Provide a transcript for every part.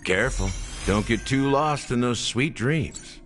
Careful. Don't get too lost in those sweet dreams.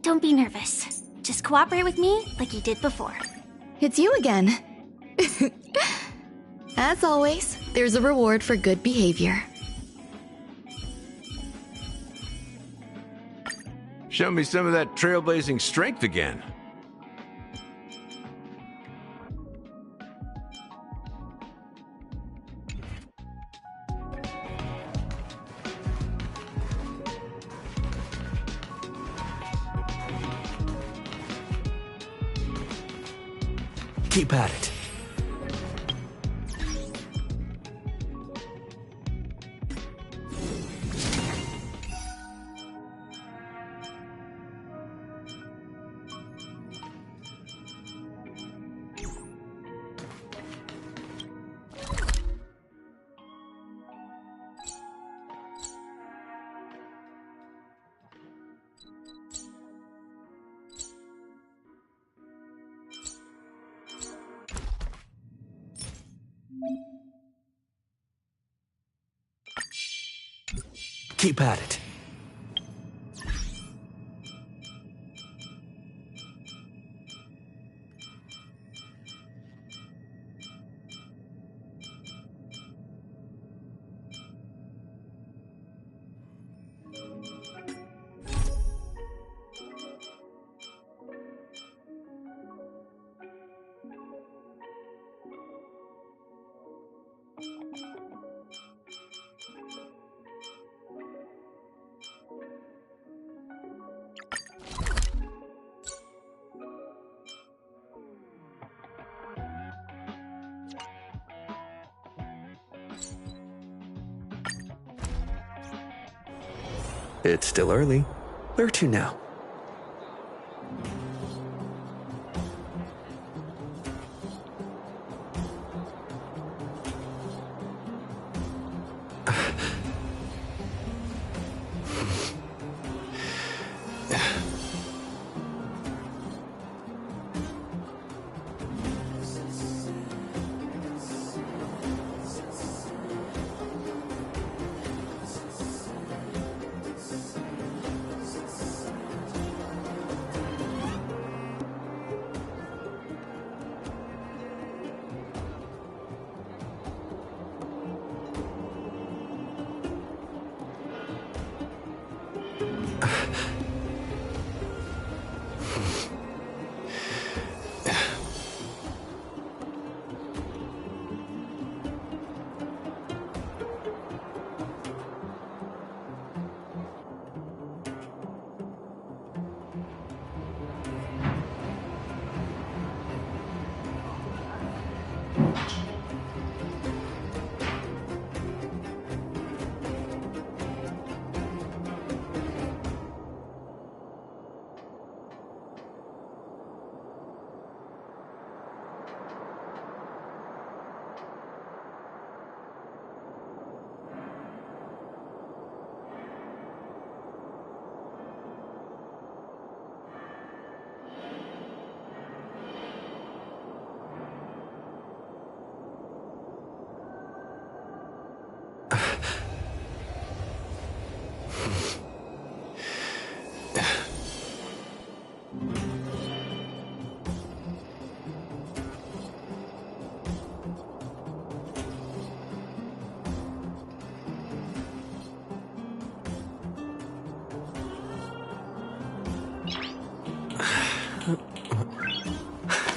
Don't be nervous. Just cooperate with me like you did before. It's you again. As always, there's a reward for good behavior. Show me some of that trailblazing strength again. Keep at it. Keep at it. It's still early. Where to now?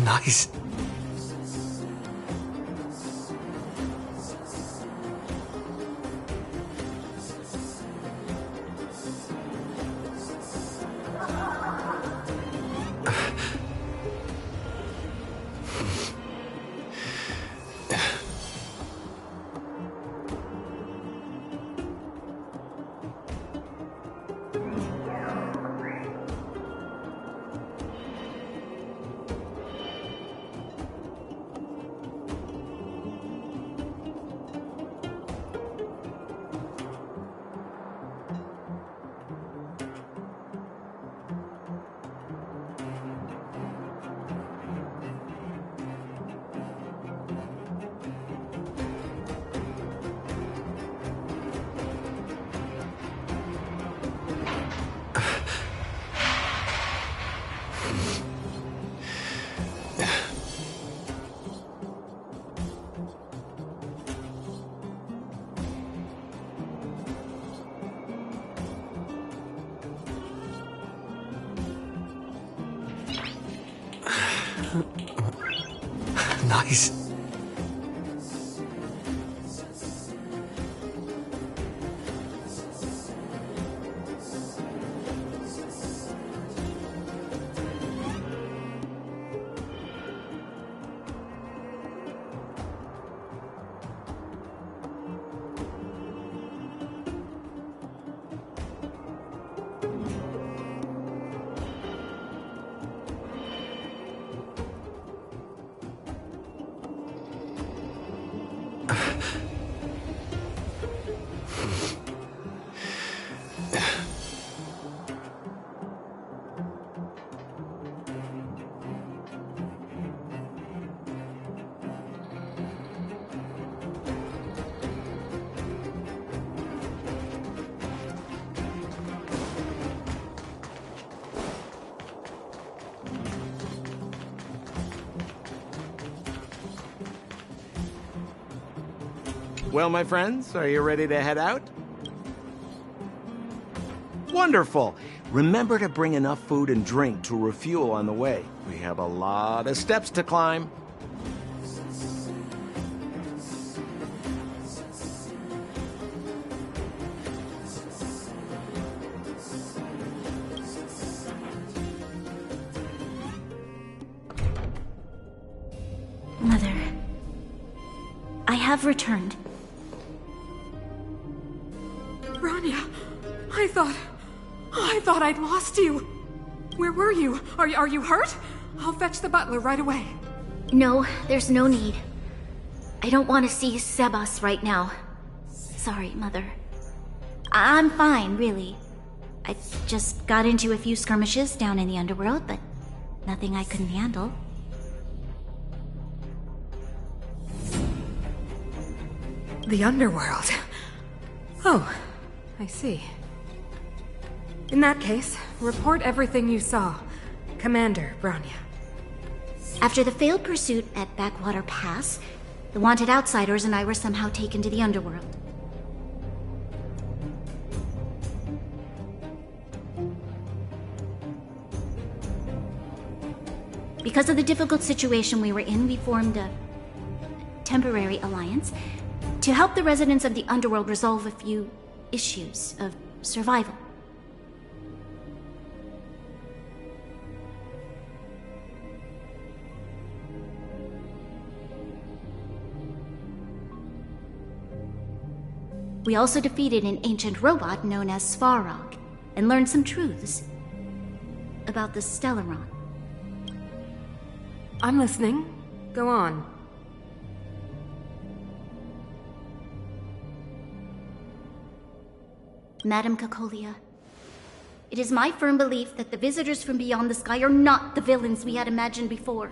Nice. Nice. Well, my friends, are you ready to head out? Wonderful! Remember to bring enough food and drink to refuel on the way. We have a lot of steps to climb. Mother, I have returned. Bronya, I thought I'd lost you. Where were you? Are you hurt? I'll fetch the butler right away. No, there's no need. I don't want to see Sebas right now. Sorry, Mother. I'm fine, really. I just got into a few skirmishes down in the underworld, but nothing I couldn't handle. The underworld. Oh, I see. In that case, report everything you saw. Commander Bronya. After the failed pursuit at Backwater Pass, the wanted outsiders and I were somehow taken to the underworld. Because of the difficult situation we were in, we formed a temporary alliance to help the residents of the underworld resolve a few issues of survival. We also defeated an ancient robot known as Svarog, and learned some truths about the Stellaron. I'm listening. Go on. Madam Cacolia, it is my firm belief that the visitors from beyond the sky are not the villains we had imagined before.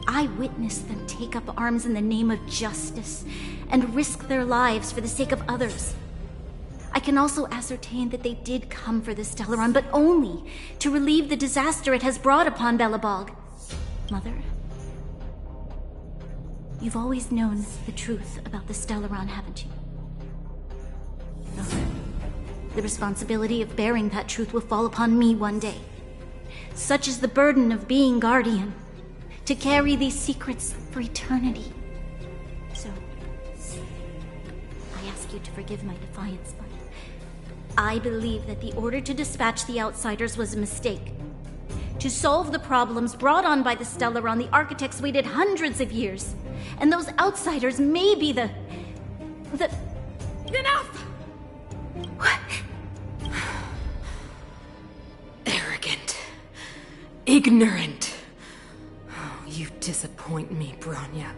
I witnessed them take up arms in the name of justice and risk their lives for the sake of others. I can also ascertain that they did come for the Stellaron, but only to relieve the disaster it has brought upon Belobog. Mother, you've always known the truth about the Stellaron, haven't you? Well, the responsibility of bearing that truth will fall upon me one day. Such is the burden of being Guardian, to carry these secrets for eternity. So, I ask you to forgive my defiance, but I believe that the order to dispatch the outsiders was a mistake. To solve the problems brought on by the Stellaron, the architects waited hundreds of years. And those outsiders may be the... Enough! What? Arrogant. Ignorant. Oh, you disappoint me, Bronya.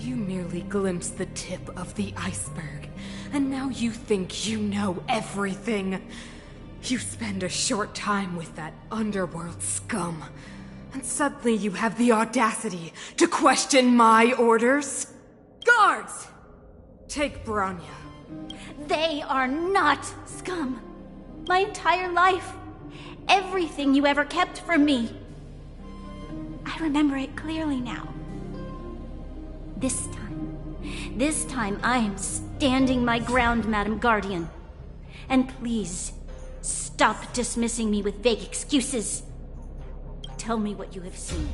You merely glimpsed the tip of the iceberg, and now you think you know everything. You spend a short time with that underworld scum, and suddenly you have the audacity to question my orders? Guards! Take Bronya. They are not scum. My entire life. Everything you ever kept from me. I remember it clearly now. This time I am standing my ground, Madam Guardian. And please, stop dismissing me with vague excuses. Tell me what you have seen.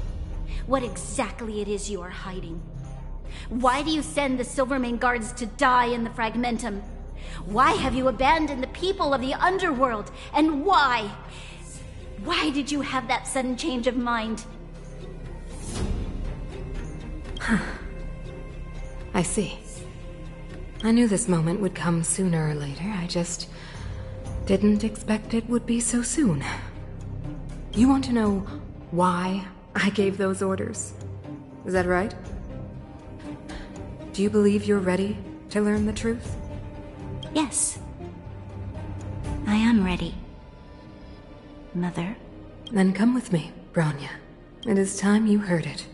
What exactly it is you are hiding. Why do you send the Silvermane guards to die in the Fragmentum? Why have you abandoned the people of the underworld? And why? Why did you have that sudden change of mind? I see. I knew this moment would come sooner or later. I just didn't expect it would be so soon. You want to know why I gave those orders? Is that right? Do you believe you're ready to learn the truth? Yes. I am ready. Mother? Then come with me, Branya. It is time you heard it.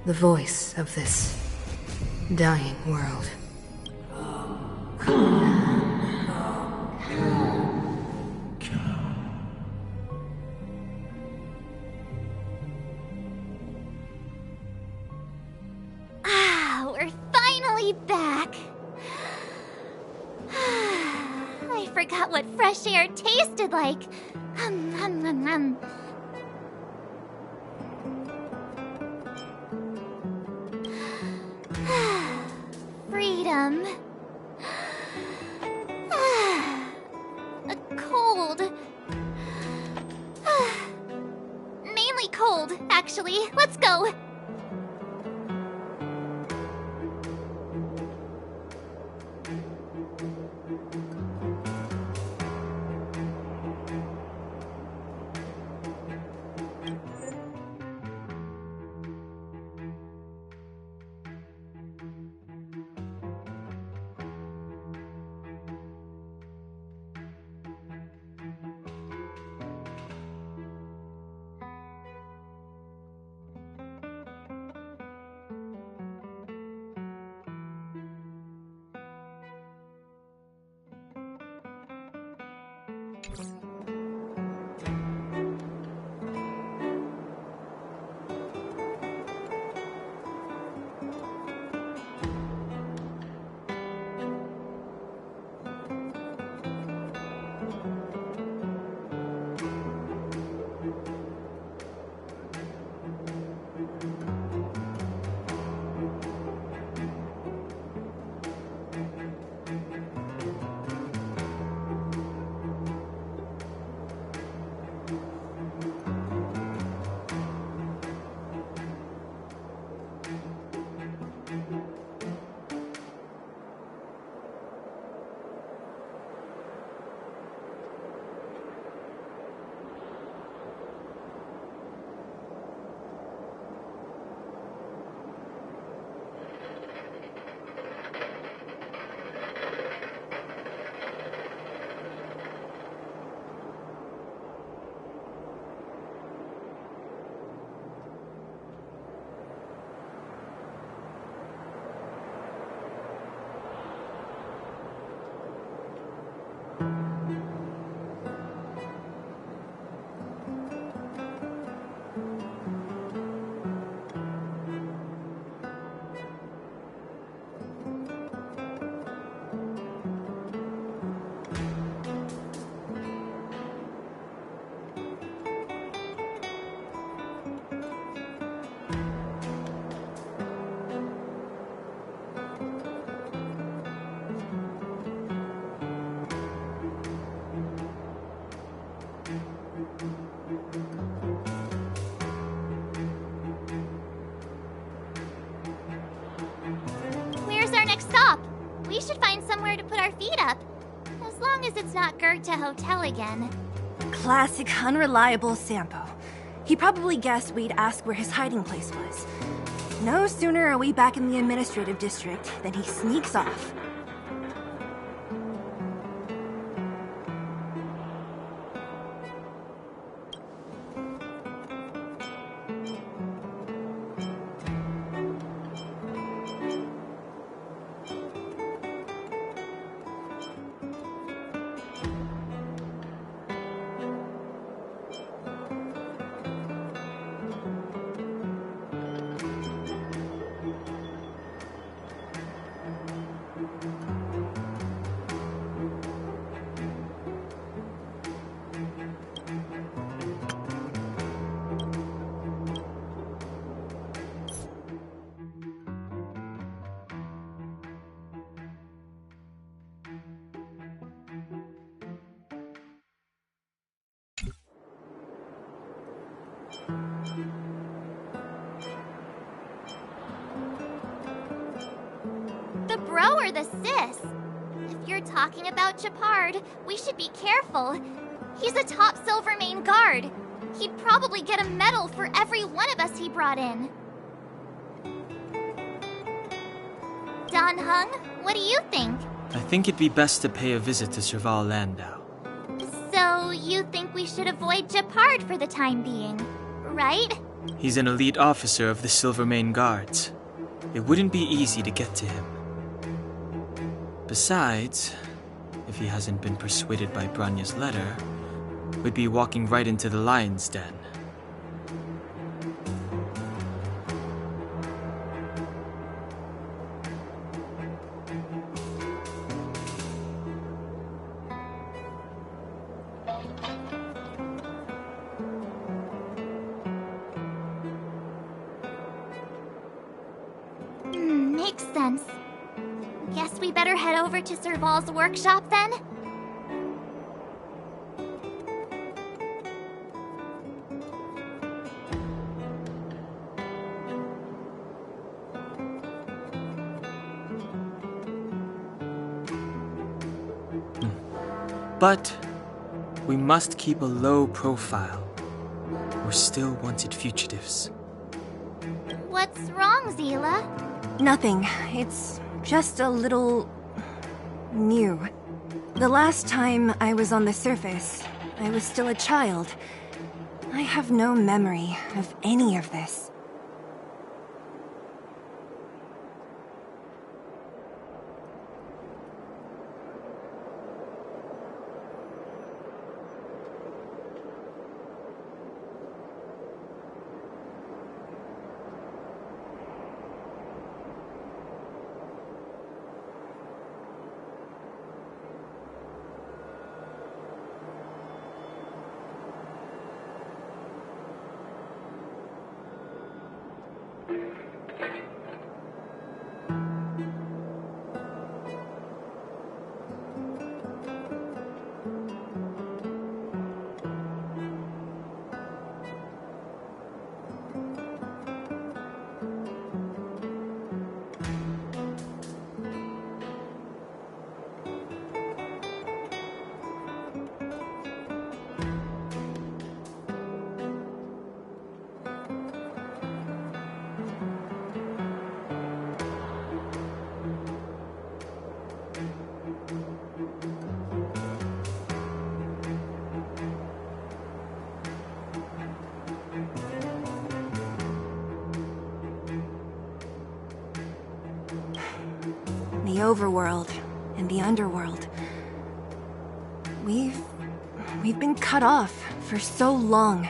The voice of this dying world. We're finally back. I forgot what fresh air tasted like. Freedom. A cold. Mainly cold, actually. Let's go. Where's our next stop? We should find somewhere to put our feet up. As long as it's not Goethe Hotel again. Classic unreliable Sampo. He probably guessed we'd ask where his hiding place was. No sooner are we back in the administrative district than he sneaks off. bro or the sis? If you're talking about Japard, we should be careful. He's a top Silvermane guard. He'd probably get a medal for every one of us he brought in. Don Hung, what do you think? I think it'd be best to pay a visit to Serval Landau. So, you think we should avoid Japard for the time being, right? He's an elite officer of the Silvermane Guards. It wouldn't be easy to get to him. Besides, if he hasn't been persuaded by Branya's letter, we'd be walking right into the lion's den. Makes sense. Guess we better head over to Serval's workshop then? But we must keep a low profile. We're still wanted fugitives. What's wrong, Zila? Nothing. It's just a little... new. The last time I was on the surface, I was still a child. I have no memory of any of this. The overworld and the underworld. We've been cut off for so long.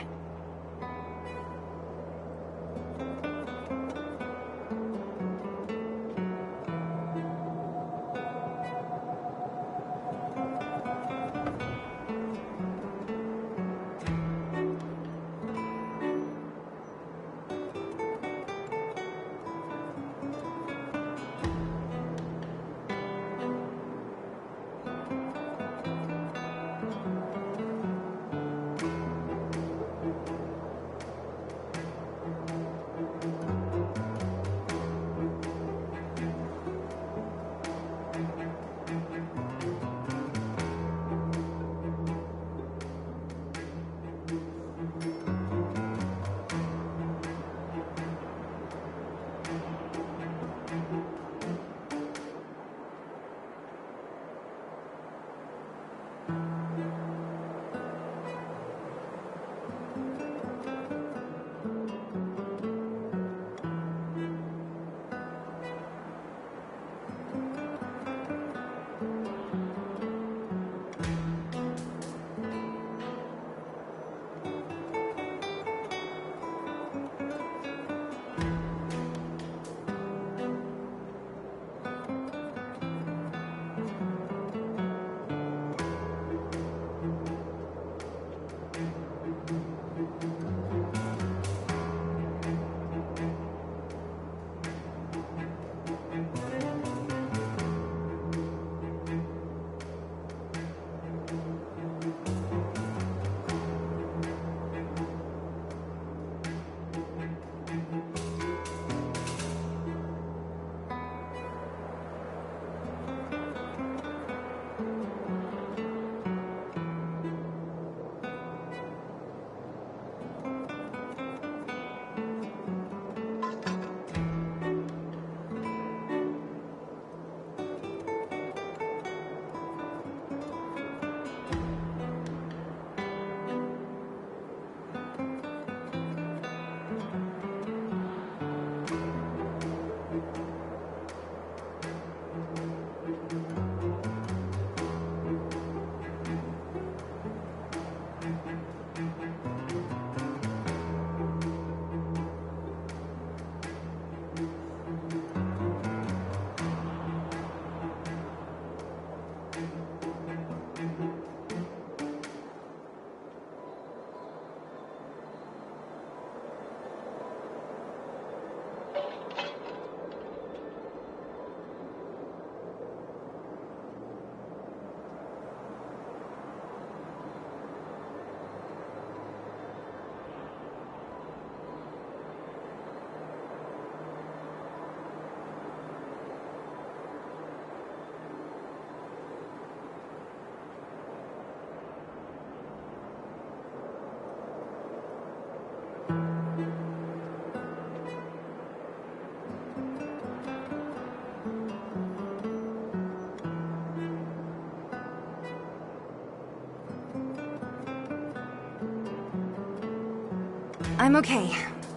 I'm okay.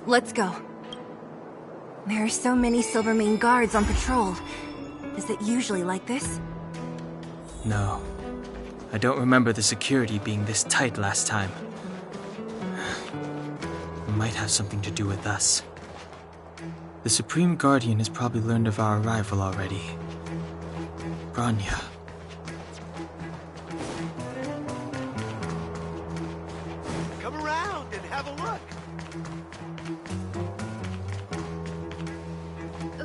Let's go. There are so many Silvermane guards on patrol. Is it usually like this? No. I don't remember the security being this tight last time. It might have something to do with us. The Supreme Guardian has probably learned of our arrival already. Bronya. Come around and have a look.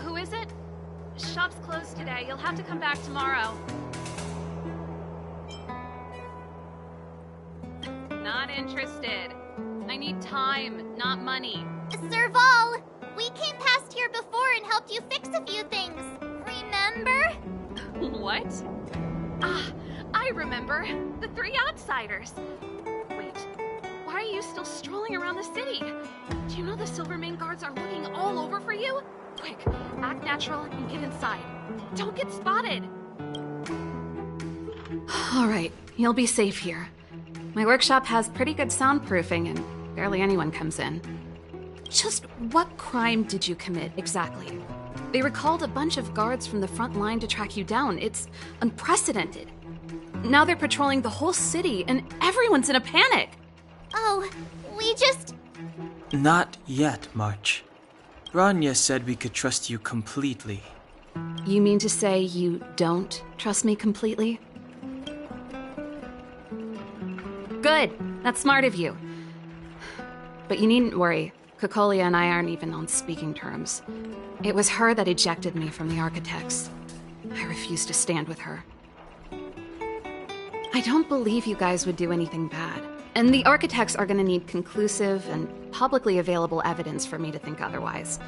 Who is it? Shop's closed today. You'll have to come back tomorrow. Not interested. I need time, not money. Serval, we came past here before and helped you fix a few things. Remember? What? Ah, I remember. The three outsiders. Wait, why are you still strolling around the city? Do you know the Silvermane guards are looking all over for you? Quick, act natural and get inside. Don't get spotted. All right, you'll be safe here. My workshop has pretty good soundproofing and barely anyone comes in. Just what crime did you commit exactly? They recalled a bunch of guards from the front line to track you down. It's unprecedented. Now they're patrolling the whole city and everyone's in a panic. Oh, we just... Not yet, March. Bronya said we could trust you completely. You mean to say you don't trust me completely? Good. That's smart of you. But you needn't worry. Kokolia and I aren't even on speaking terms. It was her that ejected me from the Architects. I refuse to stand with her. I don't believe you guys would do anything bad. And the Architects are going to need conclusive and publicly available evidence for me to think otherwise.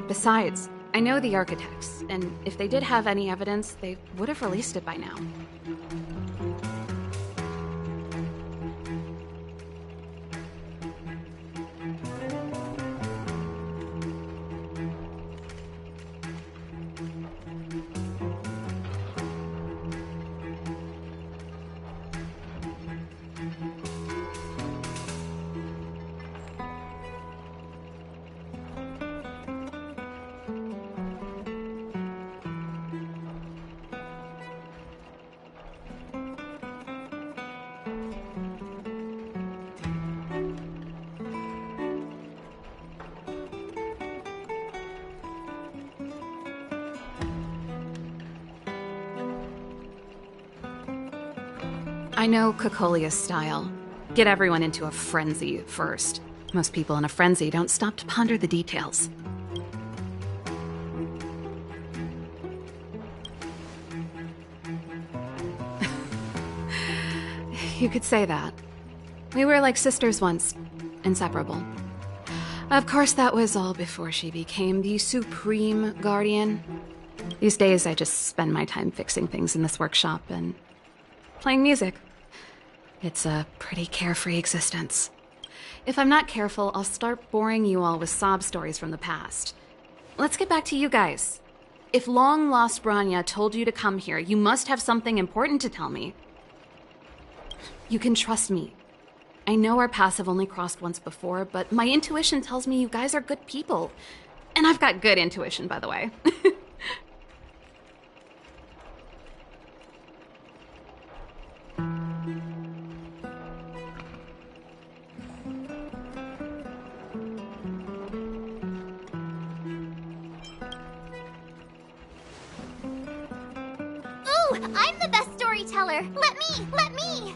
Besides, I know the Architects, and if they did have any evidence, they would have released it by now. I know Kokolia's style. Get everyone into a frenzy first. Most people in a frenzy don't stop to ponder the details. You could say that. We were like sisters once, inseparable. Of course, that was all before she became the Supreme Guardian. These days, I just spend my time fixing things in this workshop and playing music. It's a pretty carefree existence. If I'm not careful, I'll start boring you all with sob stories from the past. Let's get back to you guys. If long-lost Bronya told you to come here, you must have something important to tell me. You can trust me. I know our paths have only crossed once before, but my intuition tells me you guys are good people. And I've got good intuition, by the way. I'm the best tell her. Let me! Let me!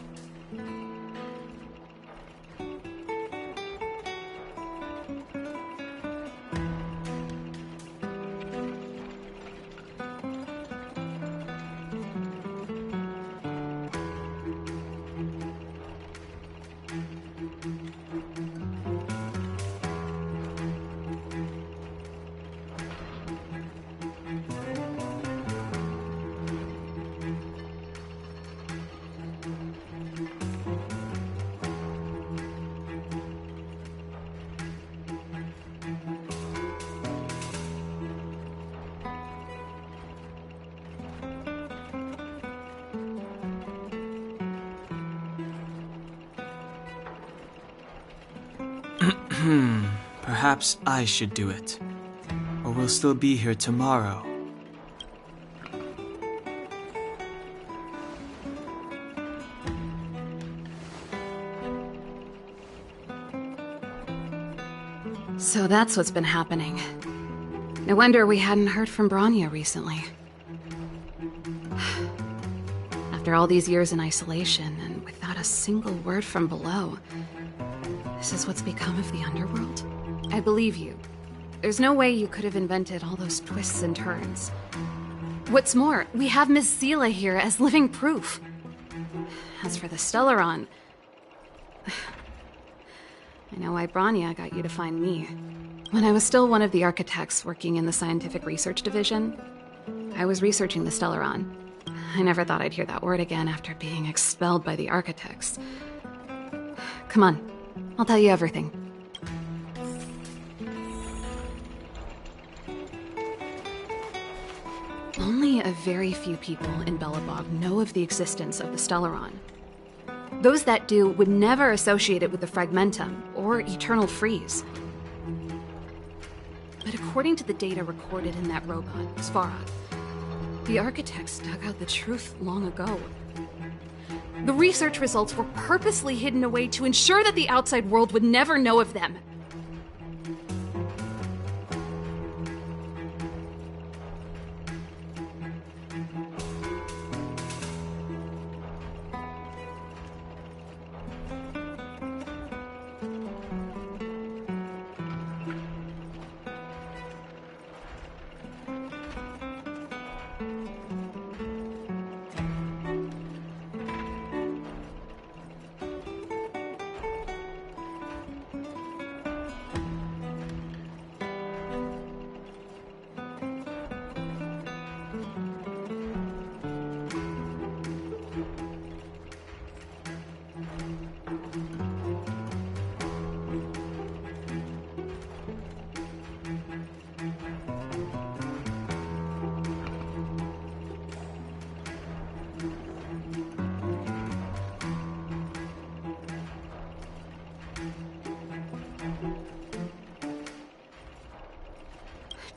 Perhaps I should do it. Or we'll still be here tomorrow. So that's what's been happening. No wonder we hadn't heard from Branya recently. After all these years in isolation, and without a single word from below, this is what's become of the underworld? I believe you. There's no way you could have invented all those twists and turns. What's more, we have Miss Seela here as living proof. As for the Stellaron, I know why Branya got you to find me. When I was still one of the architects working in the scientific research division, I was researching the Stellaron. I never thought I'd hear that word again after being expelled by the architects. Come on, I'll tell you everything. Only a very few people in Belobog know of the existence of the Stellaron. Those that do would never associate it with the Fragmentum or Eternal Freeze. But according to the data recorded in that robot, Svarog, the architects dug out the truth long ago. The research results were purposely hidden away to ensure that the outside world would never know of them.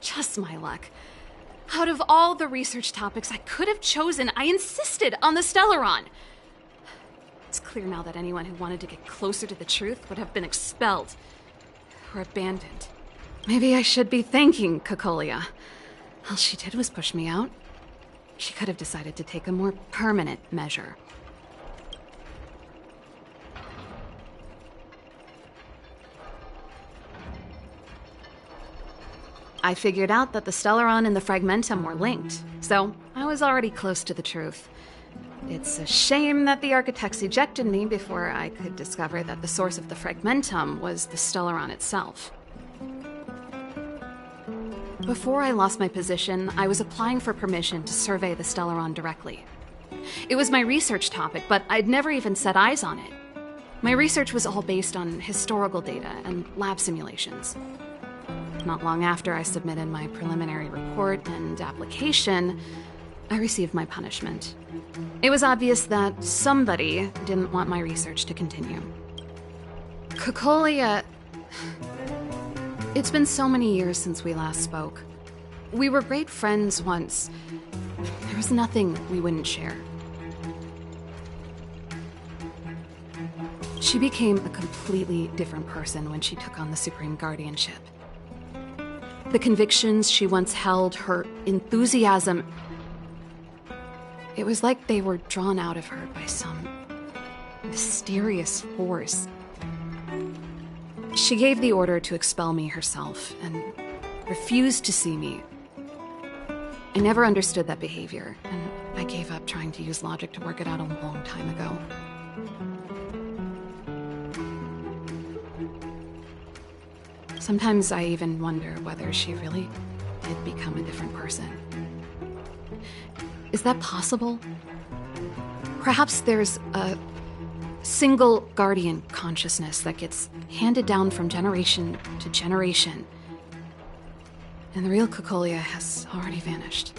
Just my luck. Out of all the research topics I could have chosen, I insisted on the Stellaron. It's clear now that anyone who wanted to get closer to the truth would have been expelled or abandoned. Maybe I should be thanking Cocolia. All she did was push me out. She could have decided to take a more permanent measure. I figured out that the Stellaron and the Fragmentum were linked, so I was already close to the truth. It's a shame that the architects ejected me before I could discover that the source of the Fragmentum was the Stellaron itself. Before I lost my position, I was applying for permission to survey the Stellaron directly. It was my research topic, but I'd never even set eyes on it. My research was all based on historical data and lab simulations. Not long after I submitted my preliminary report and application, I received my punishment. It was obvious that somebody didn't want my research to continue. Cocolia... It's been so many years since we last spoke. We were great friends once. There was nothing we wouldn't share. She became a completely different person when she took on the Supreme Guardianship. The convictions she once held, her enthusiasm... It was like they were drawn out of her by some mysterious force. She gave the order to expel me herself and refused to see me. I never understood that behavior, and I gave up trying to use logic to work it out a long time ago. Sometimes I even wonder whether she really did become a different person. Is that possible? Perhaps there's a single guardian consciousness that gets handed down from generation to generation, and the real Cocolia has already vanished.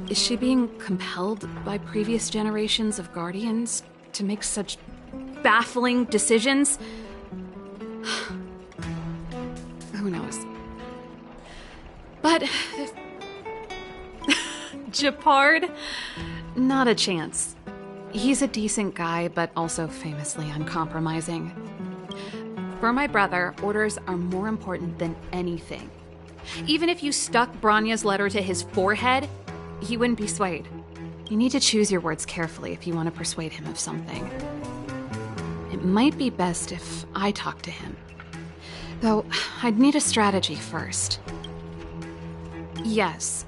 Is she being compelled by previous generations of guardians to make such baffling decisions? Who knows? But Japard? Not a chance. He's a decent guy, but also famously uncompromising. For my brother, orders are more important than anything. Even if you stuck Branya's letter to his forehead, he wouldn't be swayed. You need to choose your words carefully if you want to persuade him of something. It might be best if I talk to him. Though, I'd need a strategy first. Yes.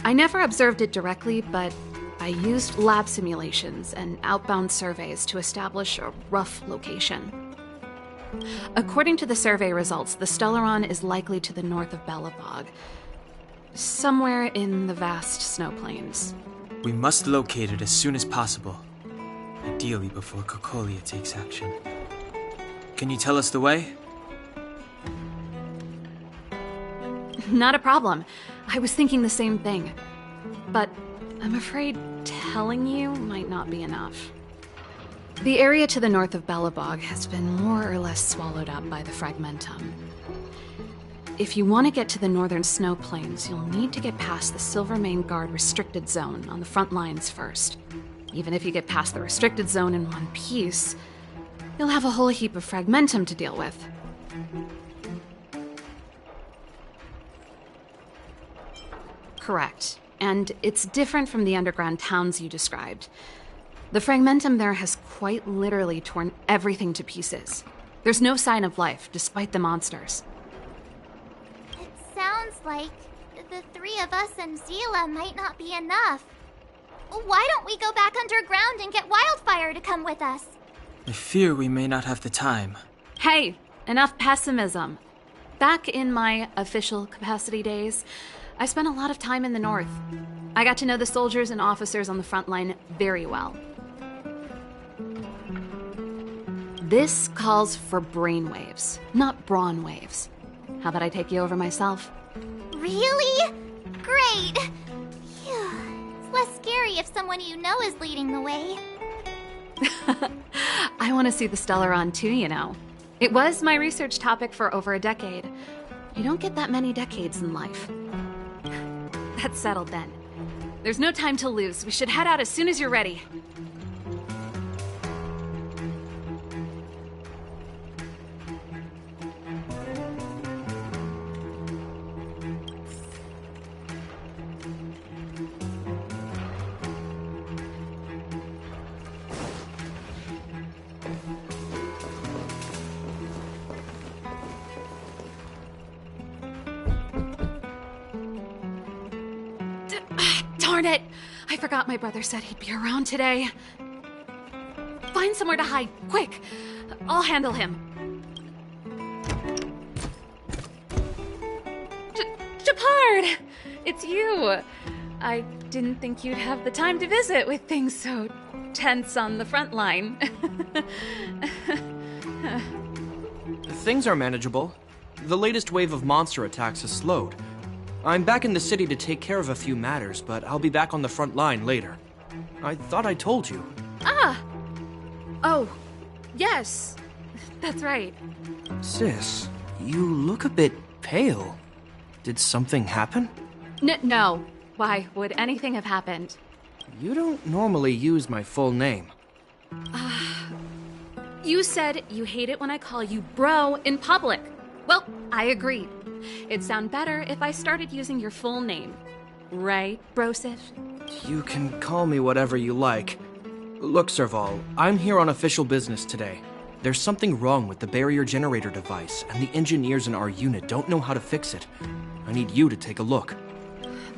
I never observed it directly, but I used lab simulations and outbound surveys to establish a rough location. According to the survey results, the Stellaron is likely to the north of Belobog, somewhere in the vast snow plains. We must locate it as soon as possible, ideally before Cocolia takes action. Can you tell us the way? Not a problem. I was thinking the same thing. But I'm afraid telling you might not be enough. The area to the north of Belobog has been more or less swallowed up by the Fragmentum. If you want to get to the northern snow plains, you'll need to get past the Silvermane Guard restricted zone on the front lines first. Even if you get past the restricted zone in one piece, you'll have a whole heap of Fragmentum to deal with. Correct. And it's different from the underground towns you described. The Fragmentum there has quite literally torn everything to pieces. There's no sign of life, despite the monsters. It sounds like the three of us and Zila might not be enough. Why don't we go back underground and get Wildfire to come with us? I fear we may not have the time. Hey, enough pessimism. Back in my official capacity days, I spent a lot of time in the north. I got to know the soldiers and officers on the front line very well. This calls for brainwaves, not brawn waves. How about I take you over myself? Really? Great! Phew. It's less scary if someone you know is leading the way. I want to see the Stellaron too, you know. It was my research topic for over a decade. You don't get that many decades in life. That's settled then. There's no time to lose. We should head out as soon as you're ready. Darn it! I forgot my brother said he'd be around today. Find somewhere to hide, quick! I'll handle him. Japard! It's you! I didn't think you'd have the time to visit with things so tense on the front line. Things are manageable. The latest wave of monster attacks has slowed. I'm back in the city to take care of a few matters, but I'll be back on the front line later. I thought I told you. Ah! Oh, yes. That's right. Sis, you look a bit pale. Did something happen? No. Why would anything have happened? You don't normally use my full name. You said you hate it when I call you bro in public. Well, I agree. It'd sound better if I started using your full name. Right, Brosif? You can call me whatever you like. Look, Serval, I'm here on official business today. There's something wrong with the barrier generator device, and the engineers in our unit don't know how to fix it. I need you to take a look.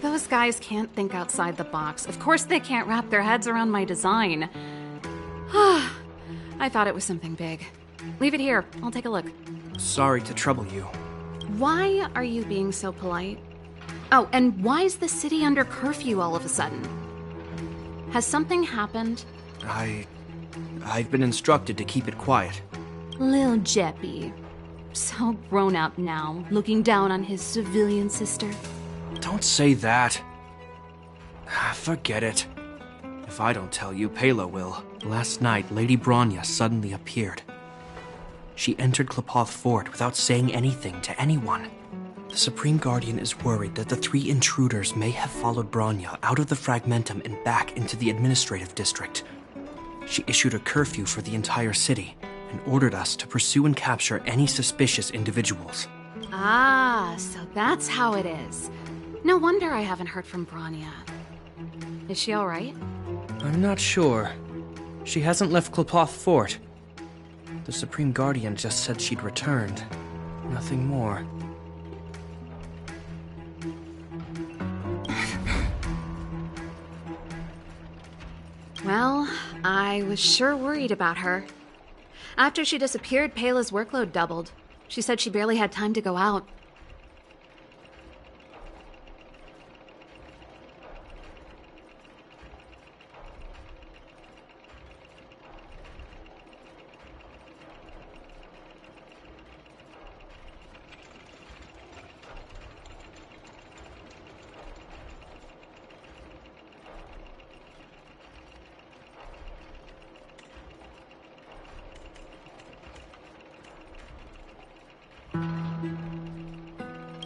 Those guys can't think outside the box. Of course they can't wrap their heads around my design. I thought it was something big. Leave it here. I'll take a look. Sorry to trouble you. Why are you being so polite? Oh, and why is the city under curfew all of a sudden? Has something happened? I've been instructed to keep it quiet. Lil Jeppy. So grown up now, looking down on his civilian sister. Don't say that. Forget it. If I don't tell you, Pela will. Last night, Lady Bronya suddenly appeared. She entered Klepoth Fort without saying anything to anyone. The Supreme Guardian is worried that the 3 intruders may have followed Bronya out of the Fragmentum and back into the administrative district. She issued a curfew for the entire city and ordered us to pursue and capture any suspicious individuals. Ah, so that's how it is. No wonder I haven't heard from Bronya. Is she all right? I'm not sure. She hasn't left Klepoth Fort. The Supreme Guardian just said she'd returned. Nothing more. Well, I was sure worried about her. After she disappeared, Pela's workload doubled. She said she barely had time to go out.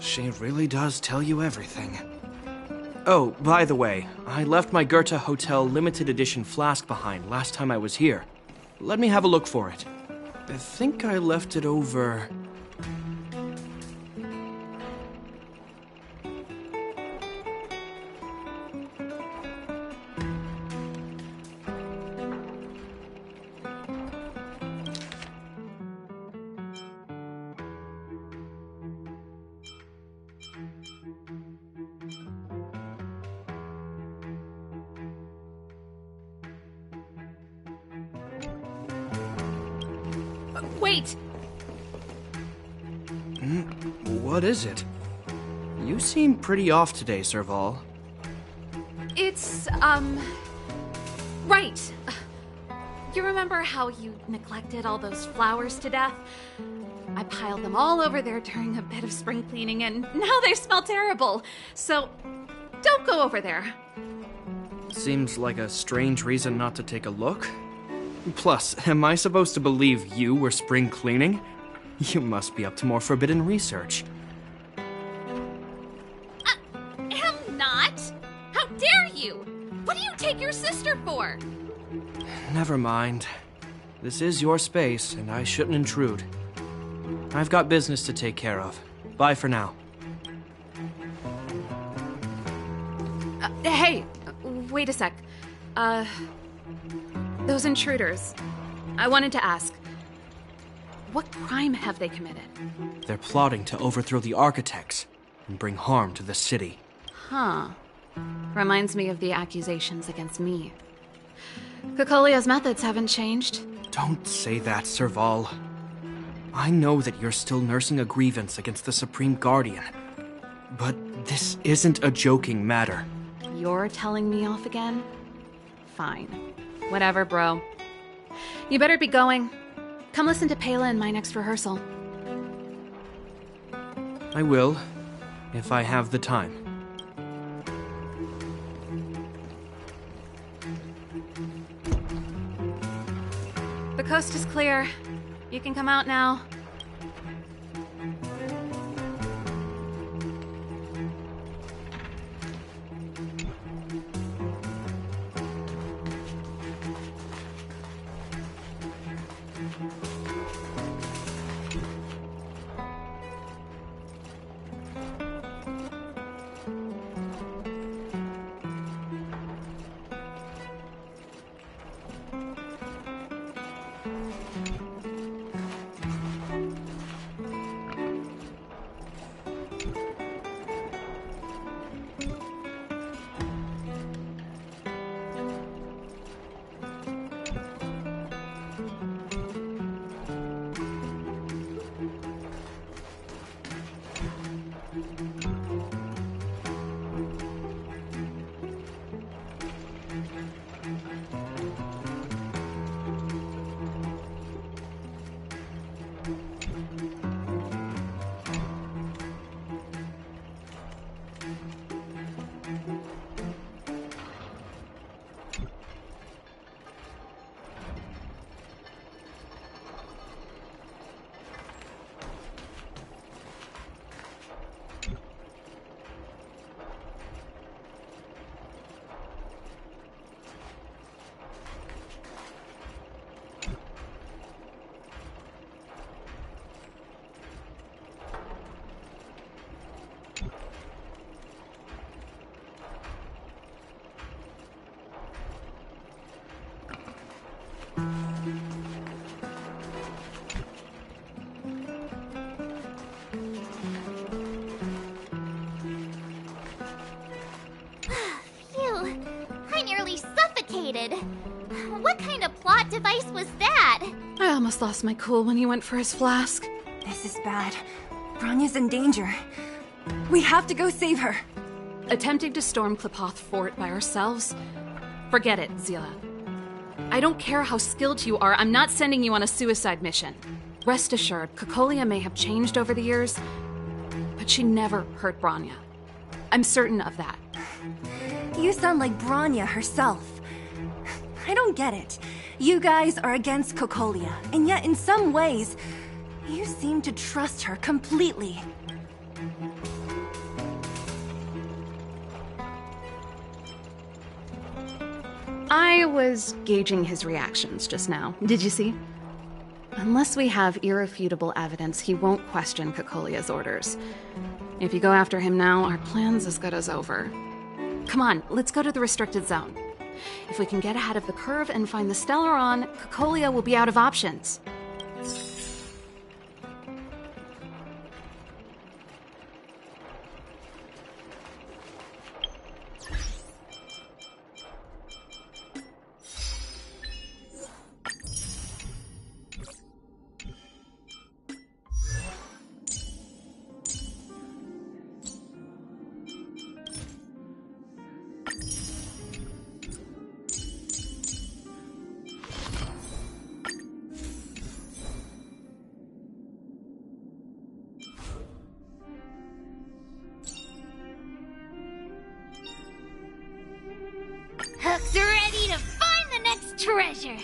She really does tell you everything. Oh, by the way, I left my Goethe Hotel limited edition flask behind last time I was here. Let me have a look for it. I think I left it over... Wait! What is it? You seem pretty off today, Serval. It's, right. You remember how you neglected all those flowers to death? I piled them all over there during a bit of spring cleaning, and now they smell terrible. So, don't go over there. Seems like a strange reason not to take a look. Plus, am I supposed to believe you were spring cleaning? You must be up to more forbidden research. Am not! How dare you! What do you take your sister for? Never mind. This is your space, and I shouldn't intrude. I've got business to take care of. Bye for now. Hey, wait a sec. Those intruders. I wanted to ask, what crime have they committed? They're plotting to overthrow the architects and bring harm to the city. Huh. Reminds me of the accusations against me. Kokolia's methods haven't changed. Don't say that, Serval. I know that you're still nursing a grievance against the Supreme Guardian, but this isn't a joking matter. You're telling me off again? Fine. Whatever, bro. You better be going. Come listen to Pela in my next rehearsal. I will, if I have the time. The coast is clear. You can come out now. device was that? I almost lost my cool when he went for his flask. This is bad. Bronya's in danger. We have to go save her. Attempting to storm Klipoth Fort by ourselves? Forget it, Zila. I don't care how skilled you are, I'm not sending you on a suicide mission. Rest assured, Cocolia may have changed over the years, but she never hurt Bronya. I'm certain of that. You sound like Bronya herself. I don't get it. You guys are against Cocolia, and yet in some ways, you seem to trust her completely. I was gauging his reactions just now. Did you see? Unless we have irrefutable evidence, he won't question Cocolia's orders. If you go after him now, our plan's as good as over. Come on, let's go to the restricted zone. If we can get ahead of the curve and find the Stellaron, Cocolia will be out of options. Hook's ready to find the next treasure.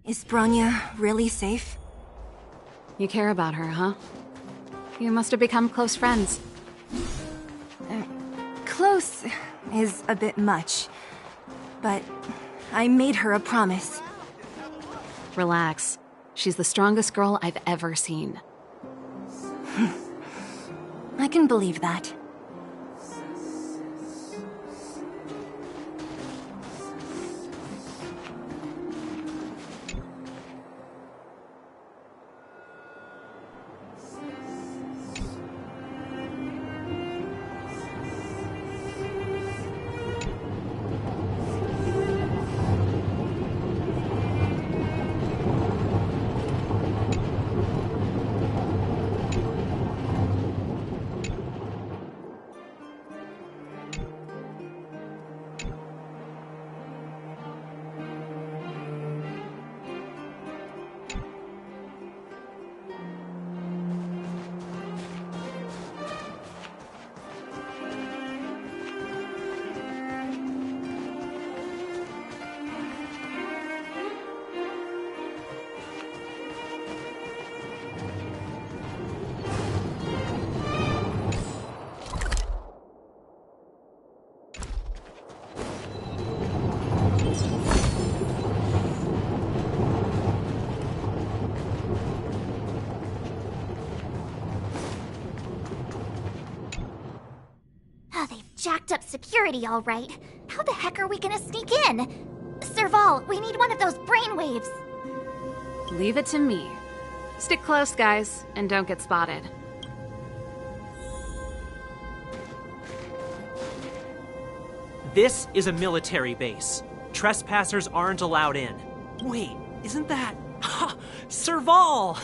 Is Bronya really safe? You care about her, huh? You must have become close friends. Close is a bit much, but I made her a promise. Relax. She's the strongest girl I've ever seen. I can believe that. Jacked up security, all right. How the heck are we gonna sneak in? Serval, we need one of those brainwaves. Leave it to me. Stick close, guys, and don't get spotted. This is a military base. Trespassers aren't allowed in. Wait, isn't that... Serval!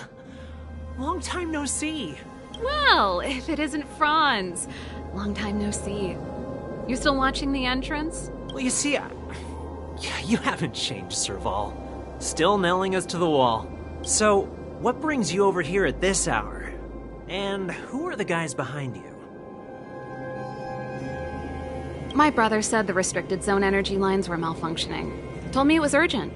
Long time no see. Well, if it isn't Franz. Long time no see. You still watching the entrance? Well, you see, you haven't changed, Serval. Still nailing us to the wall. So, what brings you over here at this hour? And who are the guys behind you? My brother said the restricted zone energy lines were malfunctioning. Told me it was urgent.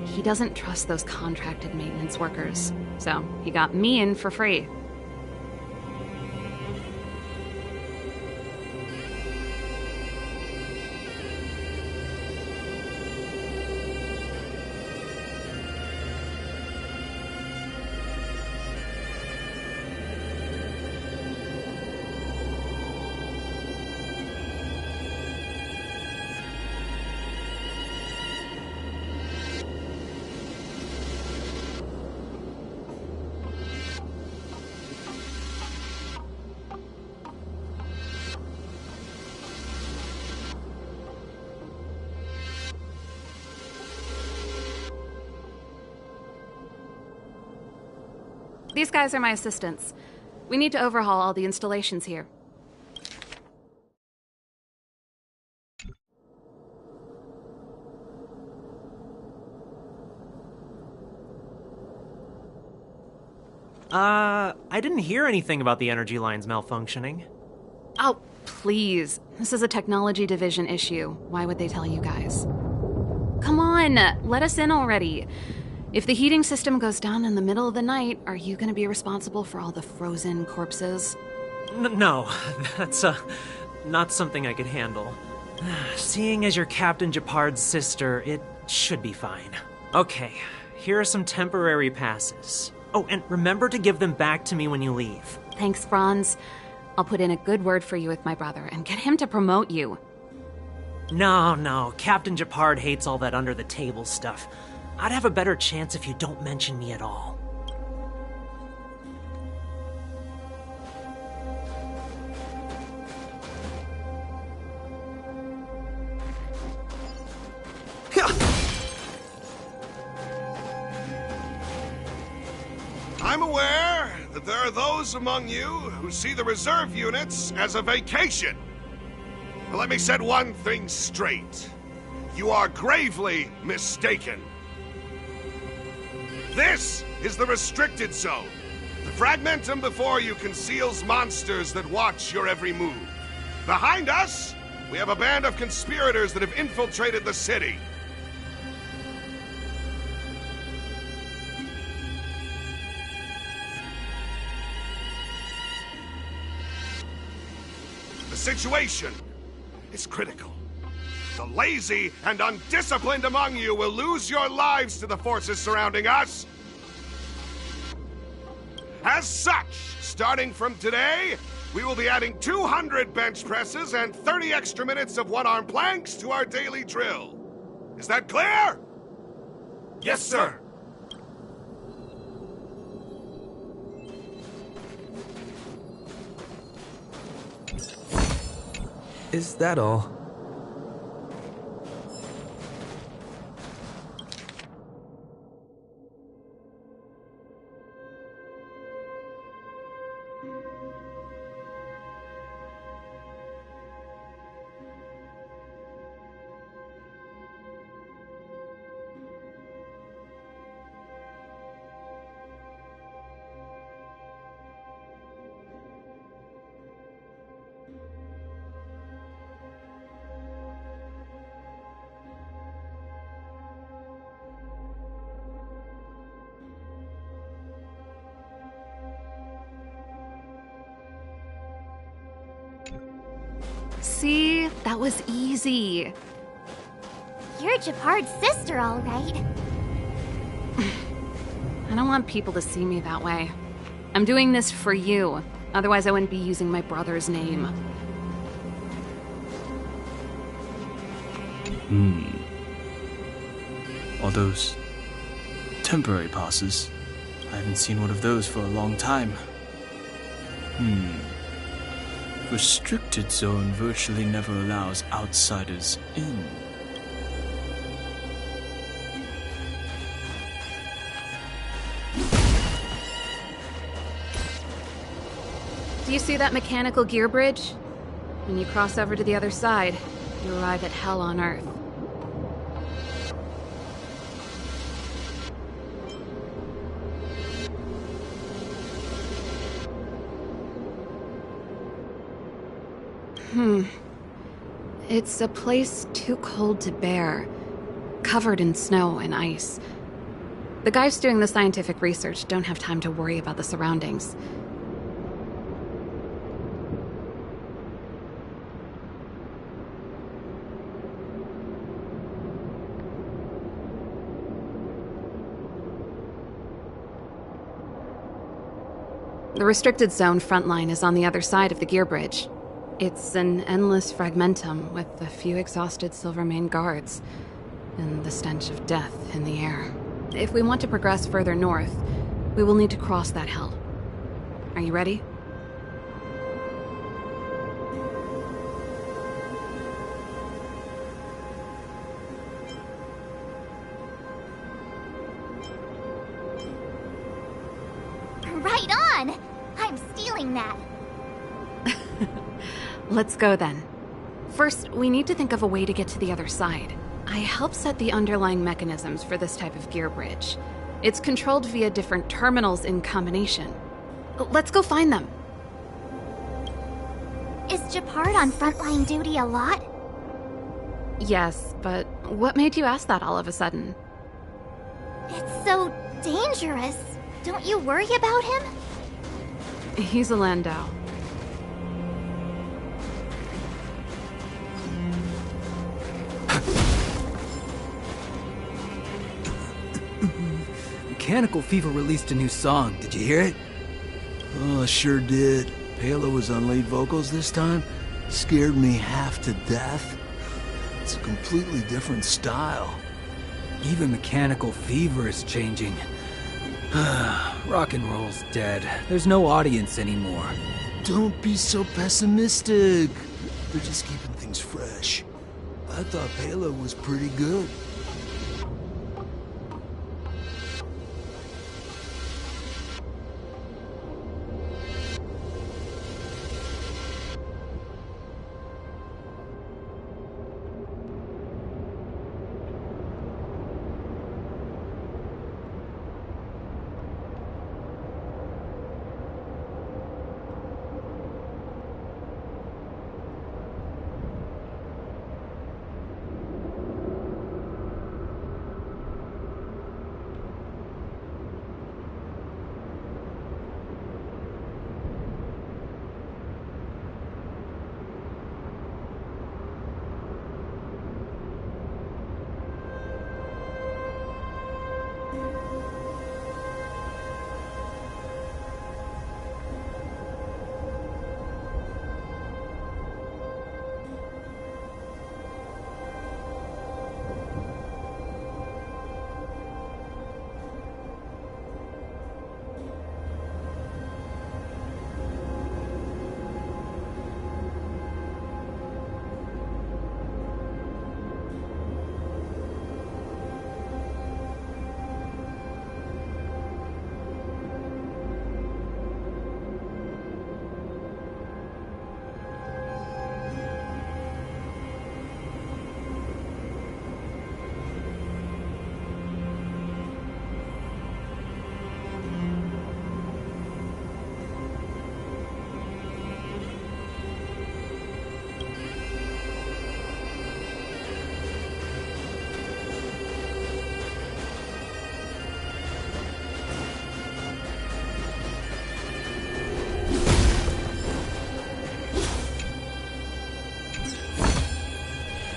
He doesn't trust those contracted maintenance workers, so he got me in for free. These guys are my assistants. We need to overhaul all the installations here. I didn't hear anything about the energy lines malfunctioning. Oh, please. This is a technology division issue. Why would they tell you guys? Come on, let us in already. If the heating system goes down in the middle of the night, are you going to be responsible for all the frozen corpses? No, that's, not something I could handle. Seeing as you're Captain Japard's sister, it should be fine. Okay, here are some temporary passes. Oh, and remember to give them back to me when you leave. Thanks, Franz. I'll put in a good word for you with my brother and get him to promote you. No, Captain Japard hates all that under-the-table stuff. I'd have a better chance if you don't mention me at all. I'm aware that there are those among you who see the reserve units as a vacation. But let me set one thing straight. You are gravely mistaken. This is the restricted zone. The fragmentum before you conceals monsters that watch your every move. Behind us, we have a band of conspirators that have infiltrated the city. The situation is critical. The lazy and undisciplined among you will lose your lives to the forces surrounding us. As such, starting from today, we will be adding 200 bench presses and 30 extra minutes of one-arm planks to our daily drill. Is that clear? Yes, sir. Is that all? See? That was easy. You're Japard's sister, all right. I don't want people to see me that way. I'm doing this for you. Otherwise, I wouldn't be using my brother's name. All those temporary passes. I haven't seen one of those for a long time. Restricted zone virtually never allows outsiders in. Do you see that mechanical gear bridge? When you cross over to the other side, you arrive at Hell on Earth. It's a place too cold to bear, covered in snow and ice. The guys doing the scientific research don't have time to worry about the surroundings. The restricted zone front line is on the other side of the gear bridge. It's an endless fragmentum with a few exhausted Silvermane guards, and the stench of death in the air. If we want to progress further north, we will need to cross that hell. Are you ready? Right on! I'm stealing that. Let's go then. First, we need to think of a way to get to the other side. I helped set the underlying mechanisms for this type of gear bridge. It's controlled via different terminals in combination. Let's go find them. Is Gepard on frontline duty a lot? Yes, but what made you ask that all of a sudden? It's so dangerous. Don't you worry about him? He's a Landau. Mechanical Fever released a new song. Did you hear it? Oh, I sure did. Palo was on lead vocals this time. Scared me half to death. It's a completely different style. Even Mechanical Fever is changing. Rock and roll's dead. There's no audience anymore. Don't be so pessimistic. They're just keeping things fresh. I thought Palo was pretty good.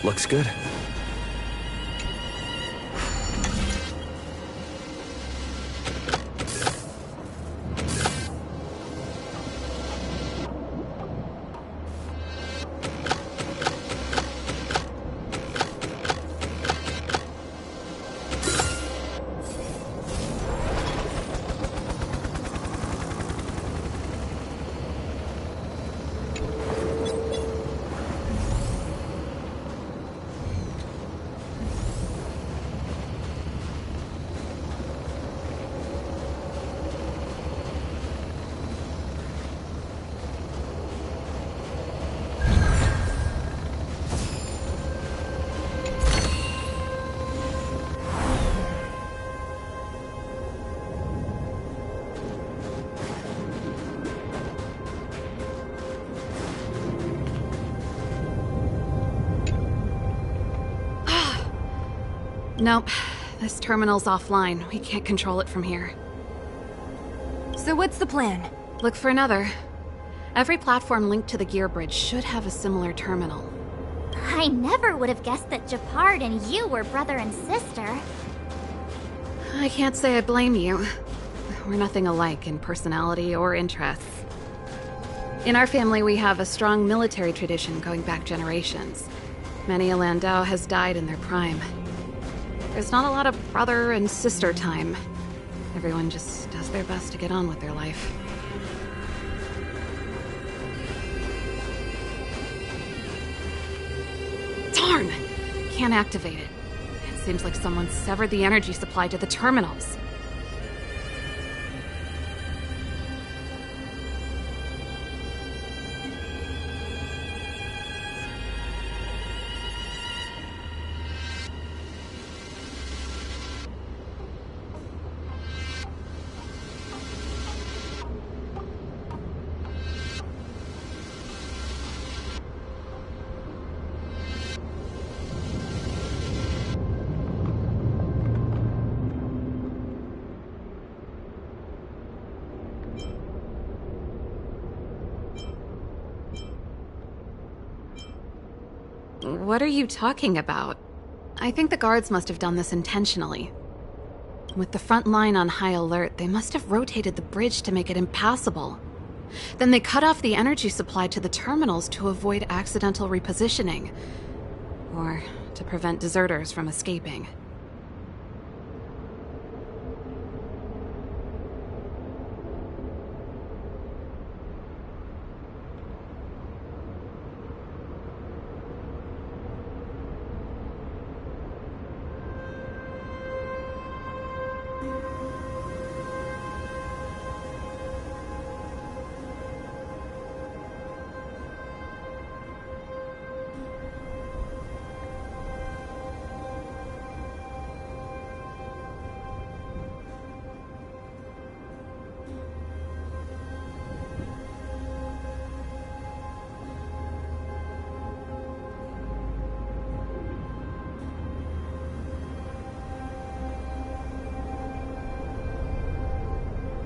Looks good. Nope. This terminal's offline. We can't control it from here. So what's the plan? Look for another. Every platform linked to the gear bridge should have a similar terminal. I never would have guessed that Japard and you were brother and sister. I can't say I blame you. We're nothing alike in personality or interests. In our family, we have a strong military tradition going back generations. Many a Landau has died in their prime. There's not a lot of brother and sister time. Everyone just does their best to get on with their life. Darn! Can't activate it. It seems like someone severed the energy supply to the terminals. What are you talking about? I think the guards must have done this intentionally. With the front line on high alert, they must have rotated the bridge to make it impassable. Then they cut off the energy supply to the terminals to avoid accidental repositioning. Or to prevent deserters from escaping.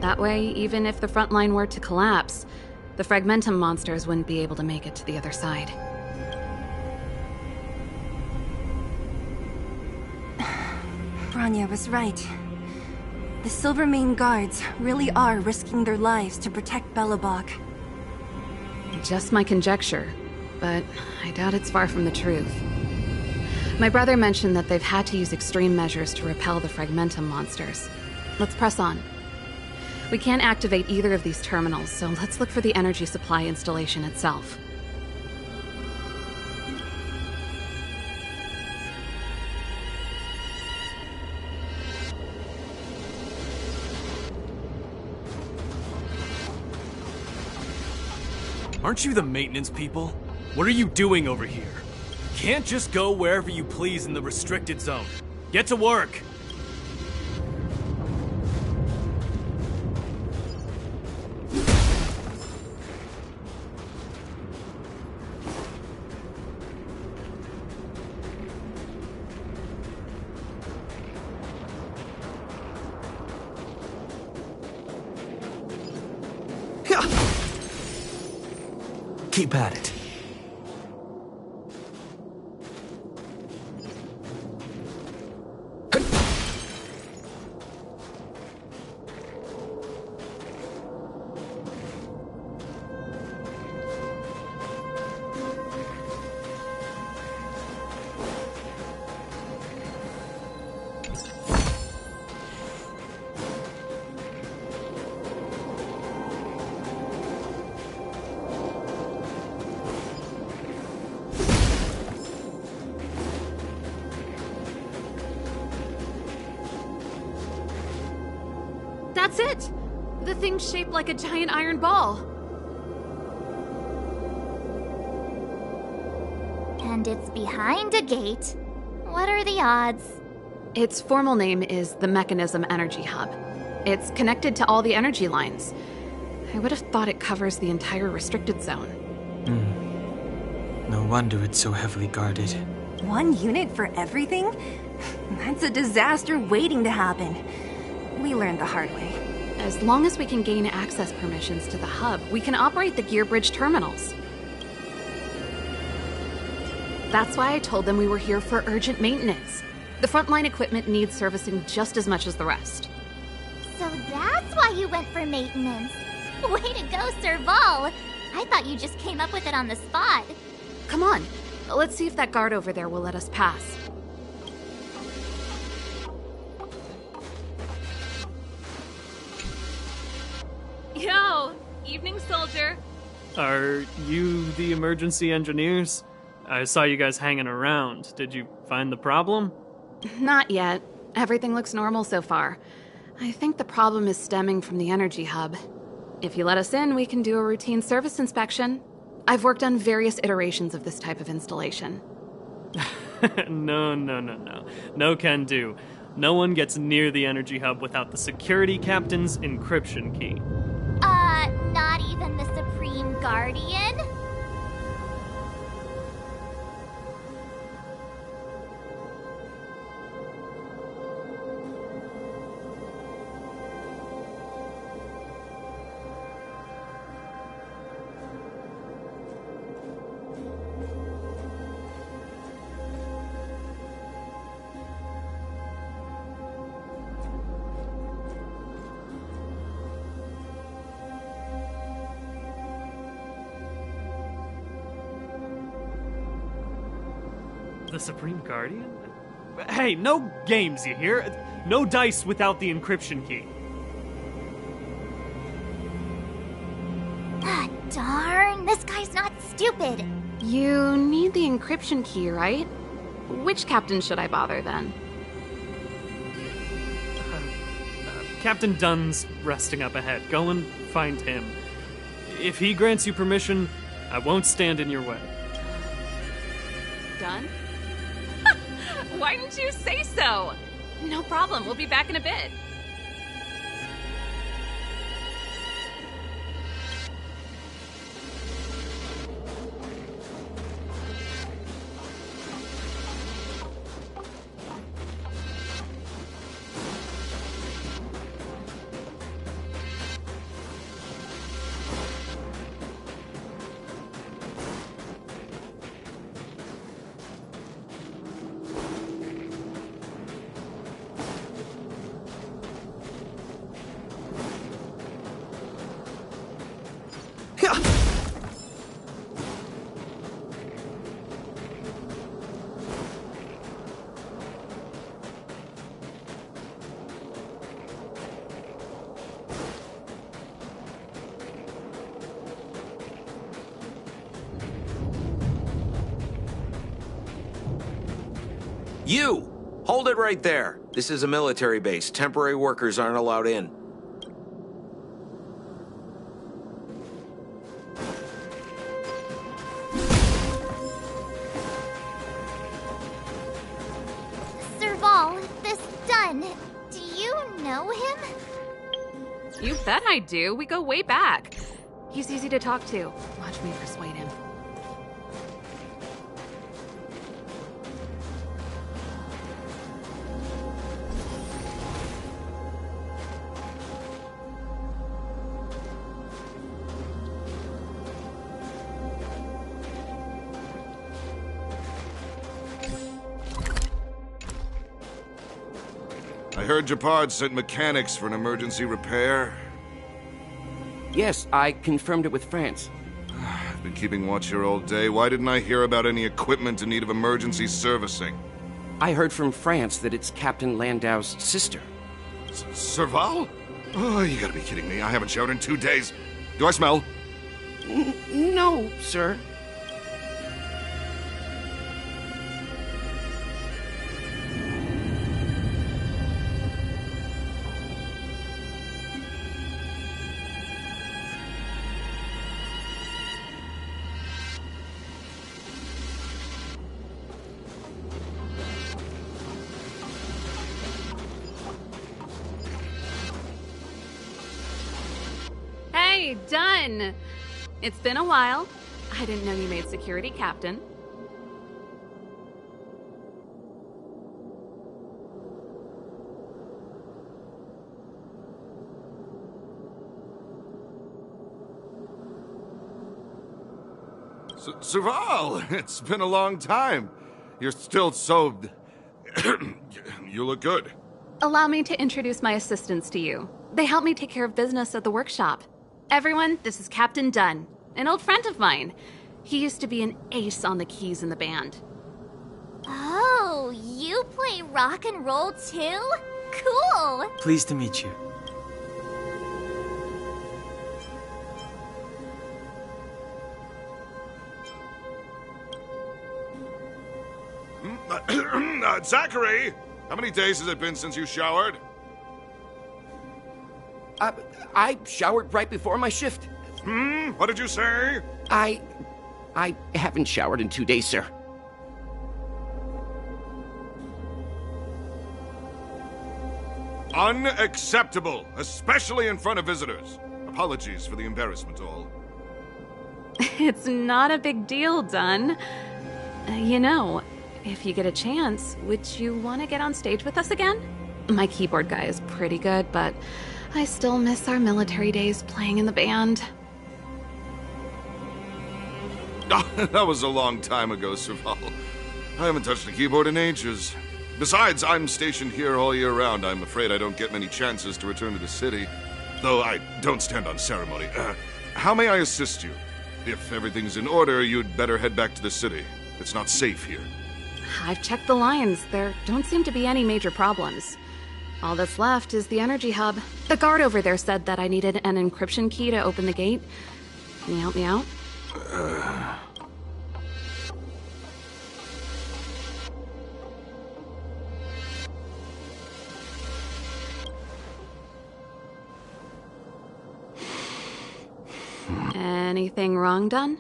That way, even if the front line were to collapse, the Fragmentum monsters wouldn't be able to make it to the other side. Bronya was right. The Silvermane guards really are risking their lives to protect Belobog. Just my conjecture, but I doubt it's far from the truth. My brother mentioned that they've had to use extreme measures to repel the Fragmentum monsters. Let's press on. We can't activate either of these terminals, so let's look for the energy supply installation itself. Aren't you the maintenance people? What are you doing over here? You can't just go wherever you please in the restricted zone. Get to work! Keep at it. That's it! The thing's shaped like a giant iron ball. And it's behind a gate. What are the odds? Its formal name is the Mechanism Energy Hub. It's connected to all the energy lines. I would have thought it covers the entire restricted zone. No wonder it's so heavily guarded. One unit for everything? That's a disaster waiting to happen. We learned the hard way. As long as we can gain access permissions to the hub, we can operate the gear bridge terminals. That's why I told them we were here for urgent maintenance. The frontline equipment needs servicing just as much as the rest. So that's why you went for maintenance. Way to go, Serval! I thought you just came up with it on the spot. Come on, let's see if that guard over there will let us pass. Yo! Evening, soldier. Are you the emergency engineers? I saw you guys hanging around. Did you find the problem? Not yet. Everything looks normal so far. I think the problem is stemming from the energy hub. If you let us in, we can do a routine service inspection. I've worked on various iterations of this type of installation. No. No can do. No one gets near the energy hub without the security captain's encryption key. Not even the Supreme Guardian? The Supreme Guardian? Hey, no games, you hear? No dice without the encryption key. Ah, darn, this guy's not stupid. You need the encryption key, right? Which captain should I bother then? Captain Dunn's resting up ahead. Go and find him. If he grants you permission, I won't stand in your way. Dunn? Why didn't you say so? No problem, we'll be back in a bit. You! Hold it right there. This is a military base. Temporary workers aren't allowed in. Serval, this Dunn, do you know him? You bet I do. We go way back. He's easy to talk to. Watch me persuade him. I heard Japard sent mechanics for an emergency repair. Yes, I confirmed it with France. I've been keeping watch here all day. Why didn't I hear about any equipment in need of emergency servicing? I heard from France that it's Captain Landau's sister. Serval? Oh, you gotta be kidding me. I haven't showered in 2 days. Do I smell? No, sir. Hey, Dunn! It's been a while. I didn't know you made security captain. Serval, it's been a long time. You're still so... You look good. Allow me to introduce my assistants to you. They help me take care of business at the workshop. Everyone, this is Captain Dunn, an old friend of mine. He used to be an ace on the keys in the band. Oh, you play rock and roll too? Cool! Pleased to meet you. Zachary! How many days has it been since you showered? I showered right before my shift. What did you say? I haven't showered in 2 days, sir. Unacceptable, especially in front of visitors. Apologies for the embarrassment, all. It's not a big deal, Dunn. You know, if you get a chance, would you want to get on stage with us again? My keyboard guy is pretty good, but I still miss our military days playing in the band. That was a long time ago, Serval. I haven't touched a keyboard in ages. Besides, I'm stationed here all year round. I'm afraid I don't get many chances to return to the city. Though I don't stand on ceremony. How may I assist you? If everything's in order, you'd better head back to the city. It's not safe here. I've checked the lines. There don't seem to be any major problems. All that's left is the energy hub. The guard over there said that I needed an encryption key to open the gate. Can you help me out? Anything wrong, Dunn?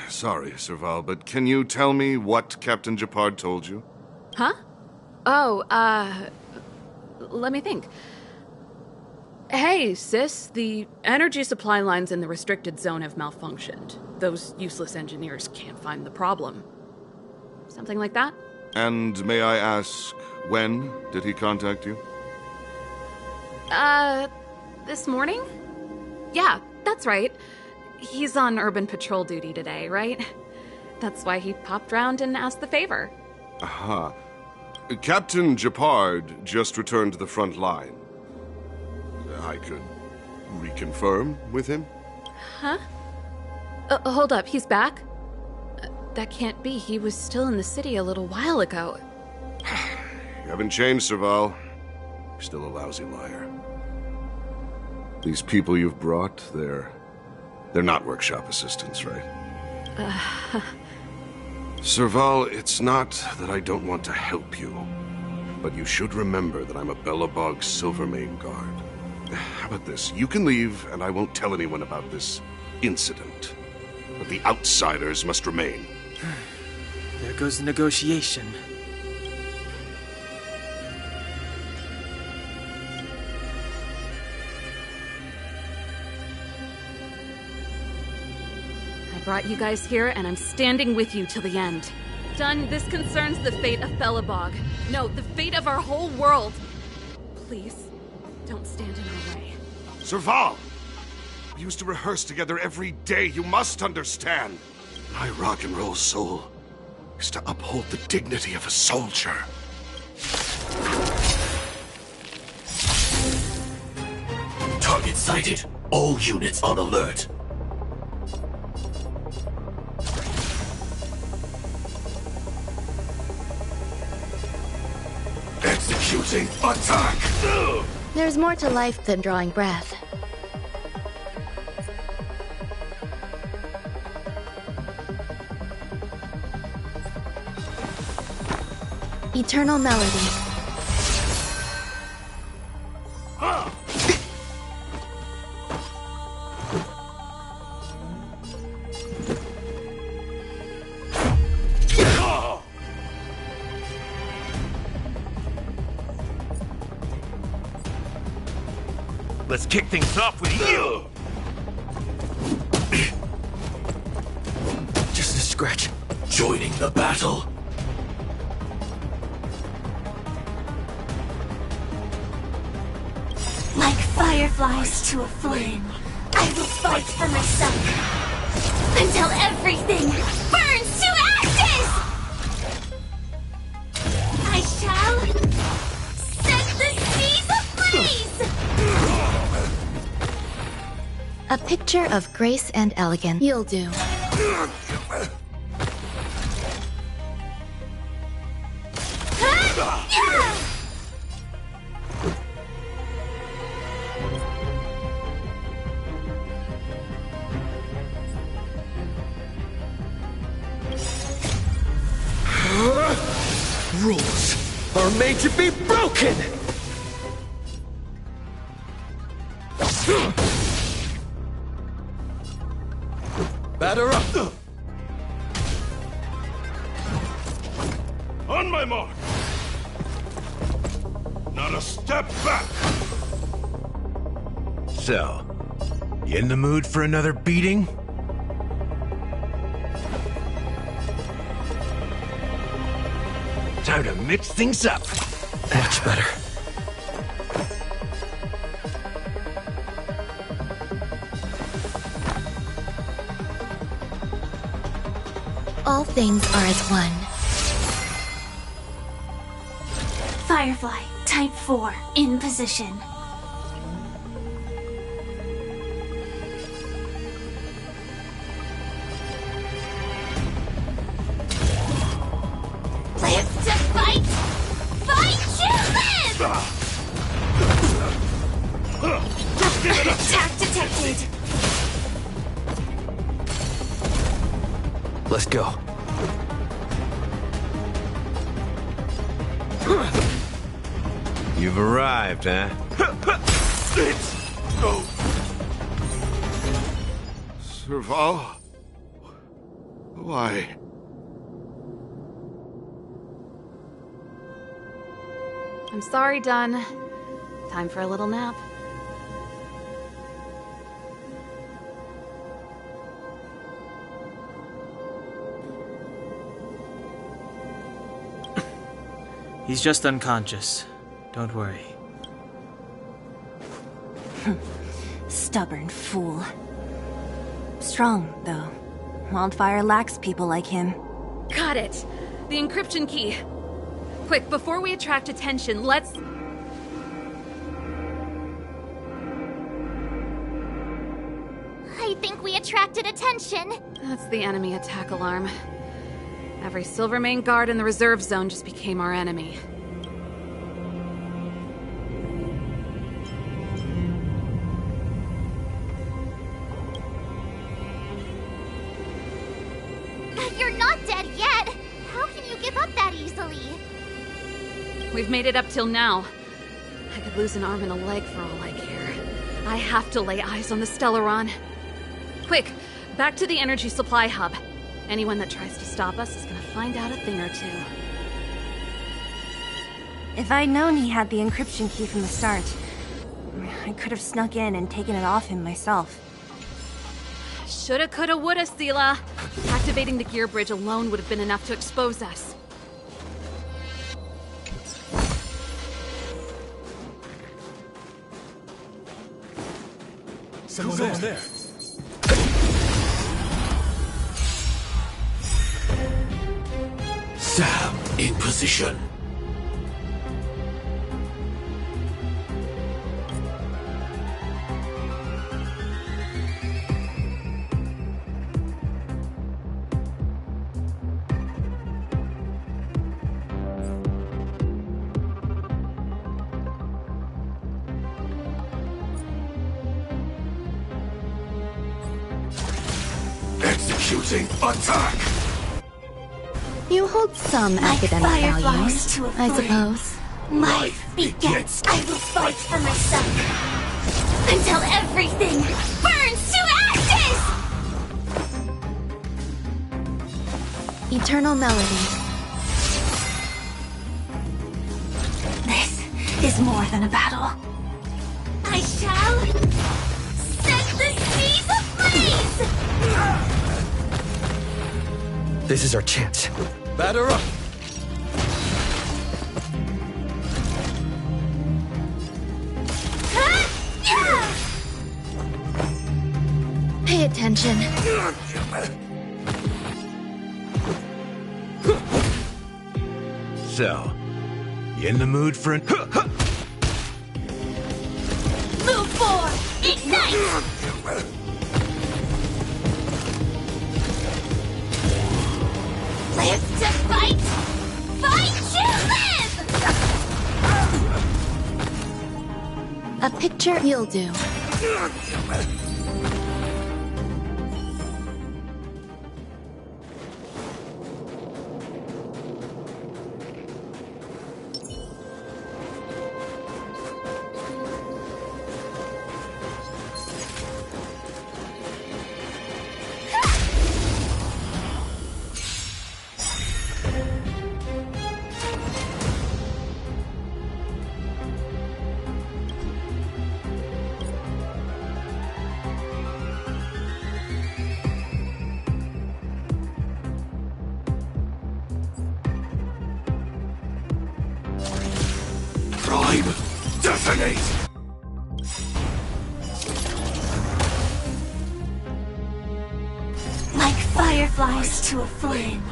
Sorry, Serval, but can you tell me what Captain Gepard told you? Huh? Oh, let me think. Hey, sis, the energy supply lines in the restricted zone have malfunctioned. Those useless engineers can't find the problem. Something like that? And may I ask, when did he contact you? This morning? Yeah, that's right. He's on urban patrol duty today, right? That's why he popped round and asked the favor. Aha. Captain Gepard just returned to the front line. I could reconfirm with him? Huh? Hold up, he's back? That can't be. He was still in the city a little while ago. You haven't changed, Serval. You're still a lousy liar. These people you've brought, they're not workshop assistants, right? Serval, it's not that I don't want to help you, but you should remember that I'm a Belobog Silvermane guard. How about this? You can leave, and I won't tell anyone about this incident. But the outsiders must remain. There goes the negotiation. I brought you guys here, and I'm standing with you till the end. Dunn, this concerns the fate of Belobog. No, the fate of our whole world. Please, don't stand in our way. Serval! We used to rehearse together every day, you must understand. My rock and roll soul is to uphold the dignity of a soldier. Target sighted. All units on alert. Executing attack! There's more to life than drawing breath. Eternal melody. Let's kick things off with you! Just a scratch. Joining the battle. Like fireflies to a flame, I will fight for myself. Until everything burns to ashes! I shall set the seas ablaze! A picture of grace and elegance. You'll do. Rules are made to be broken! Batter up! On my mark! Not a step back! So, you in the mood for another beating? Time to mix things up. Much better. All things are as one. Firefly, Type 4, in position. Live to fight! Fight to live! Attack detected! Let's go. You've arrived, huh? Serval? Why? I'm sorry, Dunn. Time for a little nap. He's just unconscious. Don't worry. Stubborn fool. Strong, though. Wildfire lacks people like him. Got it! The encryption key. Quick, before we attract attention, let's... I think we attracted attention. That's the enemy attack alarm. Every Silvermane guard in the reserve zone just became our enemy. You're not dead yet. How can you give up that easily? We've made it up till now. I could lose an arm and a leg for all I care. I have to lay eyes on the Stellaron. Quick, back to the energy supply hub. Anyone that tries to stop us is gonna find out a thing or two. If I'd known he had the encryption key from the start, I could have snuck in and taken it off him myself. Shoulda, coulda, woulda, Sela. Activating the gear bridge alone would have been enough to expose us. Someone there. Sam, in position. Executing attack! You hold some academic value, I suppose. Life begets. I will fight for myself. Until everything burns to ashes! Eternal melody. This is more than a battle. I shall set the seas ablaze! This is our chance. Batter up! Pay attention. attention. So, you in the mood for an... Move forward! Ignite! Live to fight! Fight to live! A picture you'll do. Prime, detonate! Like fireflies to a flame,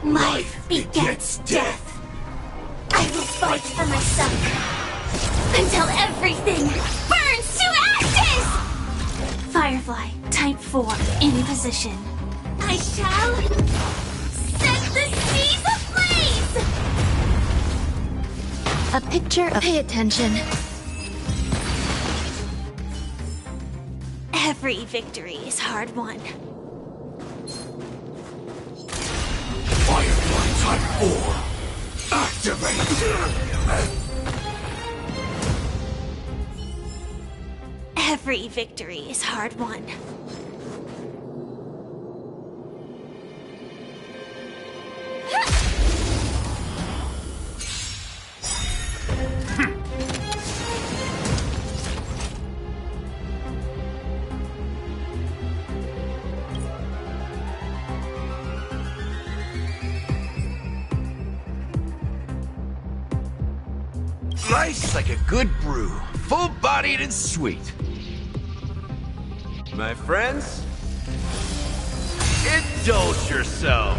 life begets death. I will fight for myself until everything burns to ashes! Firefly, type 4, in position. I shall set the seas ablaze! A picture of... Pay attention. Every victory is hard won. Firefly type 4, activate! Every victory is hard won. Nice like a good brew, full-bodied and sweet. My friends, indulge yourself.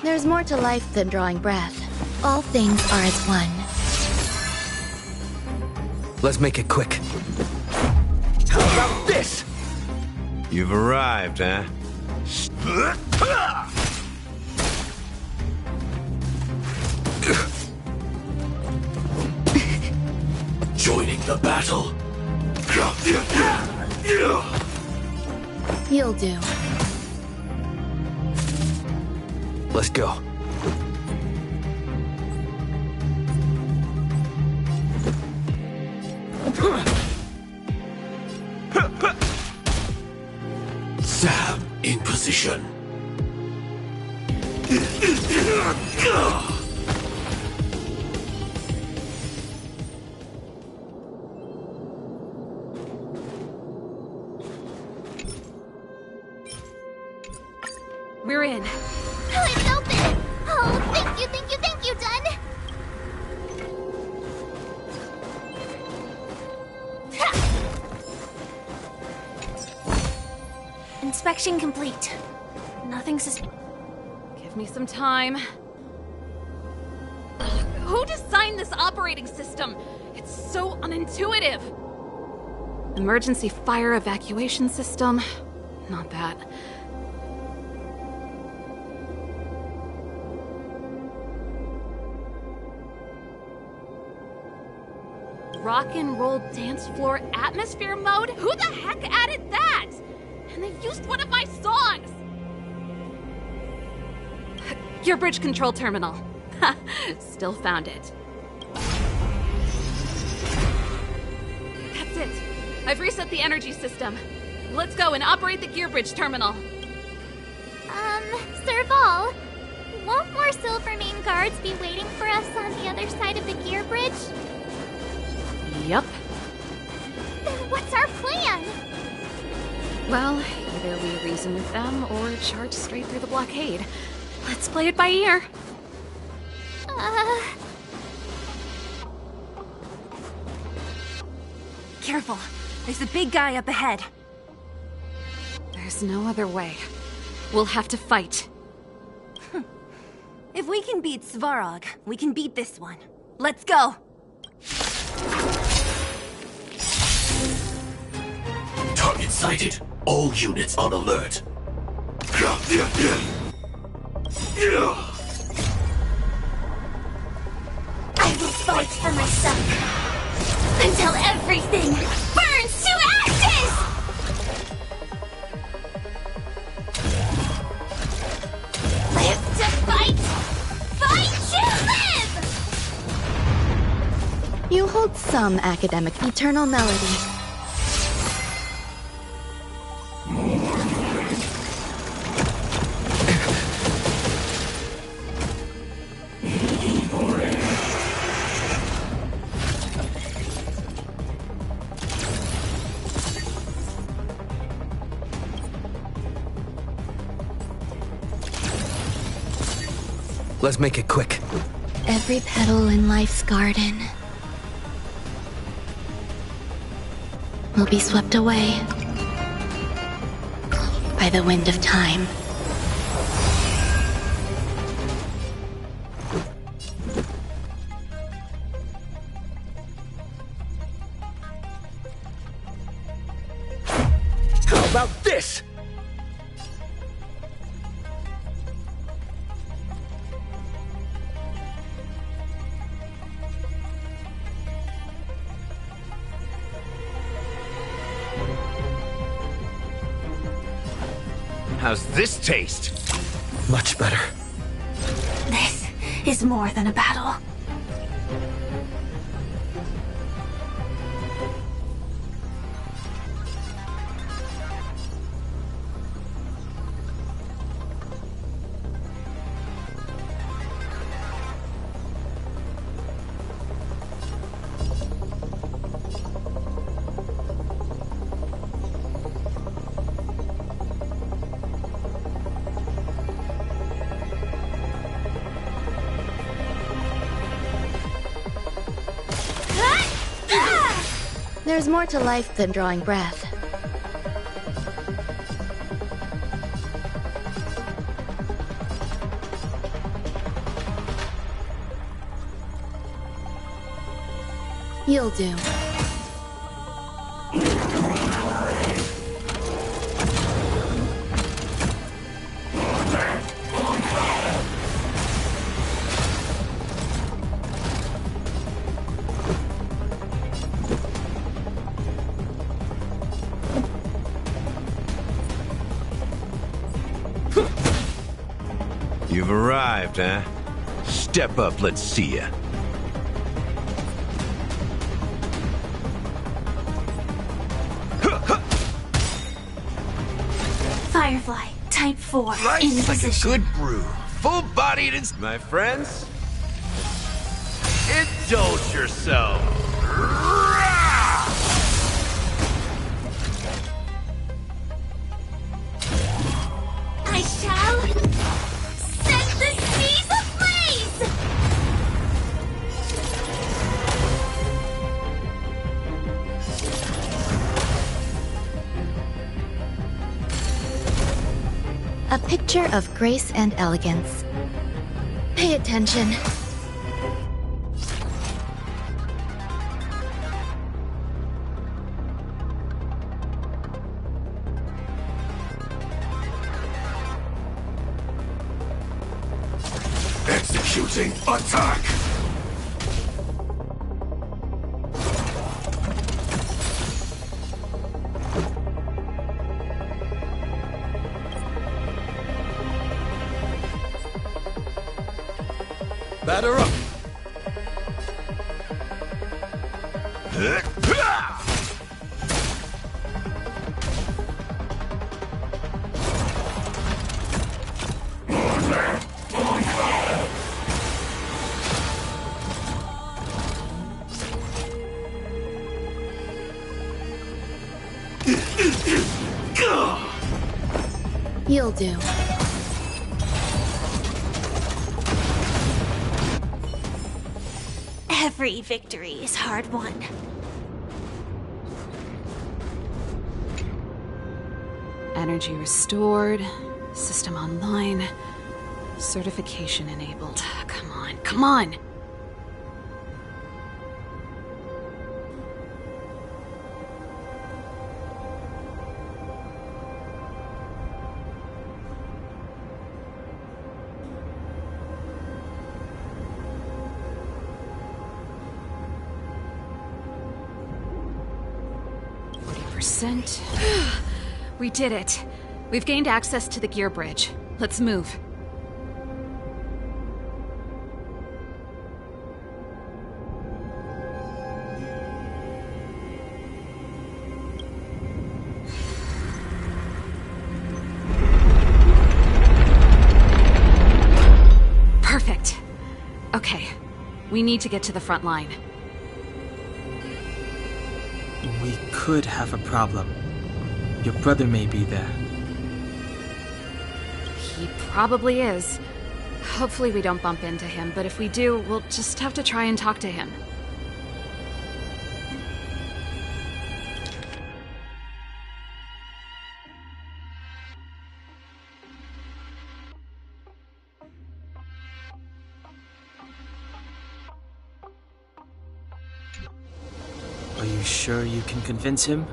There's more to life than drawing breath. All things are as one. Let's make it quick. How about this? You've arrived, huh? Joining the battle. You'll do. Let's go. Sam in position. We're in. Oh, it's open! Oh, thank you, Dun! Inspection complete. Nothing Give me some time. Ugh, who designed this operating system? It's so unintuitive. Emergency fire evacuation system? Not that. Rock and roll dance floor atmosphere mode? Who the heck added that? And they used one of my songs! Gear bridge control terminal. Ha! Still found it. That's it. I've reset the energy system. Let's go and operate the gear bridge terminal. Serval, won't more Silvermane guards be waiting for us on the other side of the gear bridge? Yup. Then what's our plan? Well, either we reason with them or charge straight through the blockade. Let's play it by ear. Careful. There's a big guy up ahead. There's no other way. We'll have to fight. If we can beat Svarog, we can beat this one. Let's go! Target sighted. All units on alert. I will fight for myself until everything burns to ashes! Live to fight! Fight to live! You hold some academic eternal melody. Let's make it quick. Every petal in life's garden will be swept away by the wind of time. How about this? How's this taste? Much better. This is more than a battle. There's more to life than drawing breath. You'll do. You've arrived, huh? Step up, let's see ya. Firefly, type 4, Right, in like position. a good brew. Full-bodied and... My friends, indulge yourself. I shall set the seas ablaze! A picture of grace and elegance. Pay attention. Executing attack! Batter up! You'll do. Every victory is hard won. Energy restored. System online. Certification enabled. Come on, come on! We did it. We've gained access to the gear bridge. Let's move. Perfect. Okay. We need to get to the front line. We could have a problem. Your brother may be there. He probably is. Hopefully we don't bump into him, but if we do, we'll just have to try and talk to him. Are you sure you can convince him?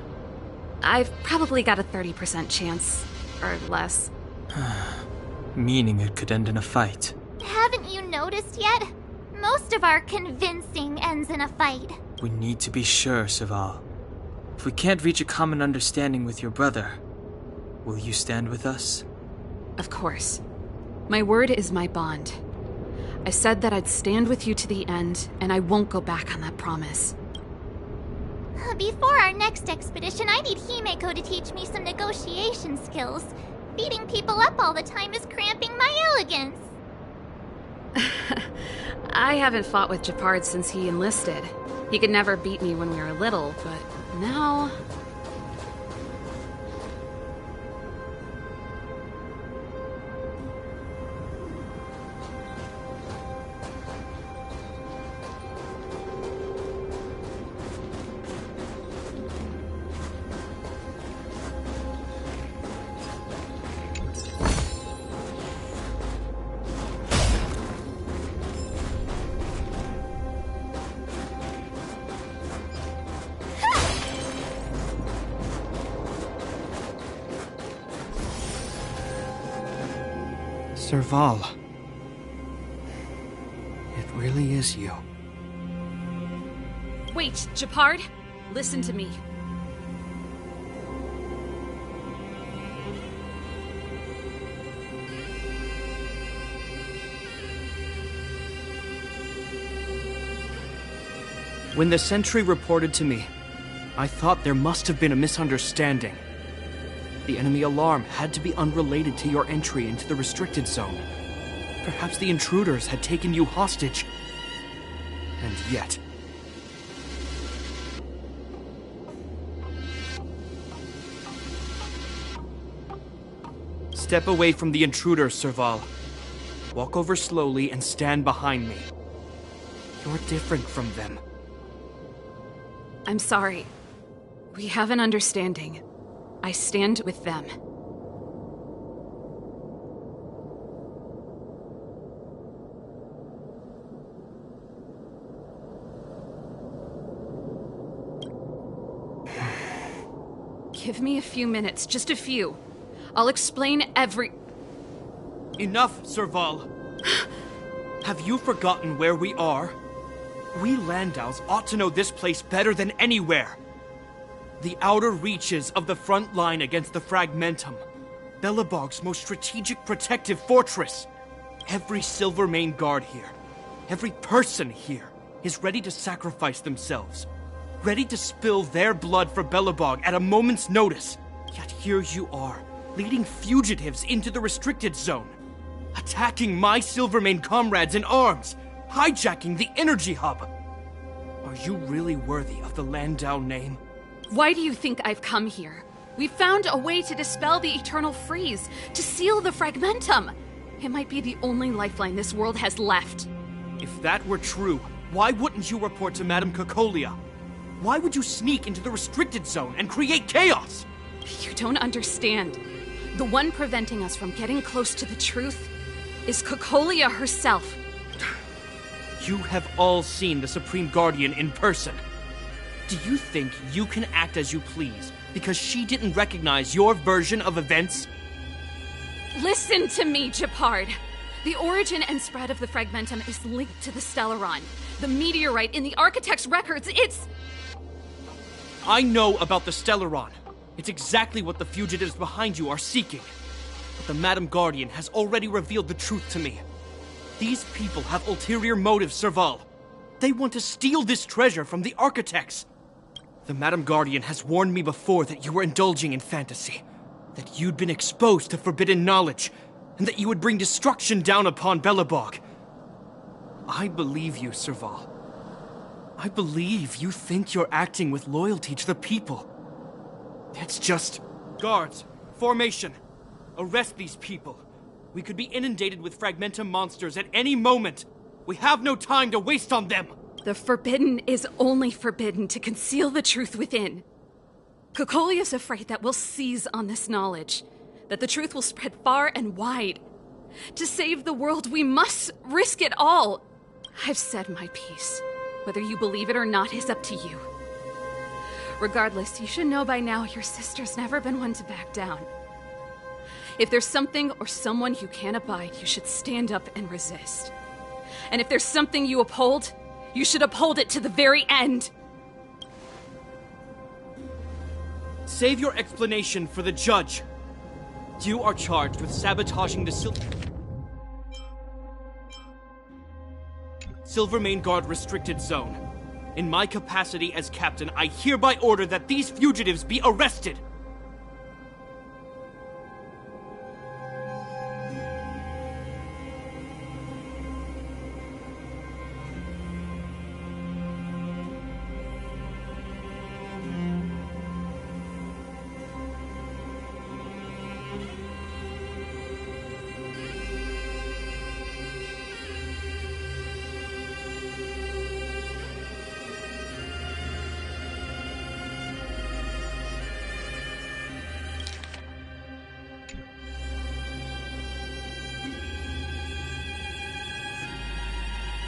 I've probably got a 30% chance, or less. Meaning it could end in a fight. Haven't you noticed yet? Most of our convincing ends in a fight. We need to be sure, Serval. If we can't reach a common understanding with your brother, will you stand with us? Of course. My word is my bond. I said that I'd stand with you to the end, and I won't go back on that promise. Before our next expedition, I need Himeko to teach me some negotiation skills. Beating people up all the time is cramping my elegance. I haven't fought with Gepard since he enlisted. He could never beat me when we were little, but now... Serval. It really is you. Wait, Gepard! Listen to me. When the sentry reported to me, I thought there must have been a misunderstanding. The enemy alarm had to be unrelated to your entry into the restricted zone. Perhaps the intruders had taken you hostage. And yet... Step away from the intruders, Serval. Walk over slowly and stand behind me. You're different from them. I'm sorry. We have an understanding. I stand with them. Give me a few minutes, just a few. I'll explain every... Enough, Serval! Have you forgotten where we are? We Landaus ought to know this place better than anywhere. The outer reaches of the front line against the Fragmentum. Belobog's most strategic protective fortress. Every Silvermane guard here, every person here, is ready to sacrifice themselves. Ready to spill their blood for Belobog at a moment's notice. Yet here you are, leading fugitives into the restricted zone. Attacking my Silvermane comrades in arms. Hijacking the energy hub. Are you really worthy of the Landau name? Why do you think I've come here? We found a way to dispel the eternal freeze, to seal the Fragmentum. It might be the only lifeline this world has left. If that were true, Why wouldn't you report to Madame Cocolia? Why would you sneak into the restricted zone and create chaos? You don't understand. The one preventing us from getting close to the truth is Cocolia herself. You have all seen the Supreme Guardian in person. Do you think you can act as you please because she didn't recognize your version of events? Listen to me, Gepard. The origin and spread of the Fragmentum is linked to the Stellaron. The meteorite in the Architect's records, it's... I know about the Stellaron. It's exactly what the fugitives behind you are seeking. But the Madam Guardian has already revealed the truth to me. These people have ulterior motives, Serval. They want to steal this treasure from the Architects. The Madam Guardian has warned me before that you were indulging in fantasy, that you'd been exposed to forbidden knowledge, and that you would bring destruction down upon Belobog. I believe you, Serval. I believe you think you're acting with loyalty to the people. It's just... Guards, formation. Arrest these people. We could be inundated with Fragmentum monsters at any moment. We have no time to waste on them. The forbidden is only forbidden to conceal the truth within. Cocolia's afraid that we'll seize on this knowledge, that the truth will spread far and wide. To save the world, we must risk it all. I've said my piece. Whether you believe it or not is up to you. Regardless, you should know by now your sister's never been one to back down. If there's something or someone you can't abide, you should stand up and resist. And if there's something you uphold, you should uphold it to the very end. Save your explanation for the judge. You are charged with sabotaging the Silvermane Guard restricted zone. In my capacity as captain, I hereby order that these fugitives be arrested.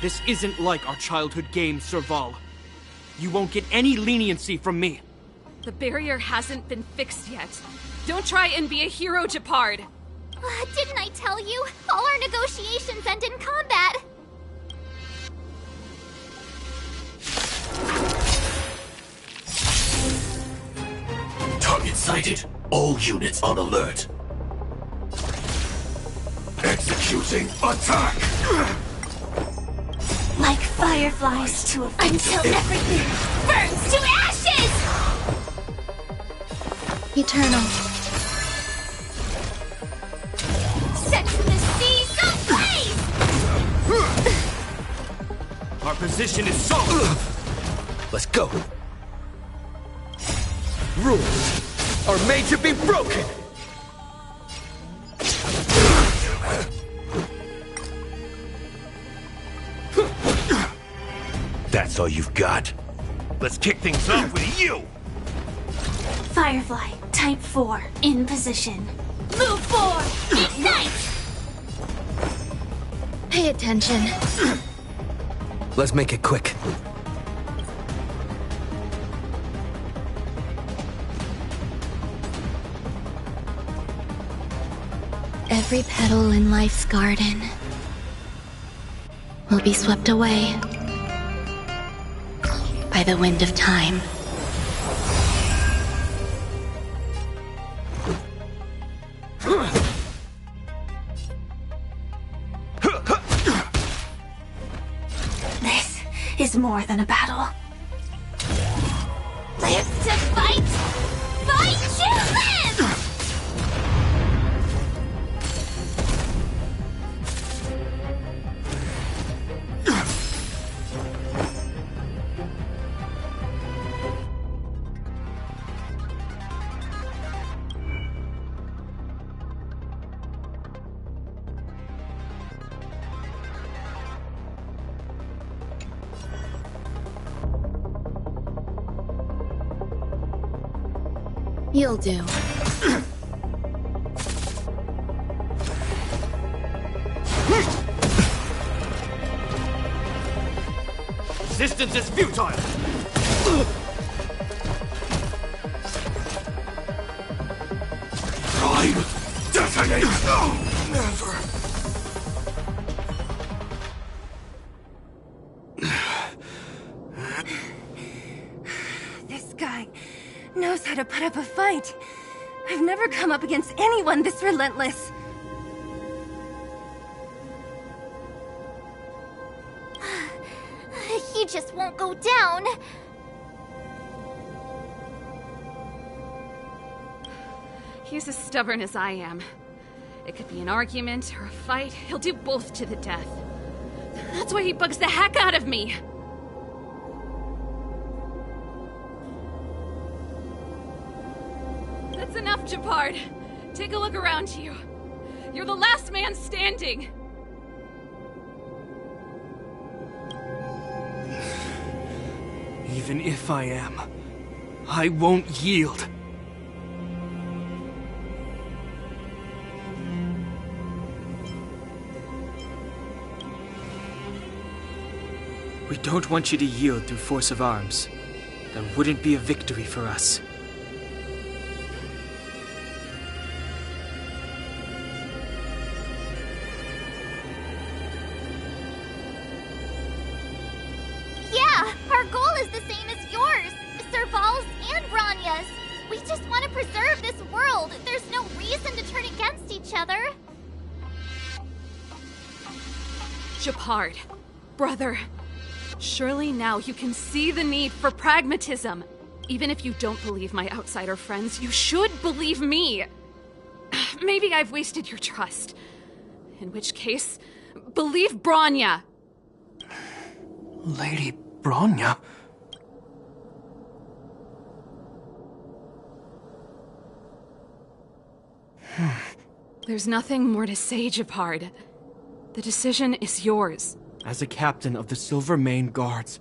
This isn't like our childhood game, Serval. You won't get any leniency from me. The barrier hasn't been fixed yet. Don't try and be a hero, Gepard. Didn't I tell you? All our negotiations end in combat. Target sighted. All units on alert. Executing attack! Like fireflies to a until everything burns to ashes! Eternal. Set the seas ablaze! Our position is solid. Let's go. Rules are made to be broken. That's all you've got? Let's kick things off with you! Firefly, Type 4, in position. Move forward! Ignite! Pay attention. Let's make it quick. Every petal in life's garden will be swept away by the wind of time. This is more than a battle. Live to fight! Fight to live! You'll do. Resistance is futile! Prime, detonate! Never. This guy knows how to put up a fight. I've never come up against anyone this relentless. He just won't go down. He's as stubborn as I am. It could be an argument or a fight. He'll do both to the death. That's why he bugs the heck out of me. That's enough, Japard. Take a look around you. You're the last man standing. Even if I am, I won't yield. We don't want you to yield through force of arms. That wouldn't be a victory for us. Yeah, our goal is the same as yours, Serval's and Branya's. We just want to preserve this world. There's no reason to turn against each other. Japard, brother, surely now you can see the need for pragmatism. Even if you don't believe my outsider friends, you should believe me. Maybe I've wasted your trust. In which case, believe Branya. Lady Branya? There's nothing more to say, Japard. The decision is yours. As a captain of the Silvermane Guards,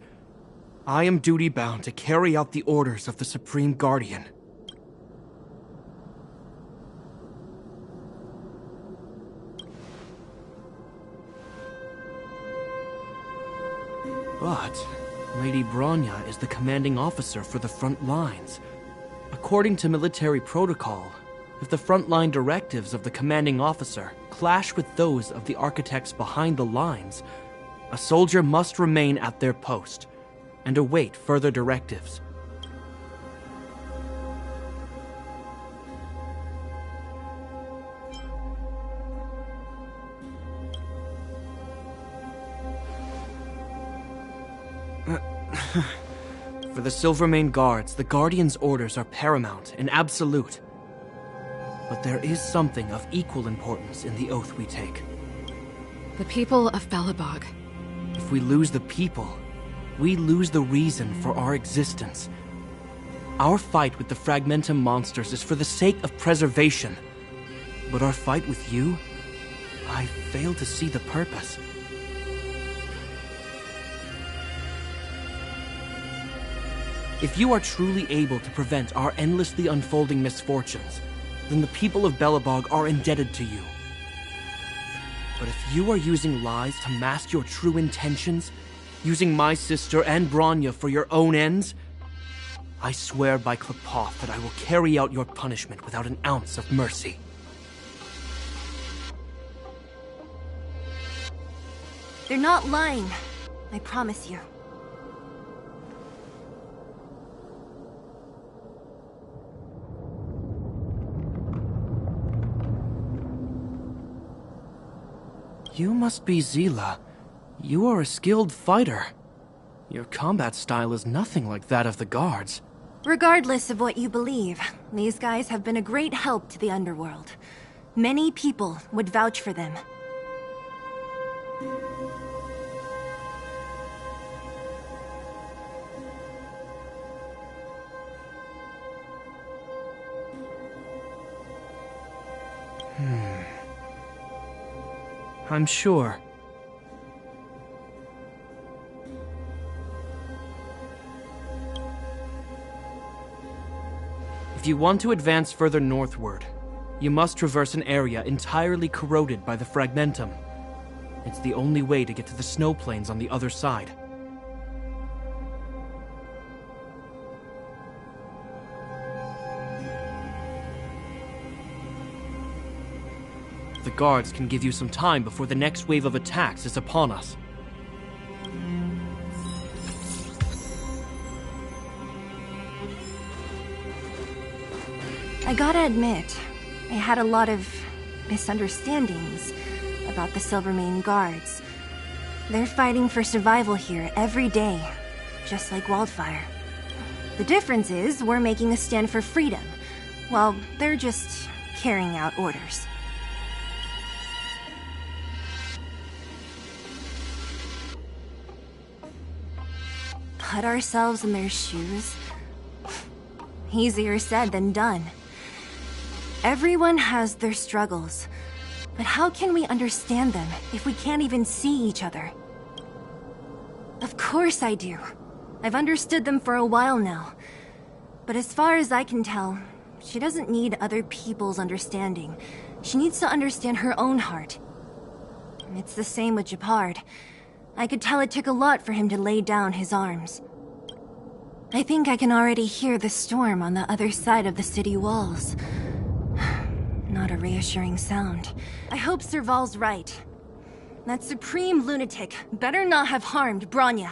I am duty-bound to carry out the orders of the Supreme Guardian. But Lady Branya is the commanding officer for the front lines. According to military protocol, if the frontline directives of the commanding officer clash with those of the architects behind the lines, a soldier must remain at their post and await further directives. For the Silvermane Guards, the Guardian's orders are paramount and absolute. But there is something of equal importance in the oath we take. The people of Belobog. If we lose the people, we lose the reason for our existence. Our fight with the Fragmentum monsters is for the sake of preservation. But our fight with you, I fail to see the purpose. If you are truly able to prevent our endlessly unfolding misfortunes, then the people of Belobog are indebted to you. But if you are using lies to mask your true intentions, using my sister and Branya for your own ends, I swear by Klepoth that I will carry out your punishment without an ounce of mercy. They're not lying. I promise you. You must be Zila. You are a skilled fighter. Your combat style is nothing like that of the guards. Regardless of what you believe, these guys have been a great help to the underworld. Many people would vouch for them. I'm sure. If If you want to advance further northward, you must traverse an area entirely corroded by the fragmentum. It's the only way to get to the snow plains on the other side. The guards can give you some time before the next wave of attacks is upon us. I gotta admit, I had a lot of misunderstandings about the Silvermane Guards. They're fighting for survival here every day, just like Wildfire. The difference is we're making a stand for freedom, while they're just carrying out orders. Put ourselves in their shoes? Easier said than done. Everyone has their struggles, but how can we understand them if we can't even see each other? Of course I do. I've understood them for a while now. But as far as I can tell, she doesn't need other people's understanding. She needs to understand her own heart. It's the same with Gepard. I could tell it took a lot for him to lay down his arms. I think I can already hear the storm on the other side of the city walls. Not a reassuring sound. I hope Serval's right. That supreme lunatic better not have harmed Bronya.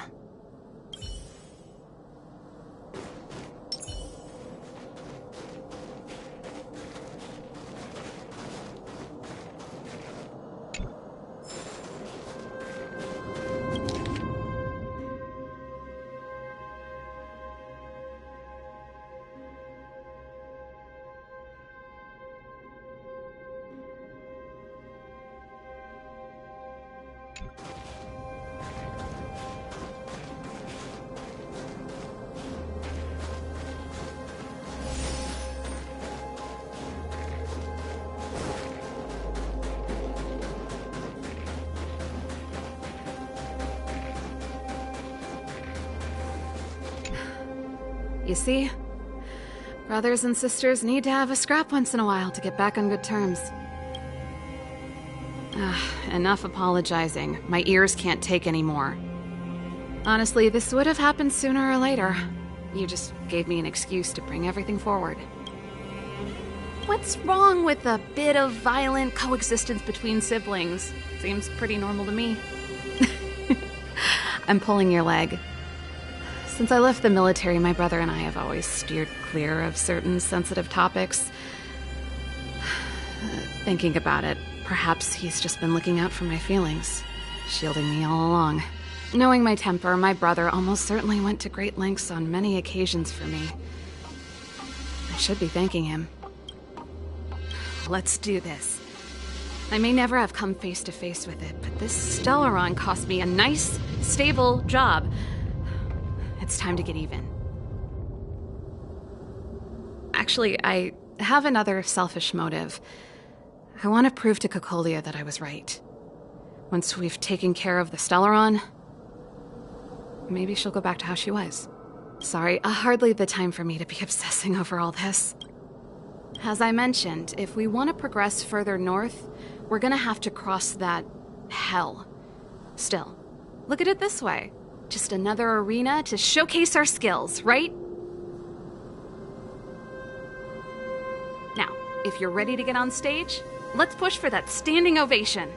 You see? Brothers and sisters need to have a scrap once in a while to get back on good terms. Enough apologizing. My ears can't take any more. Honestly, this would have happened sooner or later. You just gave me an excuse to bring everything forward. What's wrong with a bit of violent coexistence between siblings? Seems pretty normal to me. I'm pulling your leg. Since I left the military, my brother and I have always steered clear of certain sensitive topics. Thinking about it, perhaps he's just been looking out for my feelings, shielding me all along. Knowing my temper, my brother almost certainly went to great lengths on many occasions for me. I should be thanking him. Let's do this. I may never have come face to face with it, but this Stellaron cost me a nice, stable job. It's time to get even. Actually, I have another selfish motive. I want to prove to Cocolia that I was right. Once we've taken care of the Stellaron, maybe she'll go back to how she was. Sorry, hardly the time for me to be obsessing over all this. As I mentioned, if we want to progress further north, we're gonna have to cross that hell. Still, look at it this way. Just another arena to showcase our skills, right? Now, if you're ready to get on stage, let's push for that standing ovation.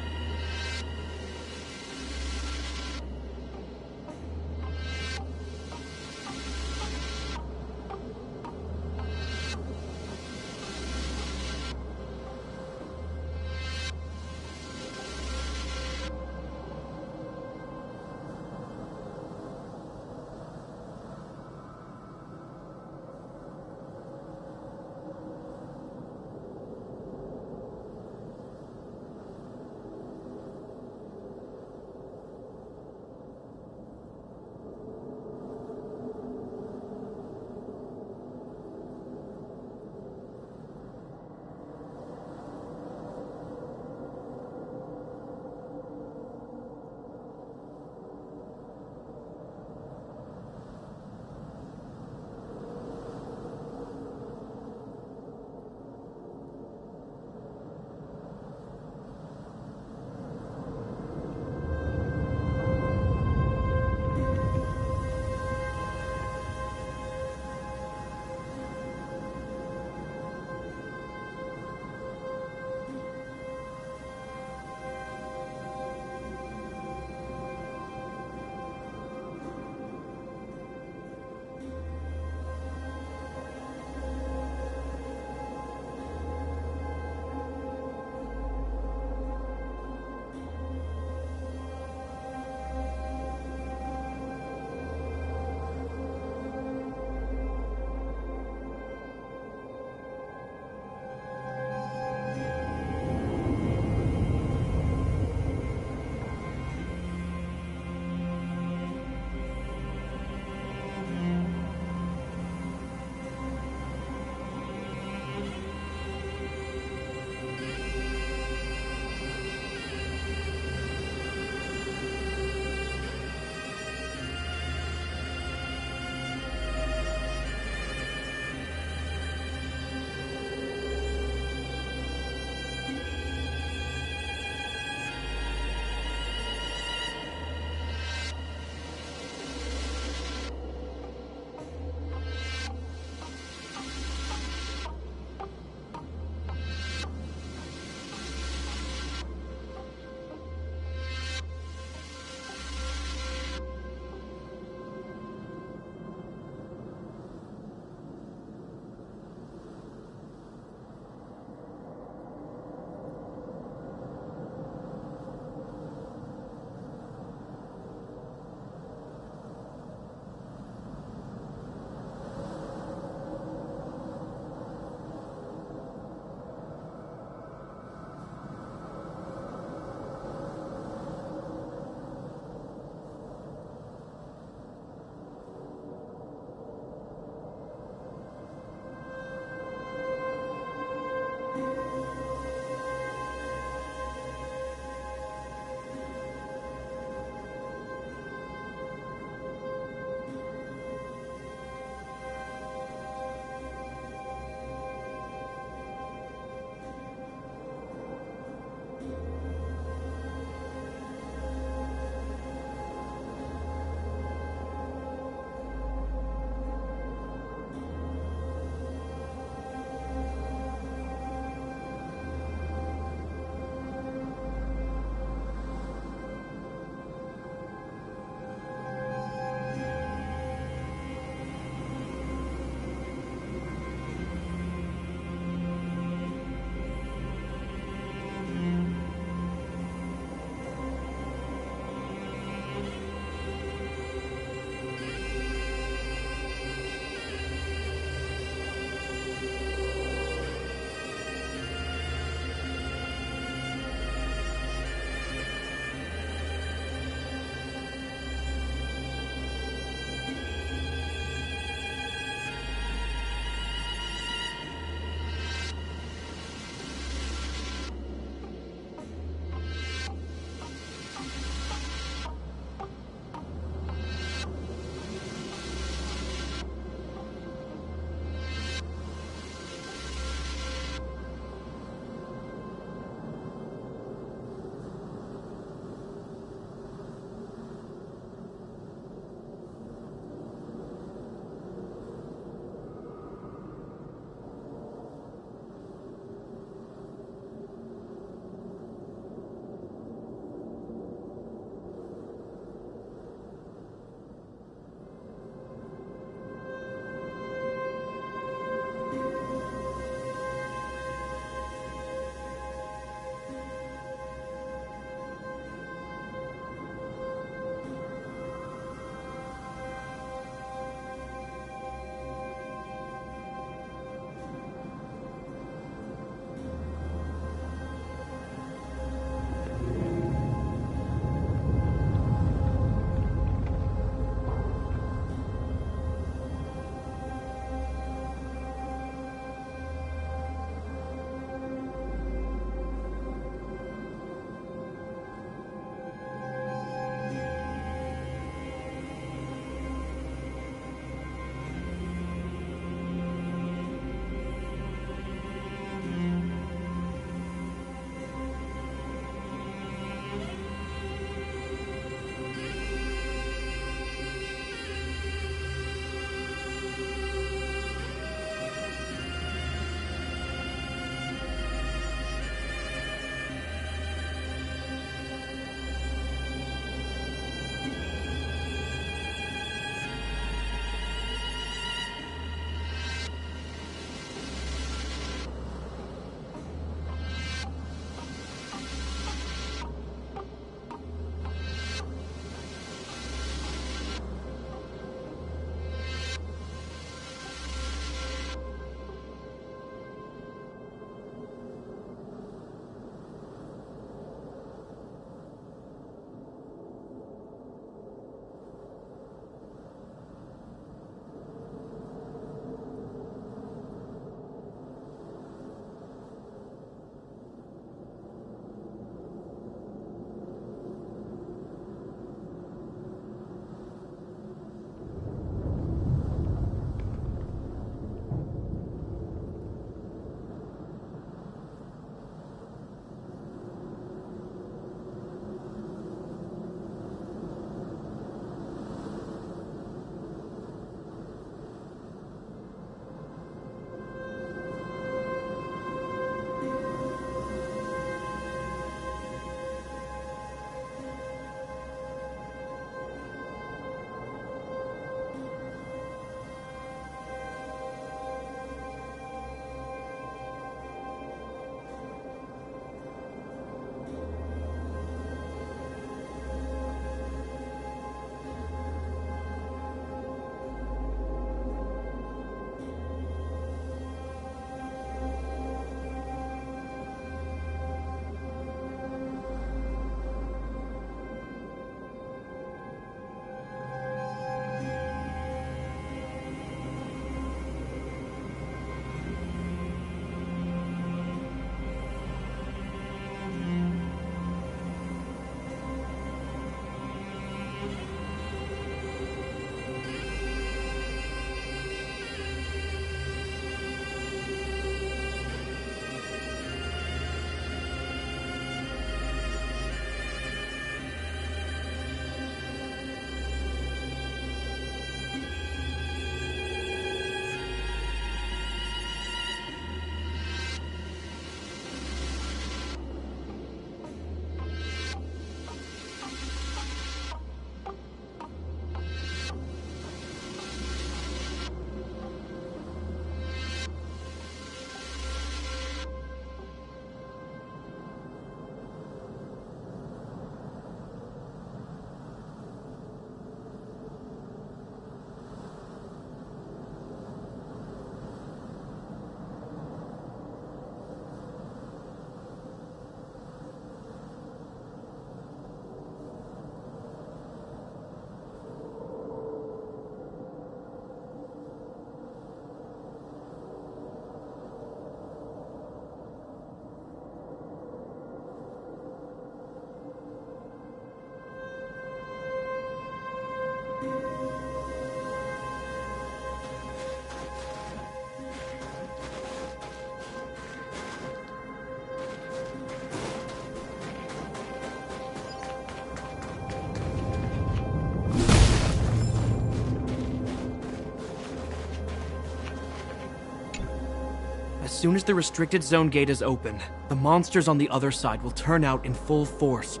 soon as the restricted zone gate is open, the monsters on the other side will turn out in full force.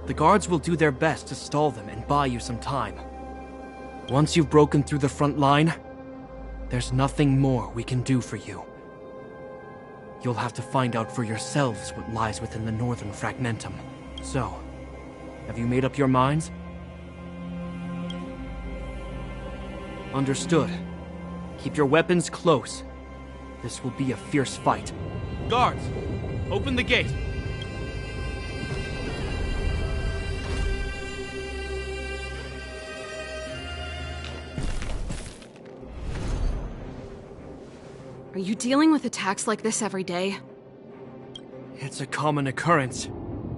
The guards will do their best to stall them and buy you some time. Once you've broken through the front line, there's nothing more we can do for you. You'll have to find out for yourselves what lies within the northern fragmentum. So, have you made up your minds? Understood. Keep your weapons close. This will be a fierce fight. Guards, open the gate! Are you dealing with attacks like this every day? It's a common occurrence.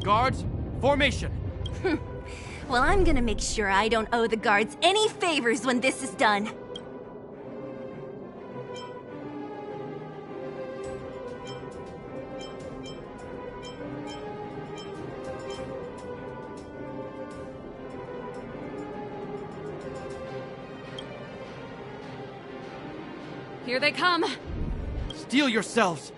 Guards, formation! Well, I'm gonna make sure I don't owe the guards any favors when this is done. Here they come! Steel yourselves!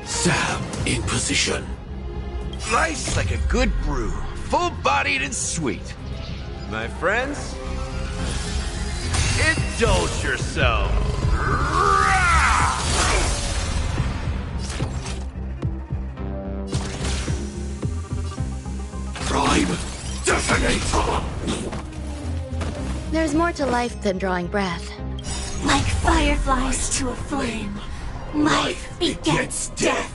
Sam, in position. Nice like a good brew, full-bodied and sweet. My friends, indulge yourselves. Prime Detonator! There's more to life than drawing breath. Like fireflies to a flame, life begets death.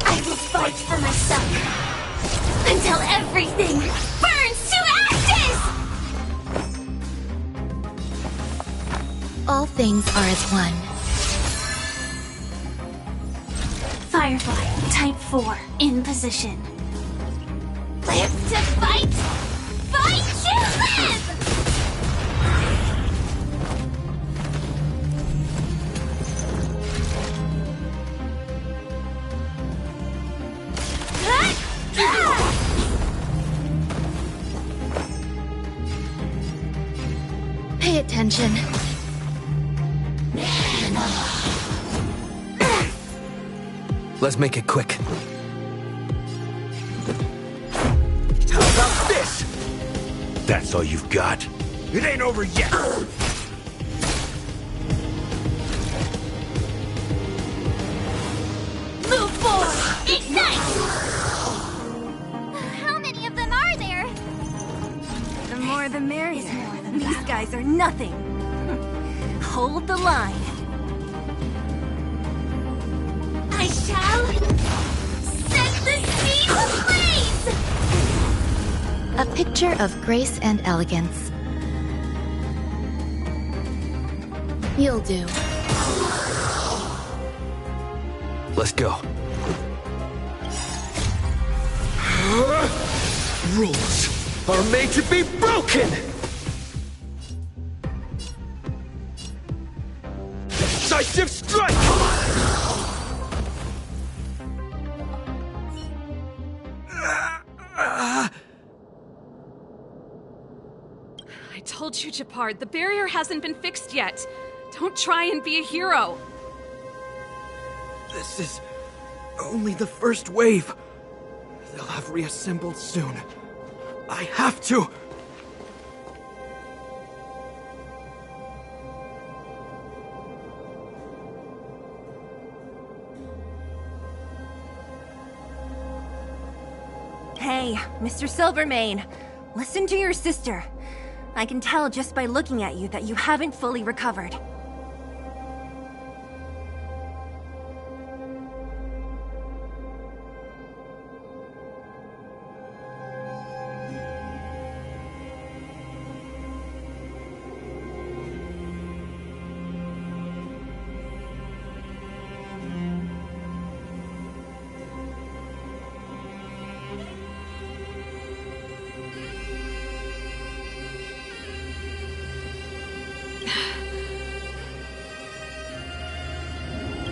I will fight for myself until everything burns to ashes! All things are as one. Firefly, type 4, in position. Live to fight! Fight to live! Pay attention. Let's make it quick. How about this? That's all you've got? It ain't over yet! Move forward! Ignite! How many of them are there? The more the merrier. These guys are nothing. Hold the line. I shall set the sea ablaze! A picture of grace and elegance. You'll do. Let's go. Rules are made to be broken! Decisive strike! I told you, Gepard, the barrier hasn't been fixed yet. Don't try and be a hero. This is only the first wave. They'll have reassembled soon. I have to! Hey, Mr. Silvermane, listen to your sister. I can tell just by looking at you that you haven't fully recovered.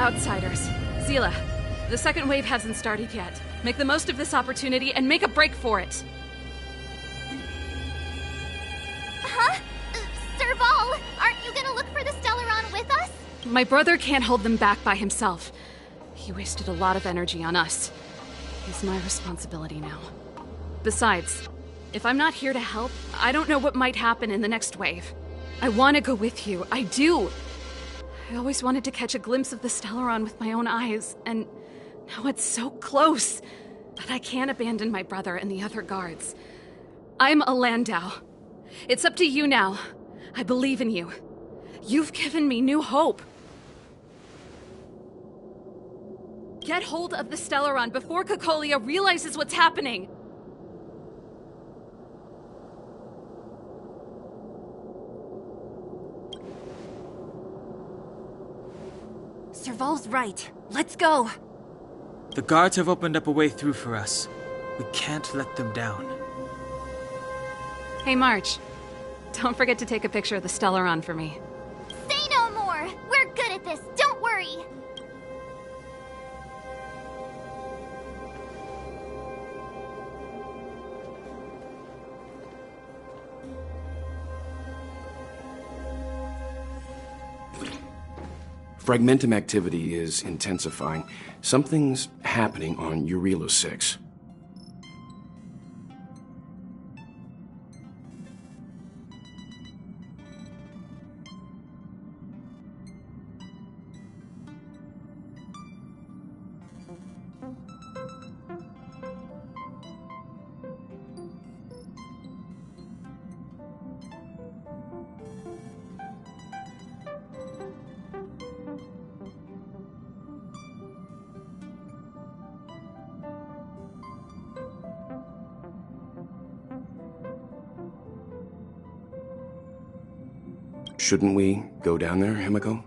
Outsiders. Zila, the second wave hasn't started yet. Make the most of this opportunity and make a break for it. Huh? My brother can't hold them back by himself. He wasted a lot of energy on us. It's my responsibility now. Besides, if I'm not here to help, I don't know what might happen in the next wave. I want to go with you. I do. I always wanted to catch a glimpse of the Stellaron with my own eyes, and now it's so close. But I can't abandon my brother and the other guards. I'm a Landau. It's up to you now. I believe in you. You've given me new hope. Get hold of the Stellaron before Cocolia realizes what's happening. Serval's right. Let's go. The guards have opened up a way through for us. We can't let them down. Hey, March. Don't forget to take a picture of the Stellaron for me. Say no more! We're good at this, don't worry! Fragmentum activity is intensifying. Something's happening on Eurilo 6. Shouldn't we go down there, Himiko?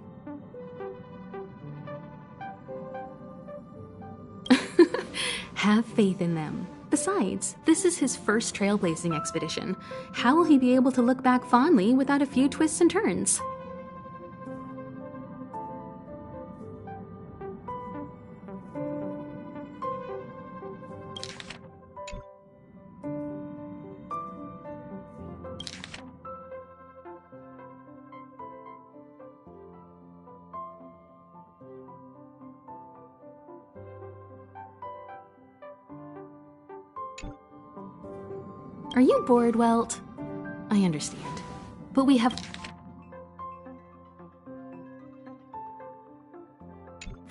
Have faith in them. Besides, this is his first trailblazing expedition. How will he be able to look back fondly without a few twists and turns? Are you bored, Welt? I understand. But we have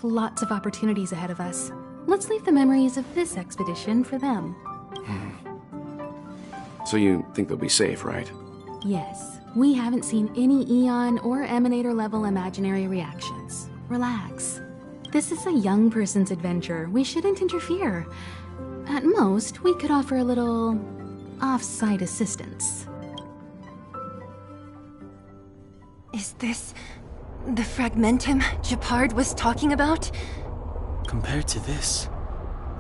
lots of opportunities ahead of us. Let's leave the memories of this expedition for them. So you think they'll be safe, right? Yes. We haven't seen any Eon or Emanator level imaginary reactions. Relax. This is a young person's adventure. We shouldn't interfere. At most, we could offer a little off-site assistance. Is this the Fragmentum Gepard was talking about? Compared to this,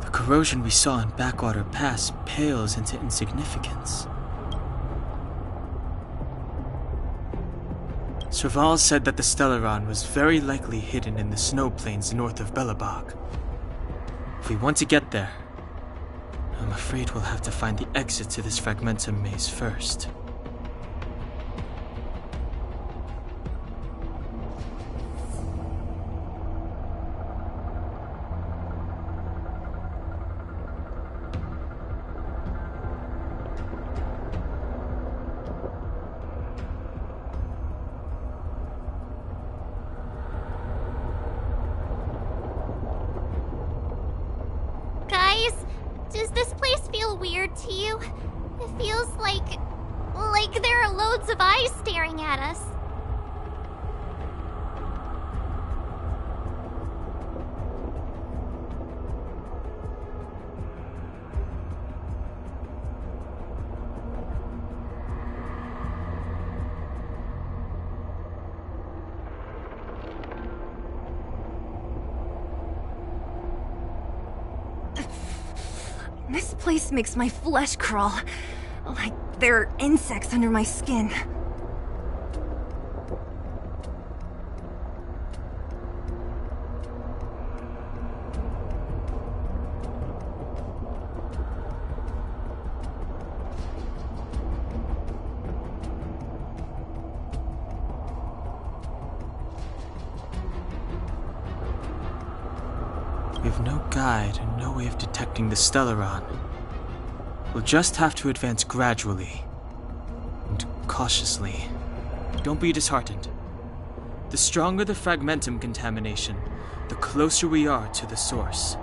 the corrosion we saw in Backwater Pass pales into insignificance. Serval said that the Stellaron was very likely hidden in the snow plains north of Belobog. If we want to get there, I'm afraid we'll have to find the exit to this Fragmentum maze first. Does this place feel weird to you? It feels like there are loads of eyes staring at us. This place makes my flesh crawl. Like there are insects under my skin. have no guide and no way of detecting the Stellaron. We'll just have to advance gradually and cautiously. Don't be disheartened. The stronger the fragmentum contamination, the closer we are to the source.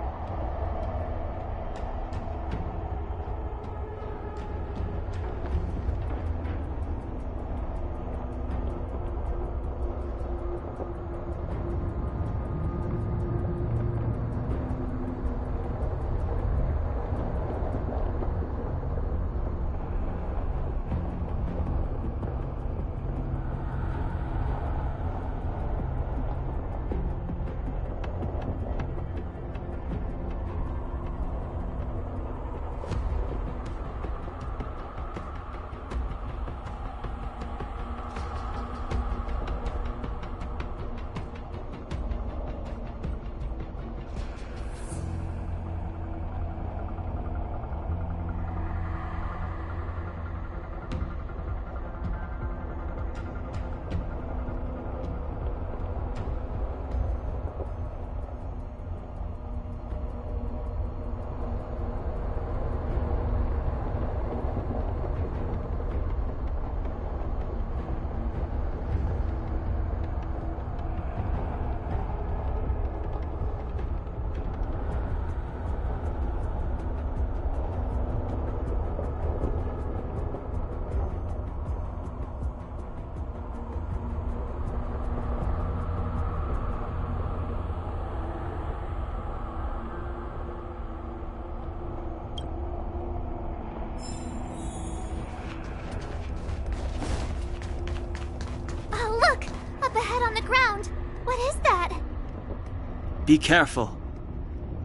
Be careful.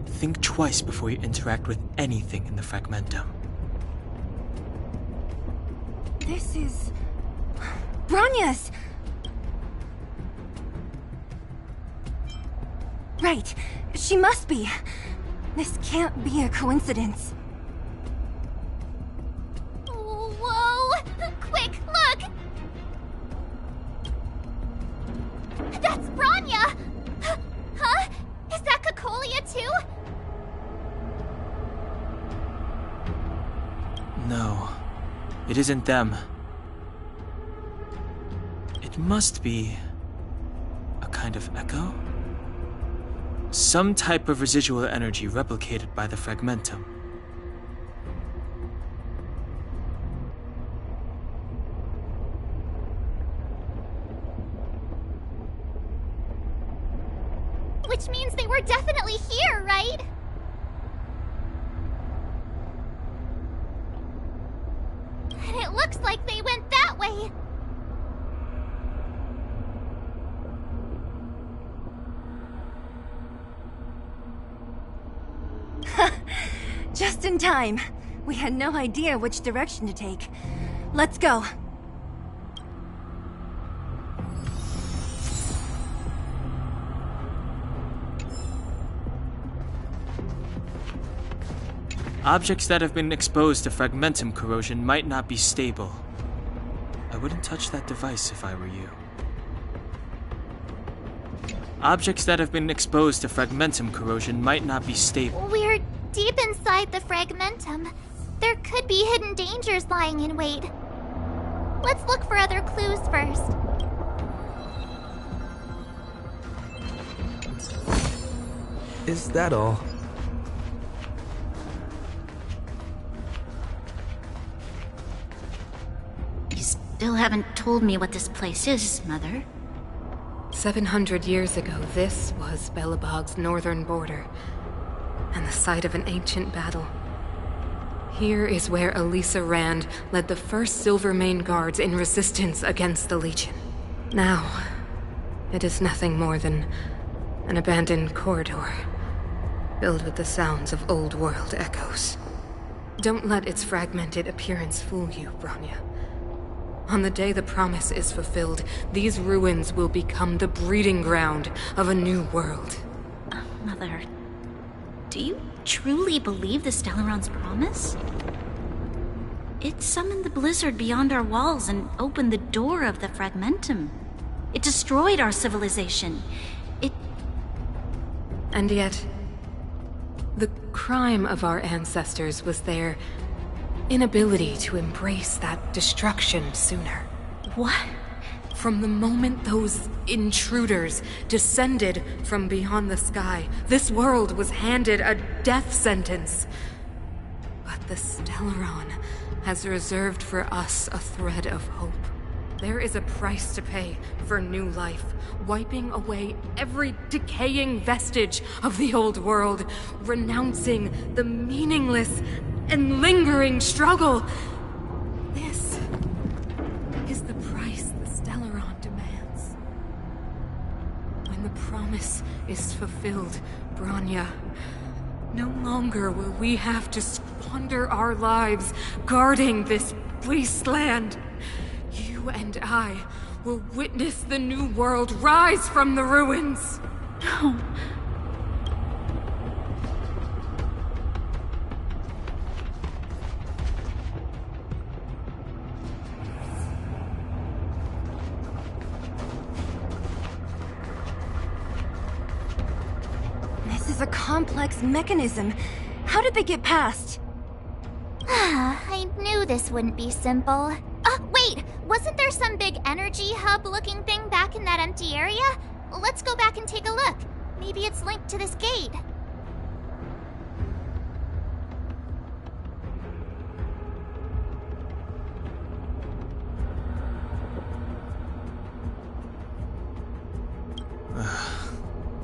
Think twice before you interact with anything in the fragmentum. This is... Bronya's! Right. She must be. This can't be a coincidence. Whoa! Quick, look! That's Bronya! Huh? Is that Cocolia too? No, it isn't them. It must be a kind of echo? Some type of residual energy replicated by the fragmentum. Which means they were definitely here, right? And it looks like they went that way. Just in time. We had no idea which direction to take. Let's go. Objects that have been exposed to fragmentum corrosion might not be stable. I wouldn't touch that device if I were you. Objects that have been exposed to fragmentum corrosion might not be stable. We're deep inside the fragmentum. There could be hidden dangers lying in wait. Let's look for other clues first. Is that all? You still haven't told me what this place is, Mother. 700 years ago, this was Belobog's northern border, and the site of an ancient battle. Here is where Elisa Rand led the first Silvermane Guards in resistance against the Legion. Now, it is nothing more than an abandoned corridor, filled with the sounds of old-world echoes. Don't let its fragmented appearance fool you, Bronya. On the day the promise is fulfilled, these ruins will become the breeding ground of a new world. Mother, do you truly believe the Stellaron's promise? It summoned the blizzard beyond our walls and opened the door of the fragmentum. It destroyed our civilization. And yet, crime of our ancestors was their inability to embrace that destruction sooner. What? From the moment those intruders descended from beyond the sky, this world was handed a death sentence. But the Stellaron has reserved for us a thread of hope. There is a price to pay for new life, wiping away every decaying vestige of the old world, renouncing the meaningless and lingering struggle. This is the price the Stellaron demands. When the promise is fulfilled, Branya, no longer will we have to squander our lives guarding this wasteland. You and I will witness the new world rise from the ruins. No. This is a complex mechanism. How did they get past? I knew this wouldn't be simple. Wait! Wasn't there some big energy hub-looking thing back in that empty area? Let's go back and take a look. Maybe it's linked to this gate.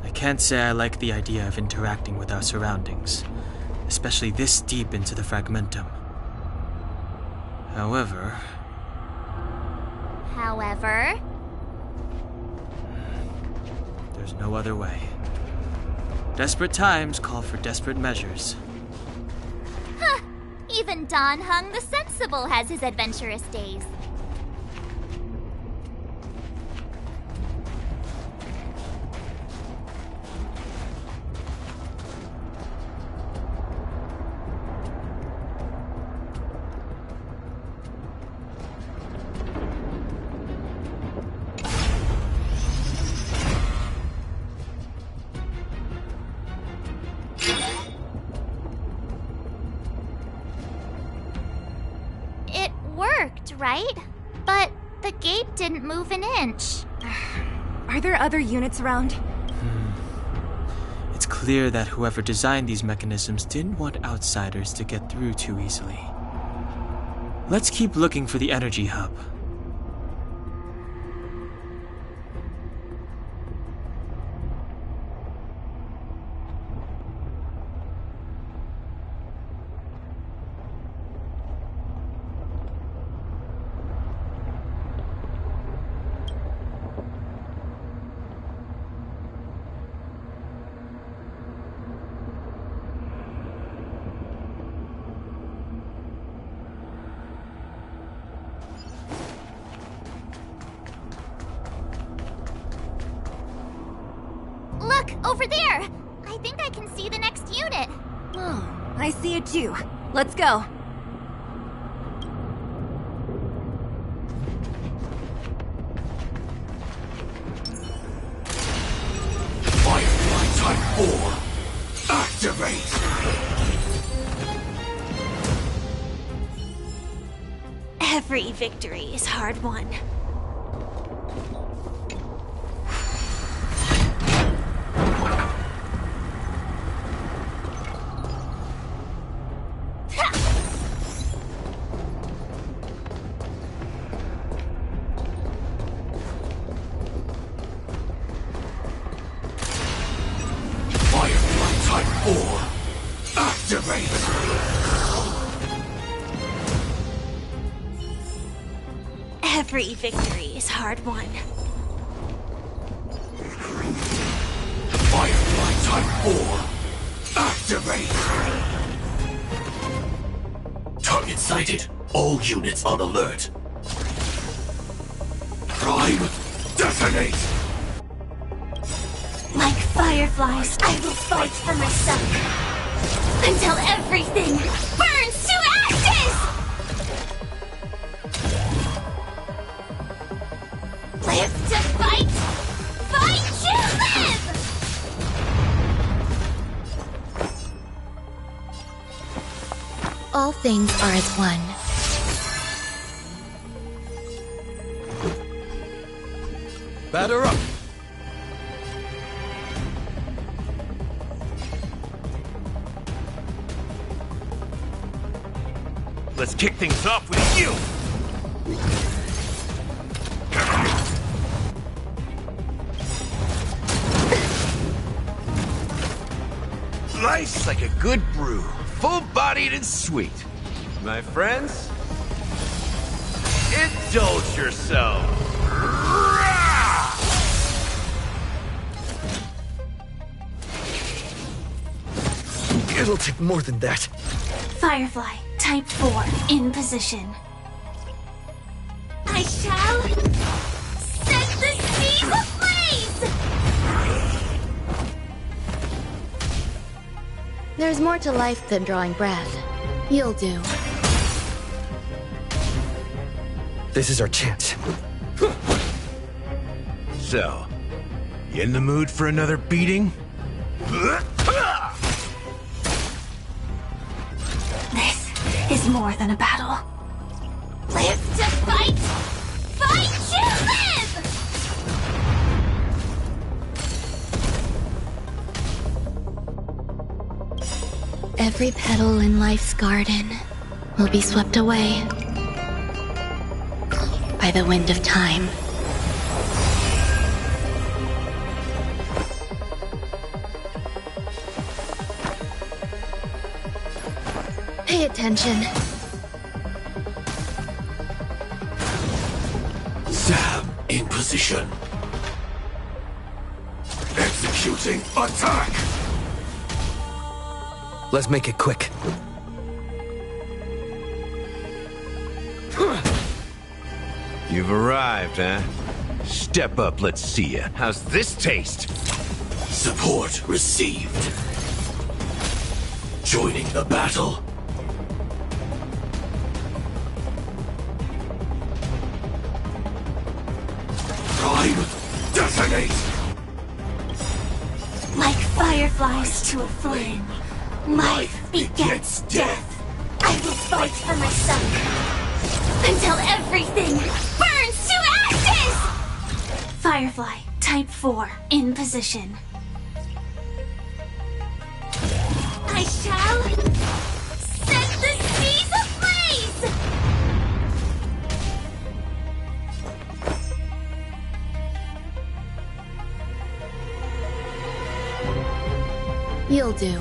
I can't say I like the idea of interacting with our surroundings, especially this deep into the fragmentum. However... There's no other way. Desperate times call for desperate measures. Huh! Even Dan Heng the Sensible has his adventurous days. Right? But the gate didn't move an inch. Are there other units around? It's clear that whoever designed these mechanisms didn't want outsiders to get through too easily. Let's keep looking for the energy hub. Over there! I think I can see the next unit. Oh, I see it too. Let's go. Firefly Type 4, activate! Every victory is hard won. Every victory is hard won. Firefly Type 4, activate! Target sighted. All units on alert. Prime, detonate! Like fireflies, I will fight for myself. Until everything burns to ashes! Live to fight! Fight to live! All things are as one. Batter up! Let's kick things off with you! Life's like a good brew, full-bodied and sweet. My friends, indulge yourselves. It'll take more than that. Firefly, type 4, in position. I shall set the seas ablaze! There's more to life than drawing breath. You'll do. This is our chance. So, you in the mood for another beating? This is more than a battle. Live to fight! Fight to live! Every petal in life's garden will be swept away by the wind of time. Pay attention. Sam in position. Executing attack! Let's make it quick. You've arrived, huh? Step up, let's see ya. How's this taste? Support received. Joining the battle. Prime, detonate! Like fireflies to a flame, life begets death. I will fight for myself until everything burns to ashes! Firefly, type 4, in position. I shall set the seas ablaze! You'll do.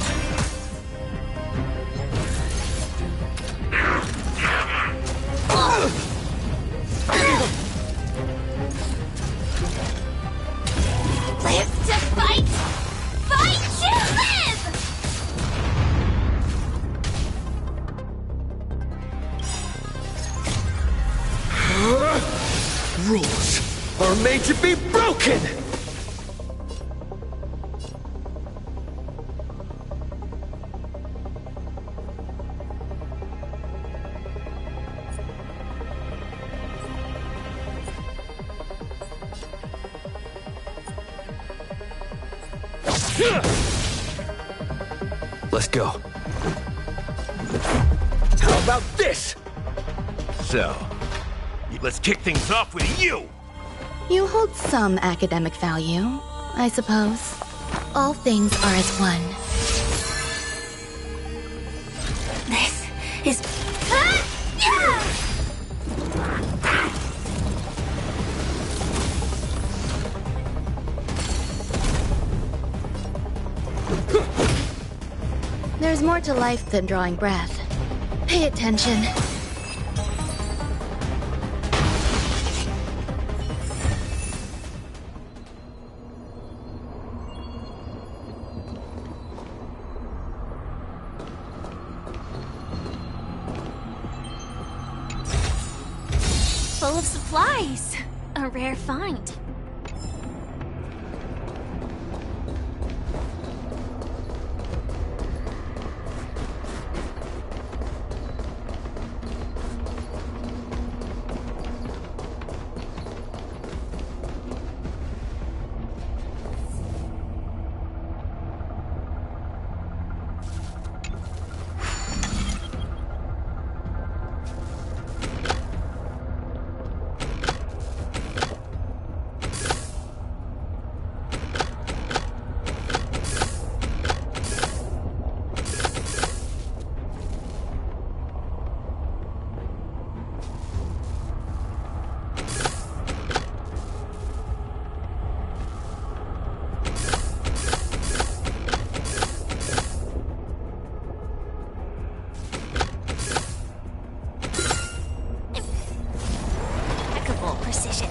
Live to fight! Fight to live! Rules are made to be broken! Let's go. How about this? So, let's kick things off with you! You hold some academic value, I suppose. All things are as one. This is... There's more to life than drawing breath. Pay attention. full of supplies. A rare find. precision.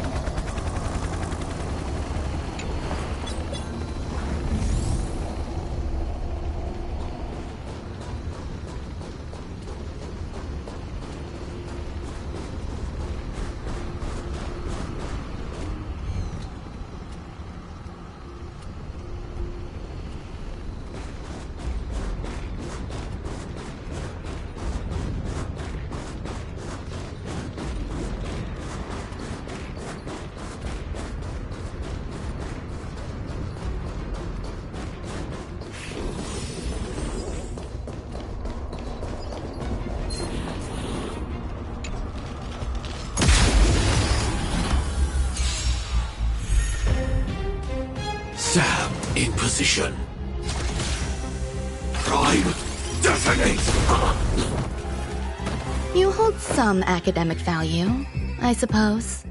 Sam in position. Prime detonate! You hold some academic value, I suppose.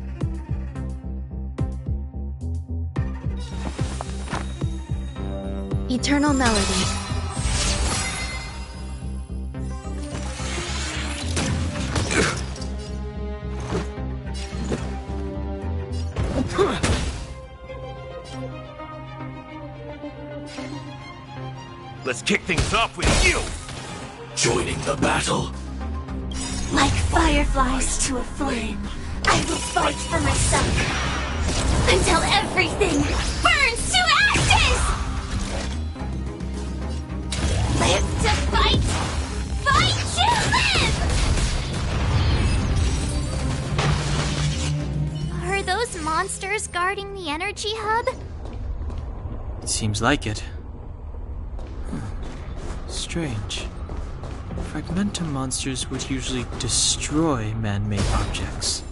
Eternal melody. Let's kick things off with you! Joining the battle. Like fireflies to a flame, I will fight for myself until everything burns to ashes! Live to fight! Fight to live! Are those monsters guarding the energy hub? It seems like it. Strange. Fragmentum monsters would usually destroy man-made objects.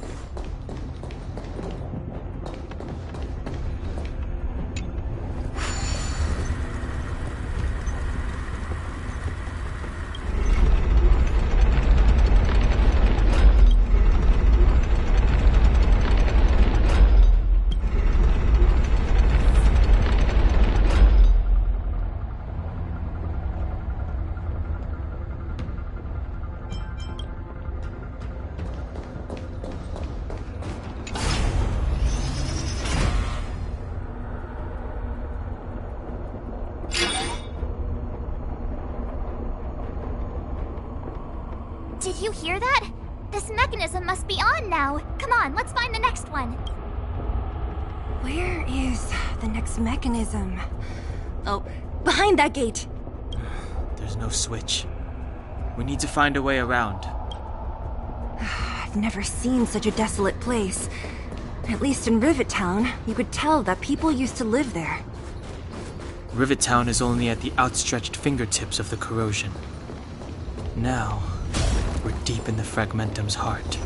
Did you hear that? This mechanism must be on now. Come on, let's find the next one. Where is the next mechanism? Oh, behind that gate. There's no switch. We need to find a way around. I've never seen such a desolate place. At least in Rivet Town, you could tell that people used to live there. Rivet Town is only at the outstretched fingertips of the corrosion. Now, we're deep in the Fragmentum's heart.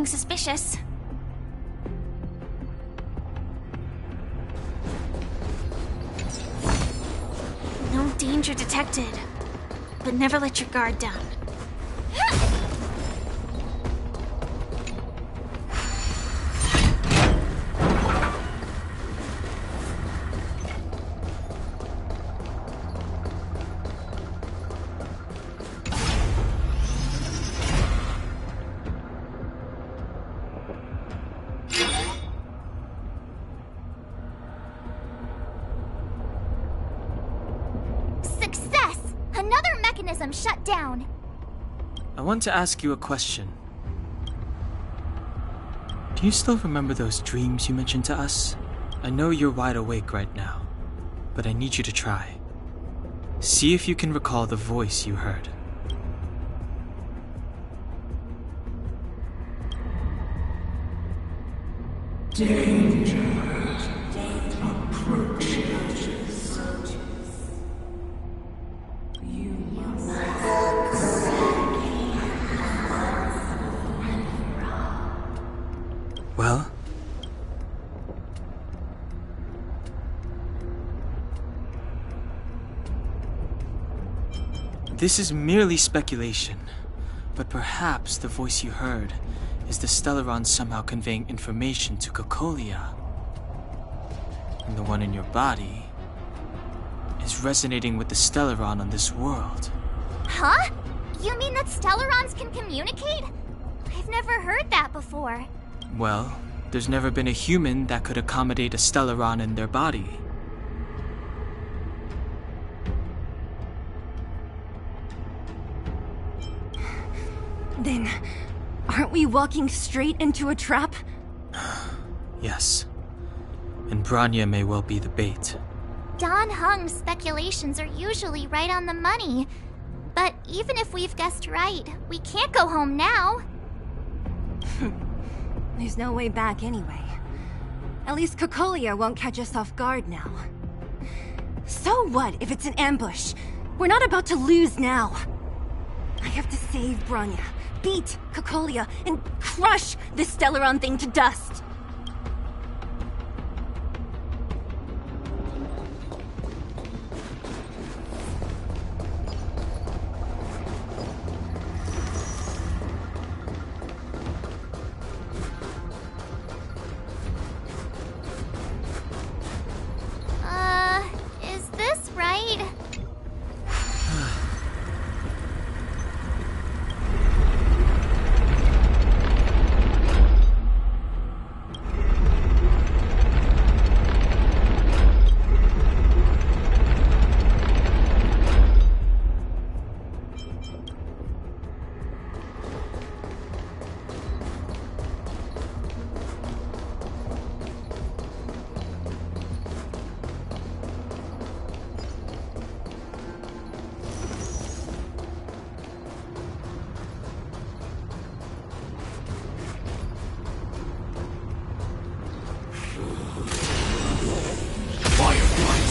Nothing suspicious. danger detected. But never let your guard down. Success! Another mechanism shut down. I want to ask you a question. Do you still remember those dreams you mentioned to us? I know you're wide awake right now, but I need you to try. See if you can recall the voice you heard. Danger approaches. Well? This is merely speculation, but perhaps the voice you heard is the Stellaron somehow conveying information to Cocolia. And the one in your body is resonating with the Stellaron on this world. Huh? You mean that Stellarons can communicate? I've never heard that before. Well, there's never been a human that could accommodate a Stellaron in their body. Then, aren't we walking straight into a trap? Yes. And Bronya may well be the bait. Don Hung's speculations are usually right on the money. But even if we've guessed right, we can't go home now. There's no way back anyway. At least Cocolia won't catch us off guard now. So what if it's an ambush? We're not about to lose now. I have to save Bronya, beat Cocolia, and crush this Stellaron thing to dust. Is this right?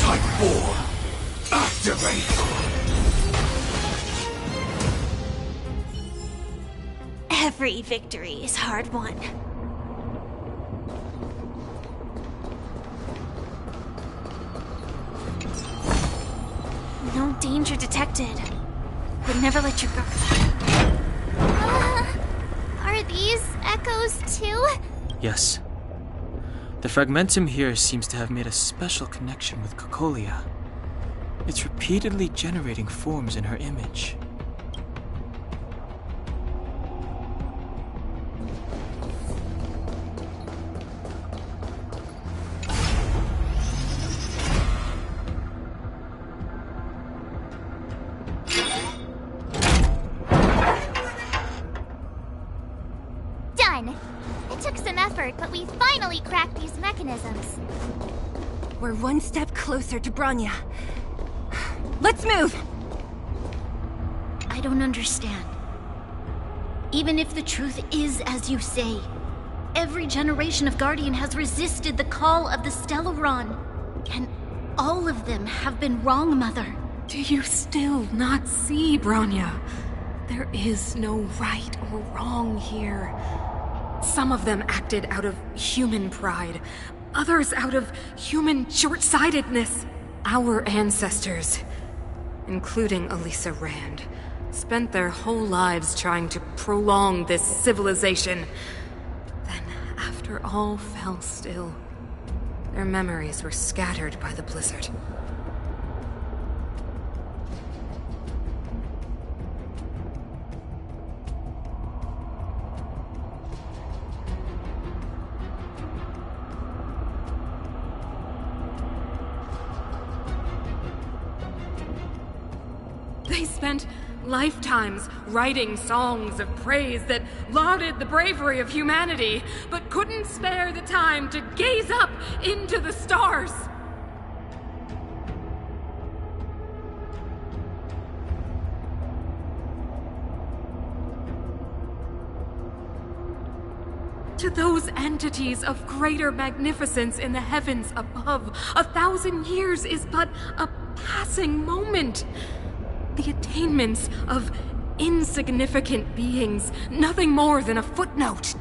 Type 4. Activate! Every victory is hard won. No danger detected. But never let your guard. Are these echoes too? Yes. The fragmentum here seems to have made a special connection with Cocolia. It's repeatedly generating forms in her image. Done! It took some effort, but we finally cracked these mechanisms. We're one step closer to Bronya. Let's move! I don't understand. Even if the truth is as you say, every generation of Guardian has resisted the call of the Stellaron. And all of them have been wrong, Mother. Do you still not see, Bronya? There is no right or wrong here. Some of them acted out of human pride, others out of human short-sightedness. Our ancestors, including Elisa Rand, spent their whole lives trying to prolong this civilization. Then, after all fell still, their memories were scattered by the blizzard. They spent lifetimes writing songs of praise that lauded the bravery of humanity, but couldn't spare the time to gaze up into the stars. To those entities of greater magnificence in the heavens above, 1,000 years is but a passing moment. The attainments of insignificant beings, nothing more than a footnote.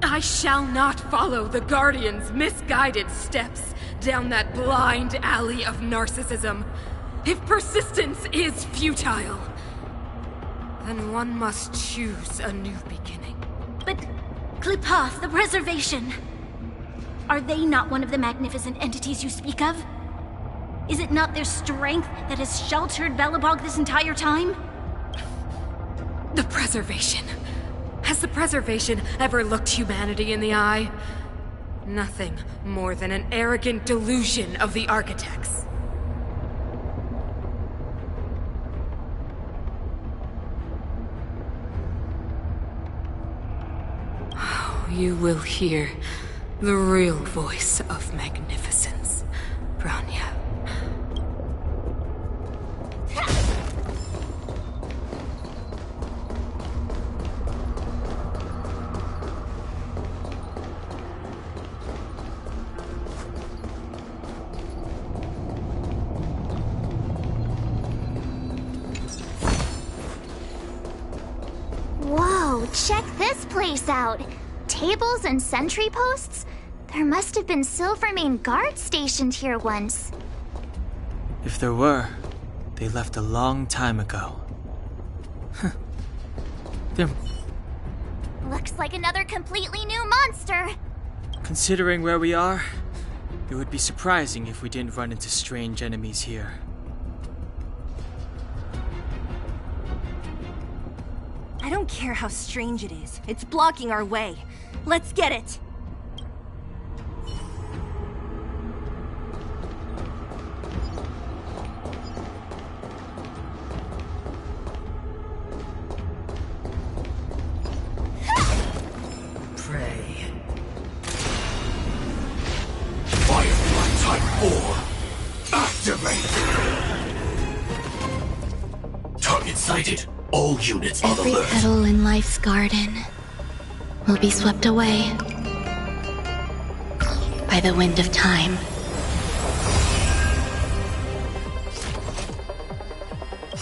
I shall not follow the Guardian's misguided steps down that blind alley of narcissism. If persistence is futile, then one must choose a new beginning. But Klipoth, the Preservation, are they not one of the magnificent entities you speak of? Is it not their strength that has sheltered Belobog this entire time? The Preservation. Has the Preservation ever looked humanity in the eye? Nothing more than an arrogant delusion of the architects. You will hear the real voice of magnificence, Branya. Whoa, check this place out. Tables and sentry posts? There must have been Silvermane guards stationed here once. If there were, they left a long time ago. They're... Looks like another completely new monster. Considering where we are, it would be surprising if we didn't run into strange enemies here. I don't care how strange it is. It's blocking our way. Let's get it! Pray. Firefly Type 4. Activate! Target sighted. All units on Every alert. petal in life's garden will be swept away by the wind of time.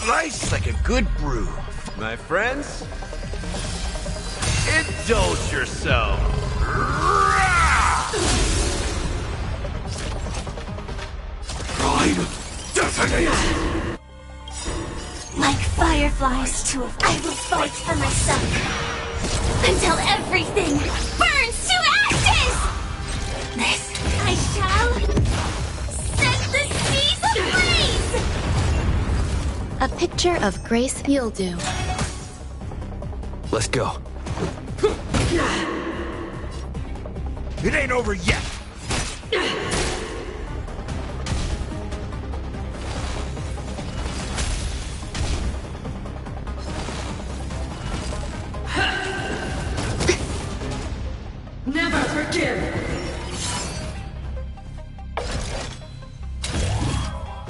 Life's like a good brew. My friends, indulge yourself. Prime, detonate! Like fireflies to a... I will fight for myself until everything burns to ashes! This I shall set the seas ablaze! A picture of Grace you'll do. Let's go. It ain't over yet. Never forgive!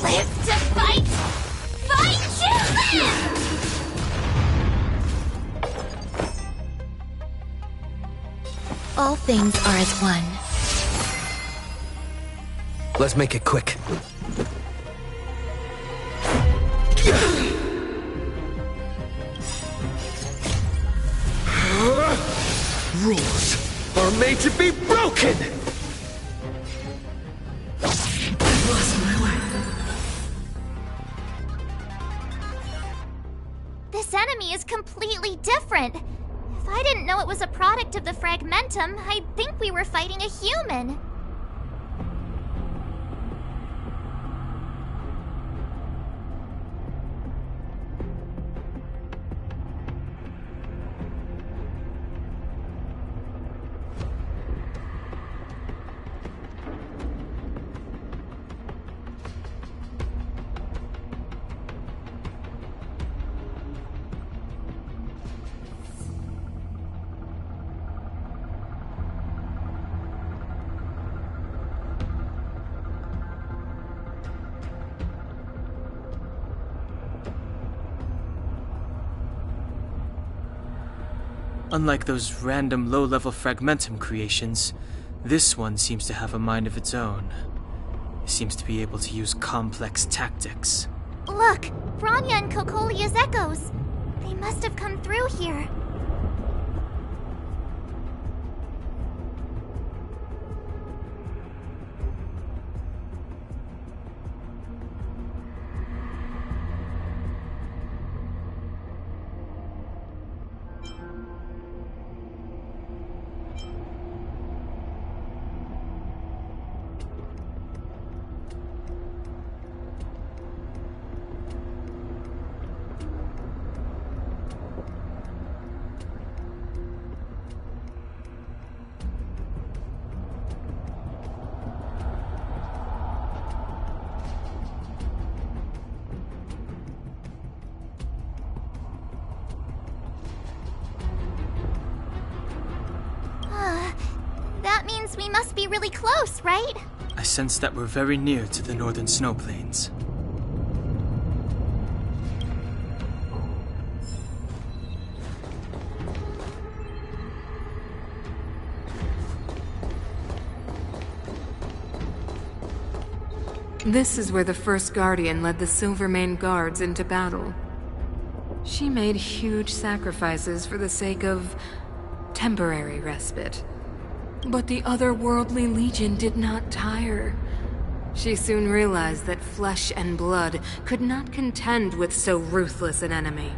Live to fight! Fight to live! All things are as one. Let's make it quick. Rules are made to be broken! I've lost my way. different. If I didn't know it was a product of the fragmentum, I'd think we were fighting a human. Unlike those random low-level fragmentum creations, this one seems to have a mind of its own. It seems to be able to use complex tactics. Look! Bronya and Kokolia's echoes! They must have come through here. That means we must be really close, right? I sense that we're very near to the northern snow plains. This is where the first Guardian led the Silvermane Guards into battle. She made huge sacrifices for the sake of temporary respite. But the otherworldly Legion did not tire. She soon realized that flesh and blood could not contend with so ruthless an enemy.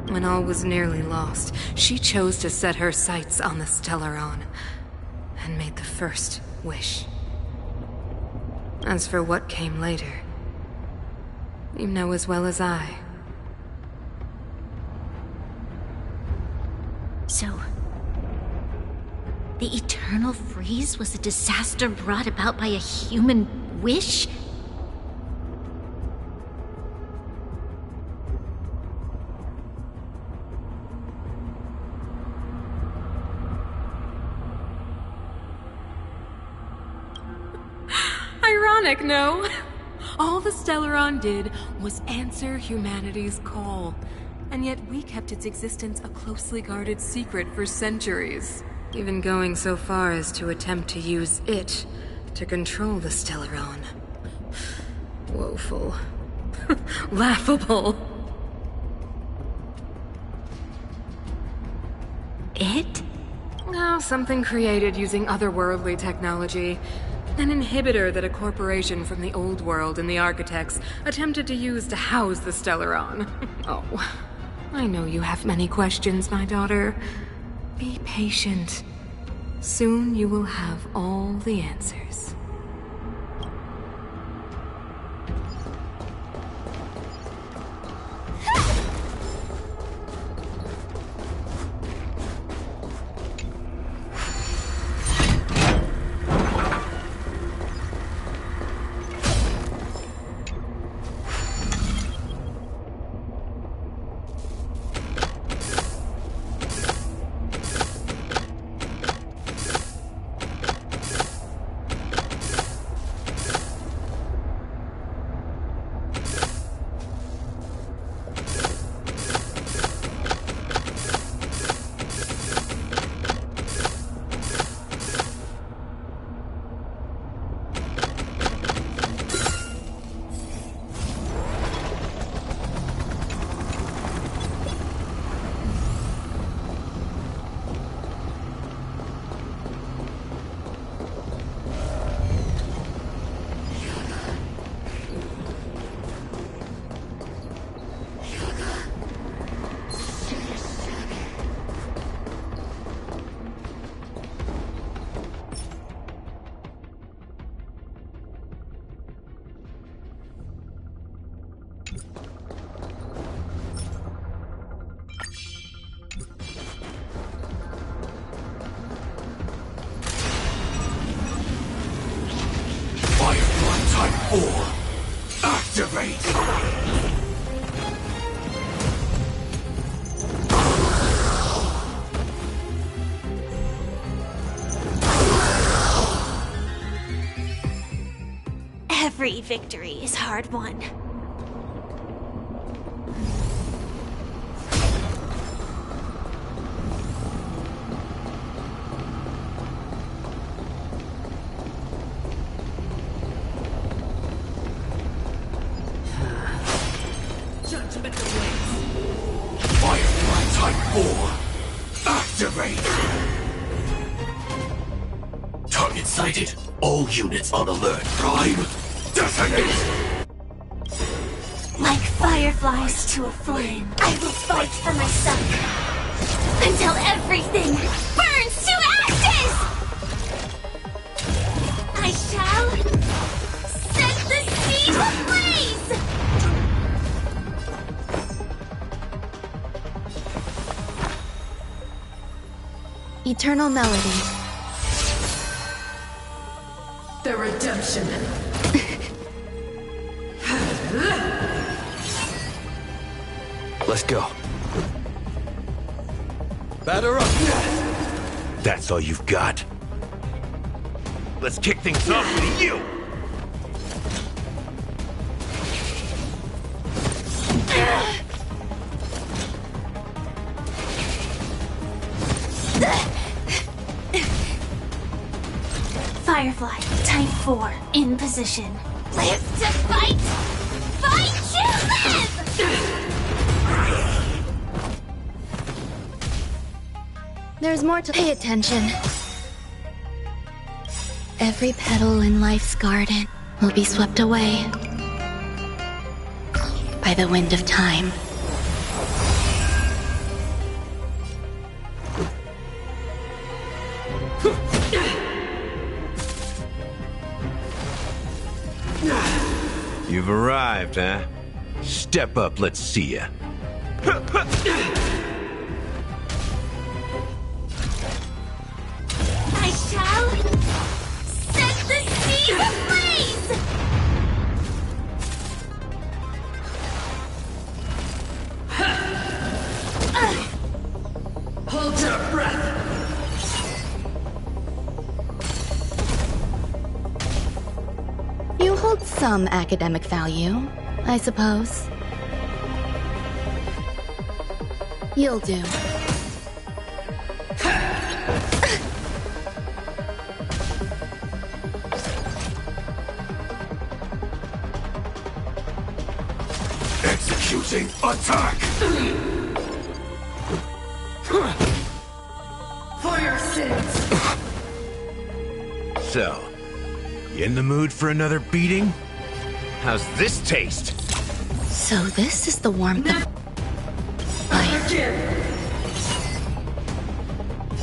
When all was nearly lost, she chose to set her sights on the Stellaron, and made the first wish. As for what came later, you know as well as I. So, the eternal freeze was a disaster brought about by a human wish? Ironic, no? All the Stellaron did was answer humanity's call, and yet we kept its existence a closely guarded secret for centuries, even going so far as to attempt to use it to control the Stellaron. Woeful. Laughable. It? Oh, something created using otherworldly technology. An inhibitor that a corporation from the old world and the architects attempted to use to house the Stellaron. Oh, I know you have many questions, my daughter. Be patient. Soon you will have all the answers. 4. Activate! Every victory is hard won. Judgment awaits. Firefly Type 4. Activate! Target sighted. All units on alert. Prime. Detonate! Like fireflies to a flame, I will fight for my son until everything burns to ashes! I shall set the sea ablaze! Eternal Melody. The redemption. Let's go. Batter up! That's all you've got? Let's kick things off with you! Firefly, Type 4, in position. Live to fight! Fight to live! There's more to pay attention. Every petal in life's garden will be swept away by the wind of time. You've arrived, huh? Step up, let's see ya. I shall set the sea ablaze! Hold your breath. You hold some academic value, I suppose. You'll do. Executing attack! For your sins. So, you in the mood for another beating? How's this taste? So this is the warmth of life.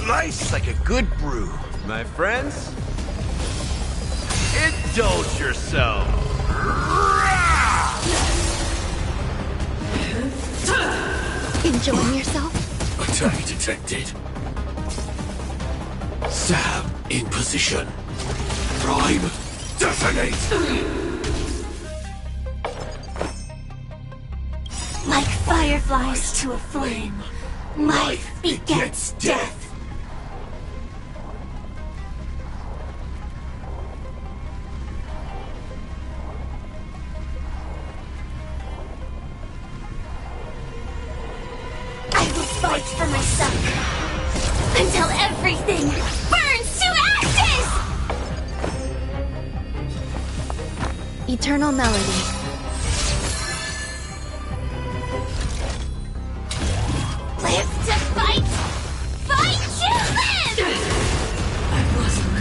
Nice like a good brew, my friends. Indulge yourself. Enjoying yourself? Attack detected. Sam in position. Prime. Detonate! Like fireflies to a flame, life begets death. I will fight for my son until everything burns to ashes! Eternal Melody. Live to fight! Fight to live! I wasn't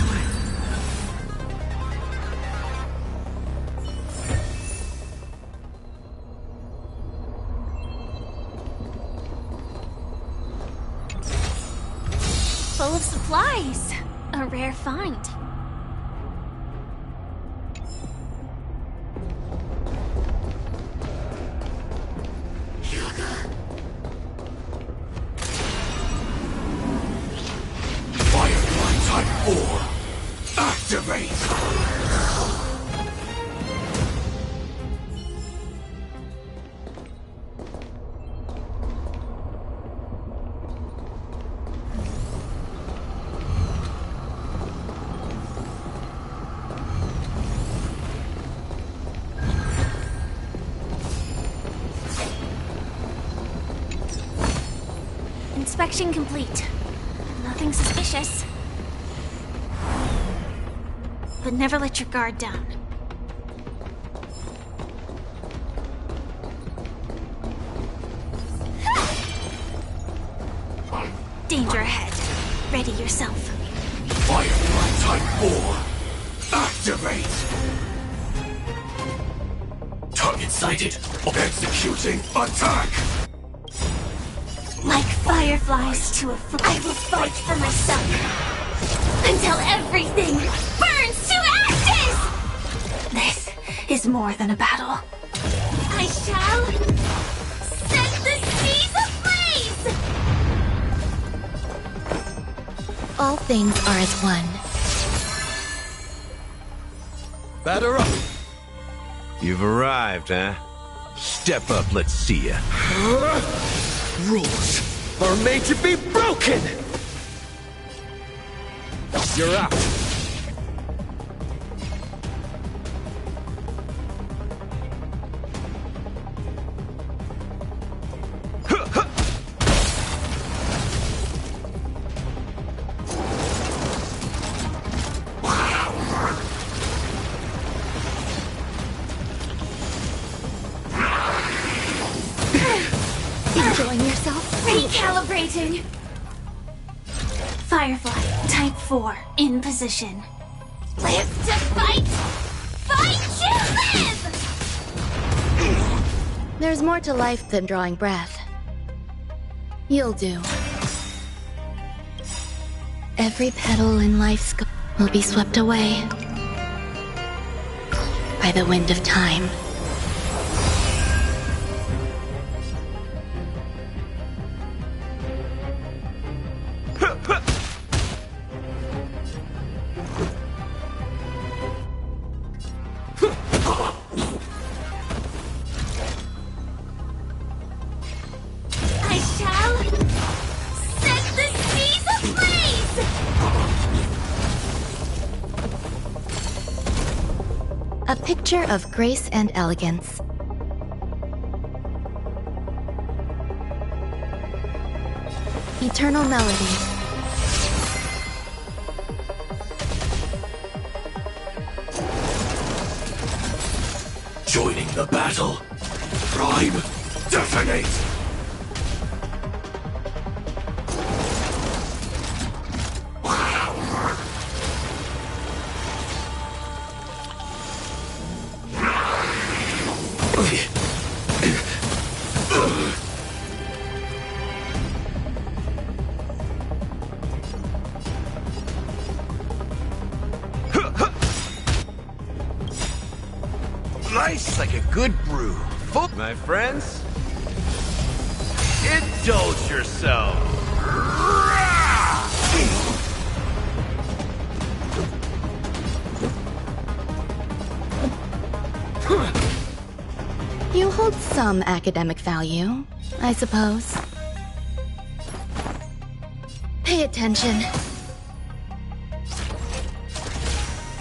Full of supplies. A rare find. Firefly Type 4. Activate! Inspection complete. Nothing suspicious. But never let your guard down. Danger ahead. Ready yourself. Firefly Type 4. Activate! Target sighted. Executing attack! Like fireflies to a flame, I will fight for myself until everything burns to ashes! This is more than a battle. I shall set the seas ablaze! All things are as one. Batter up. You've arrived, huh? Step up, let's see ya. Rules are made to be broken! You're out. Enjoying yourself? Recalibrating! Firefly, Type 4, in position. Live to fight! Fight to live! There's more to life than drawing breath. You'll do. Every petal in life's will be swept away by the wind of time. I shall set the seas ablaze! A picture of grace and elegance. Eternal melody. Joining the battle. Prime, detonate! Nice like a good brew. Full, my friends. Indulge yourself. You hold some academic value, I suppose. Pay attention.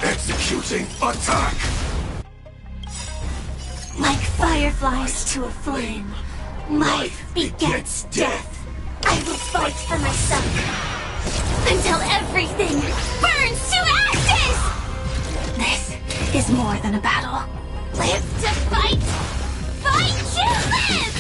Executing attack! Like fireflies to a flame, life begets death. I will fight for myself until everything burns to ashes! This is more than a battle. Live to fight! Fight to live!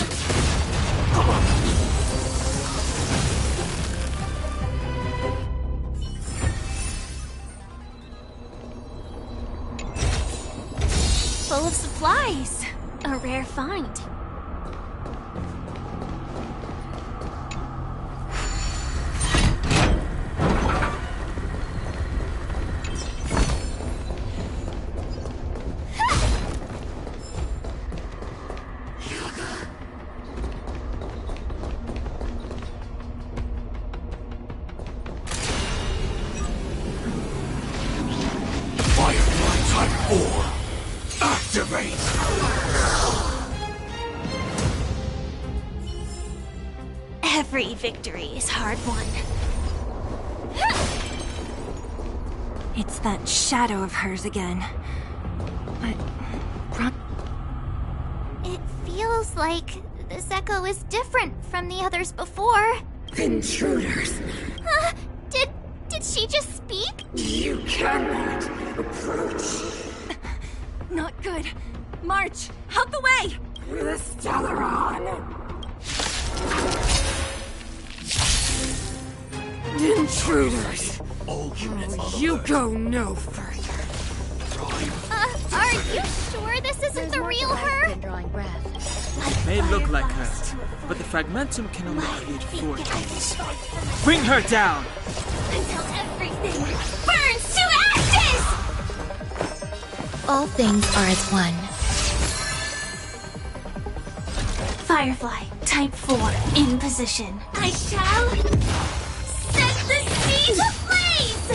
Full of supplies. A rare find. Firefly Type 4. Activate! Every victory is hard won. It's that shadow of hers again. It feels like this echo is different from the others before. Intruders! Did she just speak? You cannot approach. Not good. March, out the way! The Stellaron! Intruders! All units on You alert. go no further. Are you sure this isn't the real her? Drawing breath. It may look like her, but the fragmentum can only create 4 tones. Bring her down! Until everything burns to ashes! All things are as one. Firefly, type 4, in position. I shall set the seas ablaze!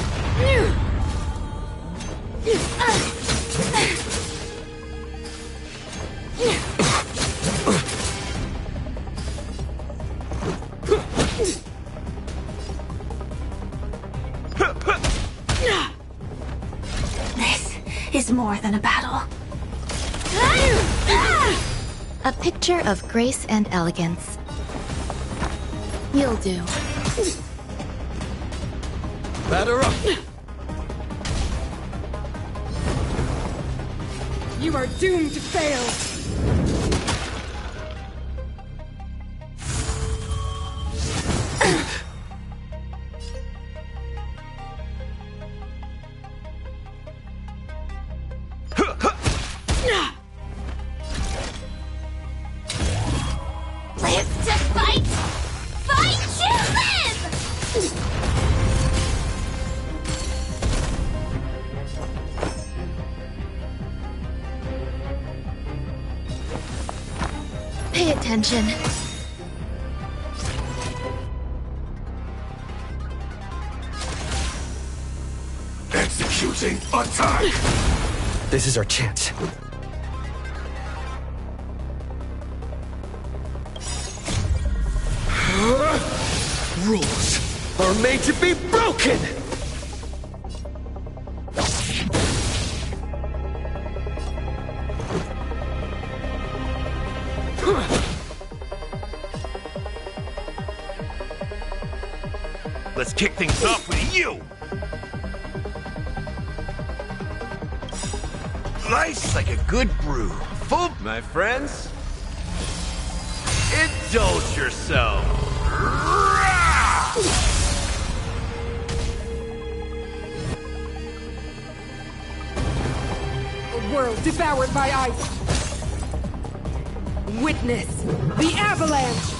This is more than a battle. A picture of grace and elegance. You'll do. Batter up! You are doomed to fail! Live to fight! Fight to live! Pay attention. Executing attack! This is our chance. Rules are made to be broken! Let's kick things off with you! Nice like a good brew. Full, my friends. Indulge yourself. A world devoured by ice! Witness the avalanche!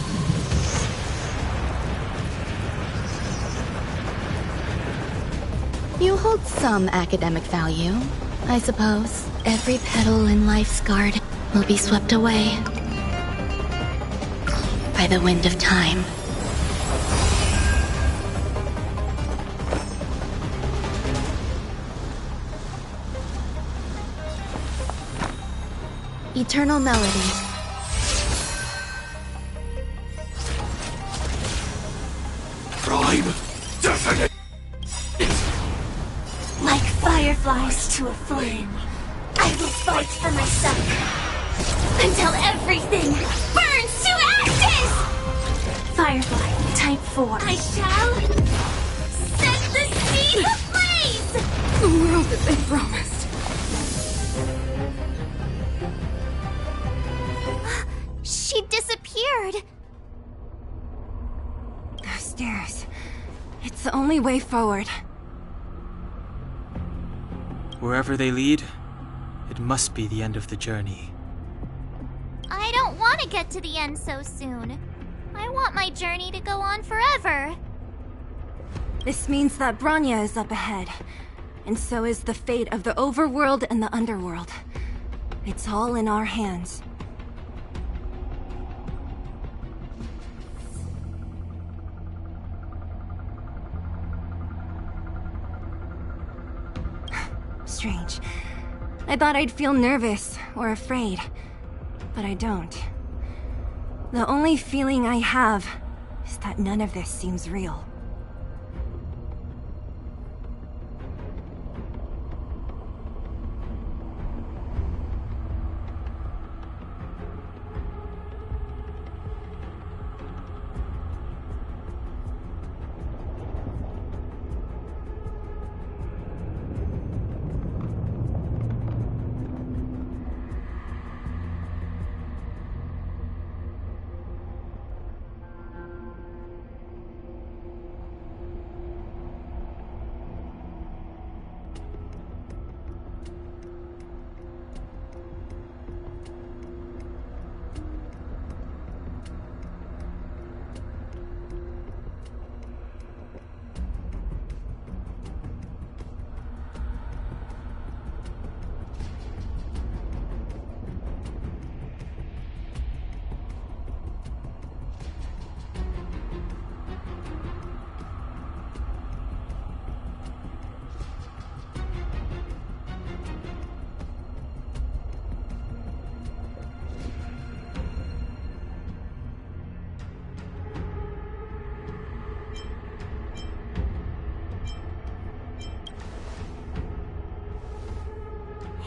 You hold some academic value, I suppose. Every petal in life's garden will be swept away by the wind of time. Eternal melody. Prime definite. Like fireflies to a flame, I will fight for myself until everything burns to ashes! Firefly, type 4. I shall set the seas ablaze! The world that they promised. She disappeared. Those stairs. It's the only way forward. Wherever they lead, it must be the end of the journey. I don't want to get to the end so soon. I want my journey to go on forever. This means that Branya is up ahead. And so is the fate of the overworld and the underworld. It's all in our hands. Strange. I thought I'd feel nervous or afraid, but I don't. The only feeling I have is that none of this seems real.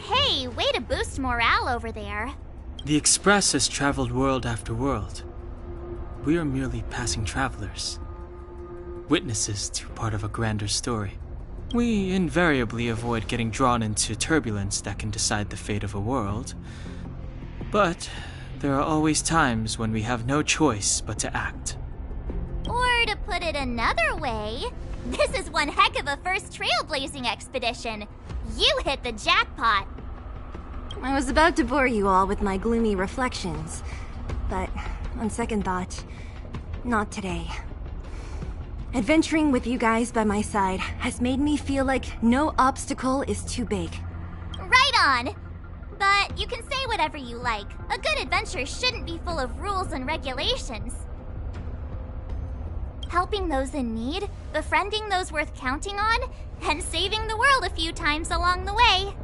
Hey, way to boost morale over there. The Express has traveled world after world. We are merely passing travelers, witnesses to part of a grander story. We invariably avoid getting drawn into turbulence that can decide the fate of a world. But there are always times when we have no choice but to act. Or to put it another way, this is one heck of a first trailblazing expedition. You hit the jackpot. I was about to bore you all with my gloomy reflections, but on second thought, not today. Adventuring with you guys by my side has made me feel like no obstacle is too big. Right on! But you can say whatever you like. A good adventure shouldn't be full of rules and regulations. Helping those in need, befriending those worth counting on, and saving the world a few times along the way.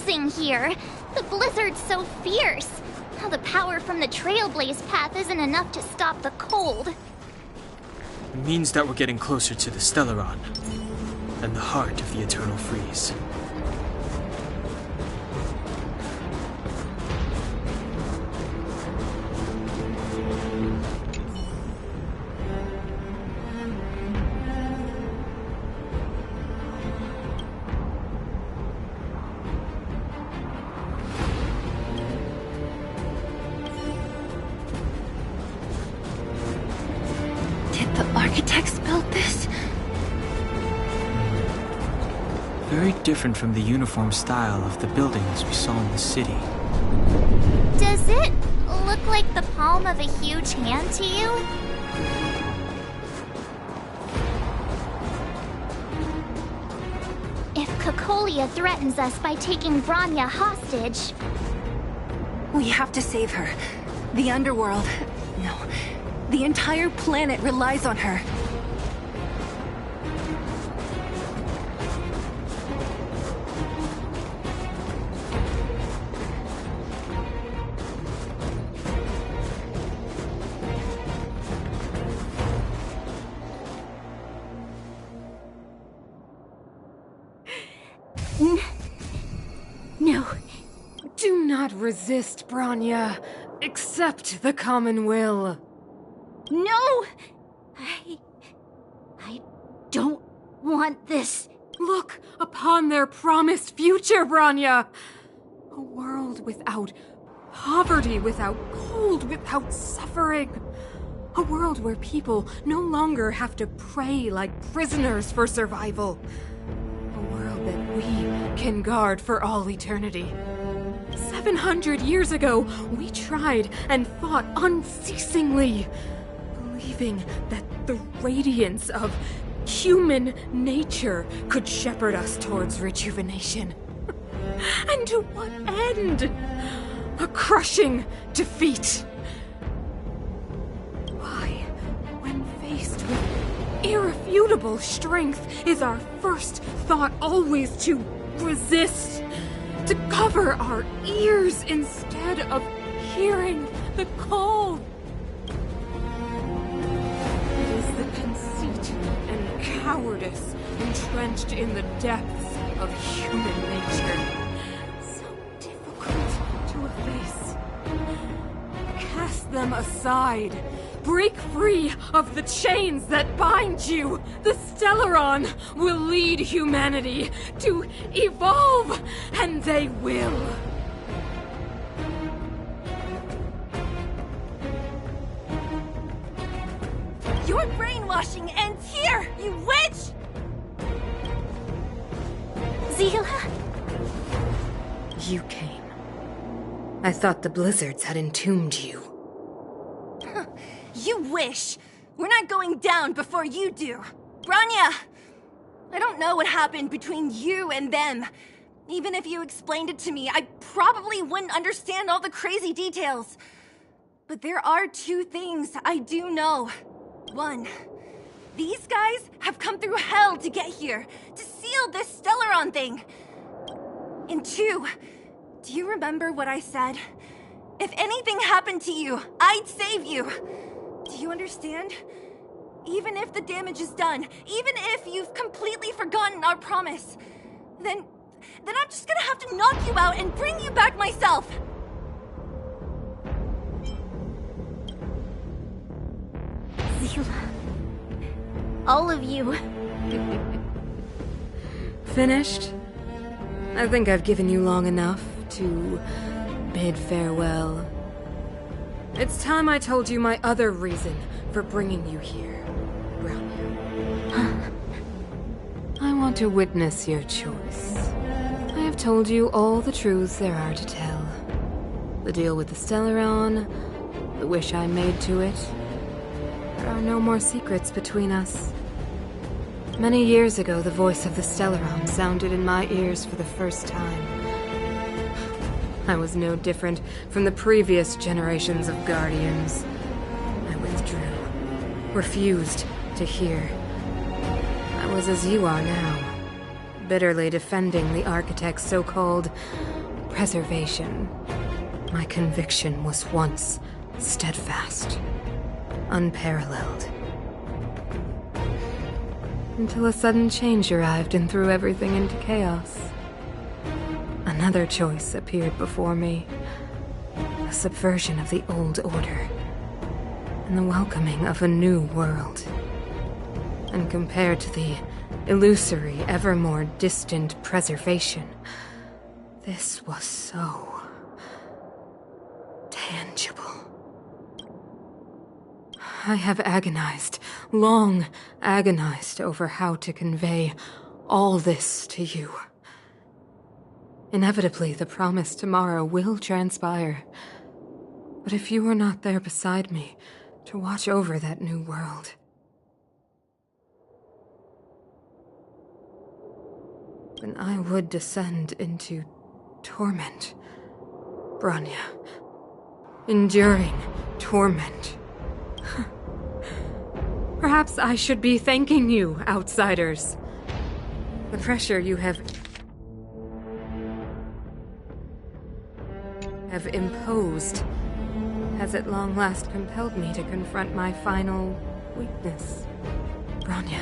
freezing here. The blizzard's so fierce. Now the power from the Trailblaze path isn't enough to stop the cold. It means that we're getting closer to the Stellaron, and the heart of the Eternal Freeze. Architects built this? Very different from the uniform style of the buildings we saw in the city. Does it look like the palm of a huge hand to you? If Cocolia threatens us by taking Bronya hostage... We have to save her. The underworld... No. The entire planet relies on her. No. Do not resist, Bronya. Accept the common will. No! I don't want this. Look upon their promised future, Bronya! A world without poverty, without cold, without suffering. A world where people no longer have to pray like prisoners for survival. A world that we can guard for all eternity. 700 years ago, we tried and fought unceasingly, believing that the radiance of human nature could shepherd us towards rejuvenation. And to what end? A crushing defeat. Why, when faced with irrefutable strength, is our first thought always to resist? To cover our ears instead of hearing the call? It is the conceit and cowardice entrenched in the depths of human nature, so difficult to efface. Cast them aside. Break free of the chains that bind you. The Stellaron will lead humanity to evolve, and they will. Your brainwashing ends here, you witch! Zila? You came. I thought the blizzards had entombed you. You wish! We're not going down before you do. Bronya! I don't know what happened between you and them. Even if you explained it to me, I probably wouldn't understand all the crazy details. But there are two things I do know. One, these guys have come through hell to get here, to seal this Stellaron thing. And two, do you remember what I said? If anything happened to you, I'd save you. Do you understand? Even if the damage is done, even if you've completely forgotten our promise, then I'm just gonna have to knock you out and bring you back myself. Zila. All of you. Finished? I think I've given you long enough to bid farewell. It's time I told you my other reason for bringing you here, Bronya. I want to witness your choice. I have told you all the truths there are to tell. The deal with the Stellaron, the wish I made to it. There are no more secrets between us. Many years ago, the voice of the Stellaron sounded in my ears for the first time. I was no different from the previous generations of Guardians. I withdrew, refused to hear. I was as you are now, bitterly defending the architect's so-called preservation. My conviction was once steadfast, unparalleled. Until a sudden change arrived and threw everything into chaos. Another choice appeared before me. A subversion of the old order. And the welcoming of a new world. And compared to the illusory, ever more distant preservation, this was so tangible. I have agonized, long agonized over how to convey all this to you. Inevitably, the promised tomorrow will transpire. But if you are not there beside me to watch over that new world, then I would descend into torment, Bronya. Enduring torment. Perhaps I should be thanking you, outsiders. The pressure you have imposed has at long last compelled me to confront my final weakness. Bronya,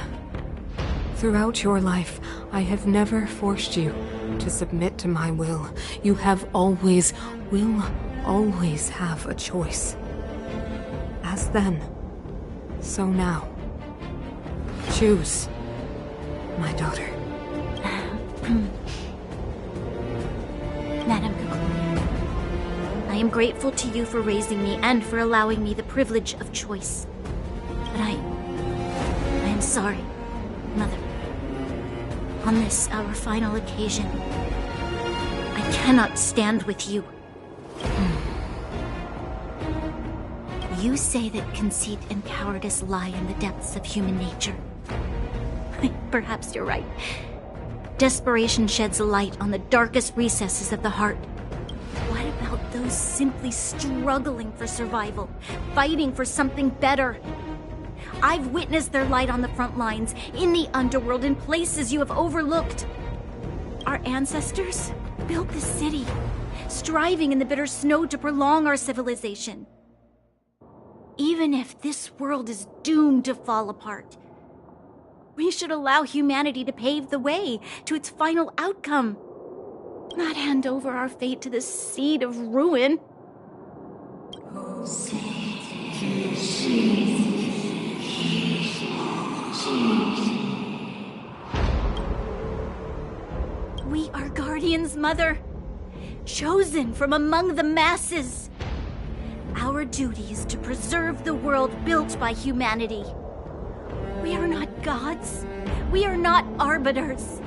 throughout your life, I have never forced you to submit to my will. You have always, will always have a choice. As then, so now. Choose, my daughter. Madam Kukui, I am grateful to you for raising me and for allowing me the privilege of choice. But I am sorry, Mother. On this, our final occasion, I cannot stand with you. You say that conceit and cowardice lie in the depths of human nature. Perhaps you're right. Desperation sheds a light on the darkest recesses of the heart. What about those simply struggling for survival, fighting for something better? I've witnessed their light on the front lines, in the underworld, in places you have overlooked. Our ancestors built this city, striving in the bitter snow to prolong our civilization. Even if this world is doomed to fall apart, we should allow humanity to pave the way to its final outcome, not hand over our fate to the seed of ruin. We are guardians, Mother, chosen from among the masses. Our duty is to preserve the world built by humanity. We are not gods. We are not arbiters.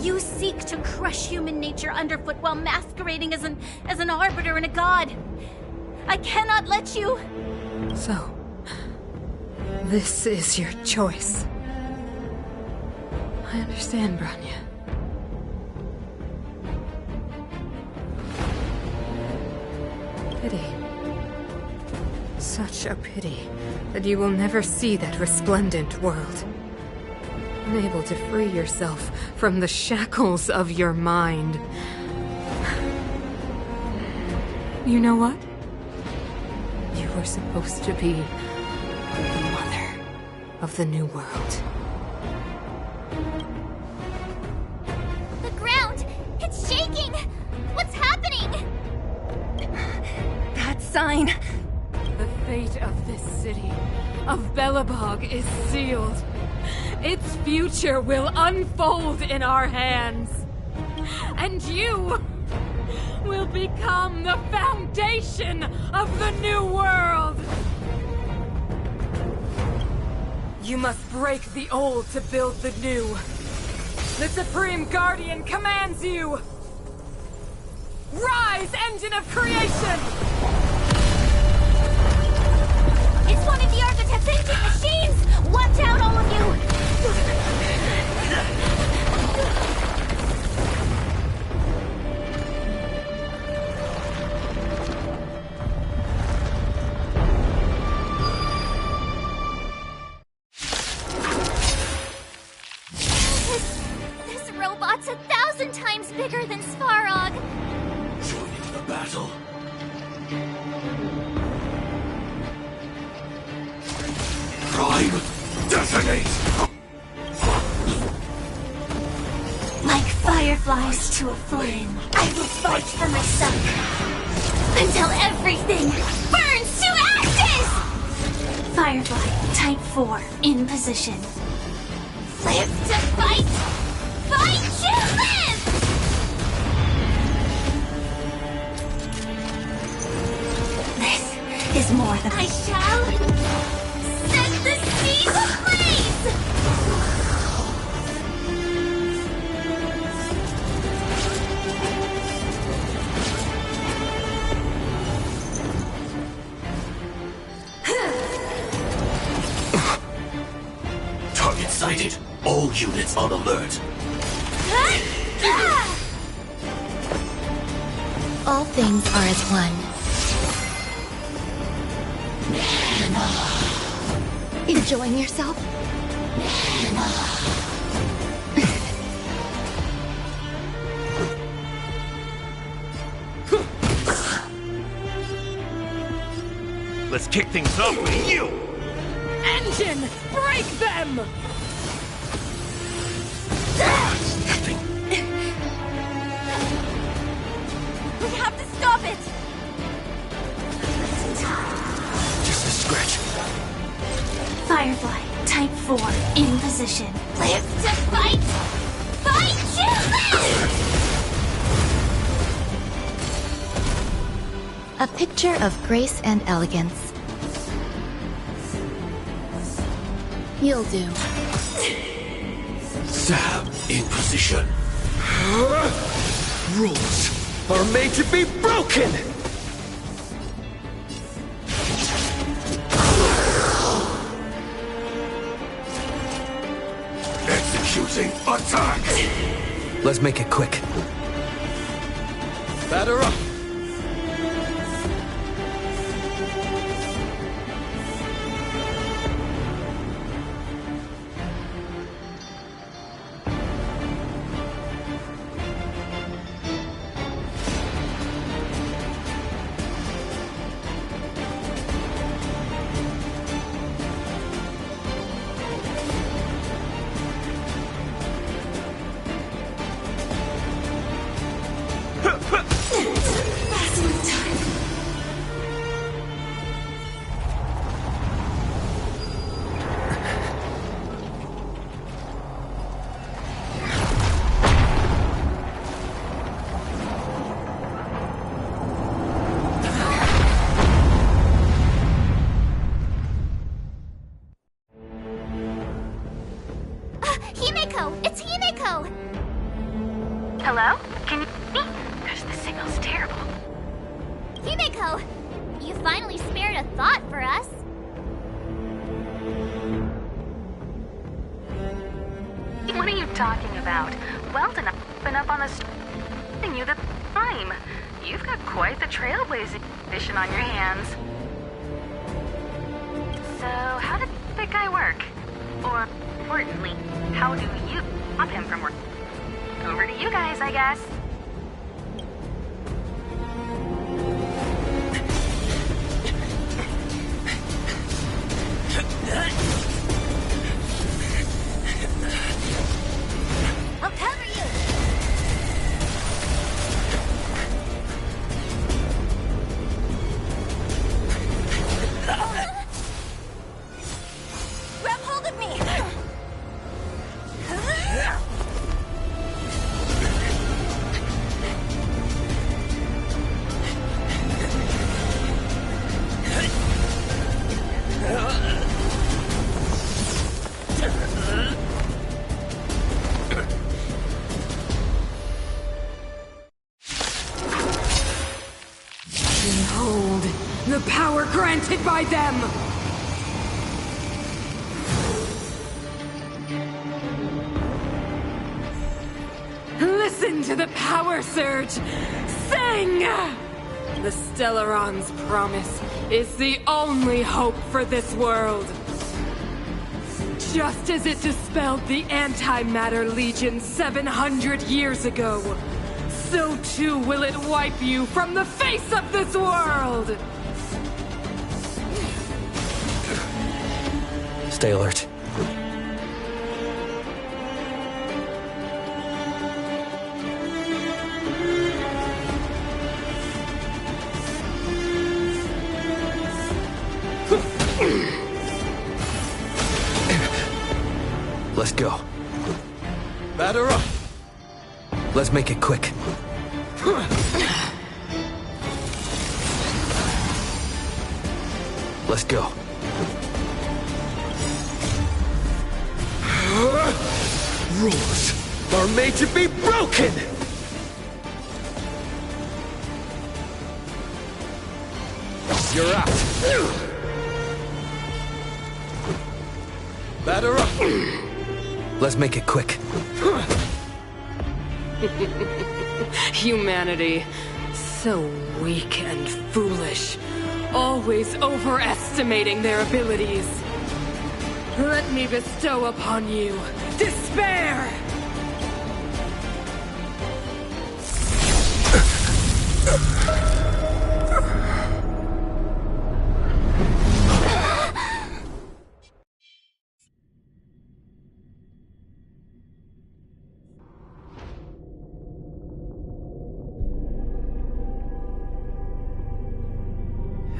You seek to crush human nature underfoot while masquerading as an arbiter and a god. I cannot let you. So, this is your choice. I understand, Bronya. Pity. Such a pity that you will never see that resplendent world. Unable to free yourself from the shackles of your mind. You know what? You were supposed to be the mother of the new world. The ground! It's shaking! What's happening? That sign. The fate of this city, of Belobog, is sealed. Its future will unfold in our hands. And you will become the foundation of the new world. You must break the old to build the new. The Supreme Guardian commands you. Rise, engine of creation! It's one of the architect's ancient machines! Watch out, all of you! This battle. Prime, detonate! Like fireflies to a flame, I will fight for my son until everything burns to ashes! Firefly, type 4, in position. Live to fight! Fight to live! This is more than I shall set the seas ablaze! Target sighted. All units on alert. All things are as one. Enjoying yourself? Let's kick things off with you! Engine! Break them! We have to stop it! Just a scratch. Firefly, type 4, in position. Live to fight! Fight to live! A picture of grace and elegance. You'll do. Sam, in position. Rules are made to be broken! Executing attack! Let's make it quick. Batter up! Himeko! It's Himeko! Hello? Can you hear me? Because the signal's terrible. Himeko! You finally spared a thought for us. What are you talking about? Weldon, I've been up on the thing you the time. You've got quite the trailblazing mission on your hands. So, how did that guy work? Or, importantly, how do you stop him from working? Over to you guys, I guess. I'll cover you! Grab hold of me! Behold, the power granted by them! Listen to the power surge! Sing! The Stellaron's promise is the only hope for this world. Just as it dispelled the Antimatter Legion 700 years ago, so too will it wipe you from the face of this world! Stay alert. Let's go. Batter up! Let's make it quick. Let's go. Rules are made to be broken! You're out. Batter up! Let's make it quick. Humanity, so weak and foolish, always overestimating their abilities. Let me bestow upon you despair!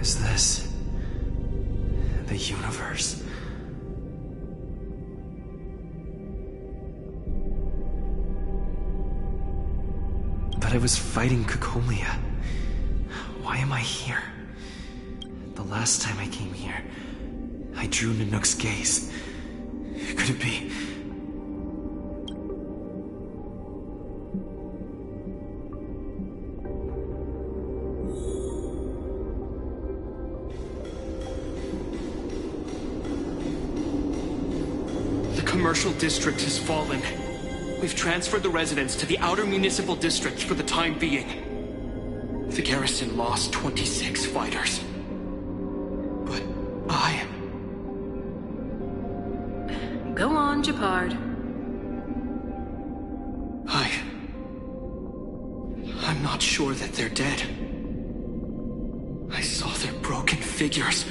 Is this the universe? But I was fighting Cocolia. Why am I here? The last time I came here, I drew Nanook's gaze. Could it be? The commercial district has fallen. We've transferred the residents to the outer municipal districts for the time being. The garrison lost 26 fighters. But I... Go on, Japard. I'm not sure that they're dead. I saw their broken figures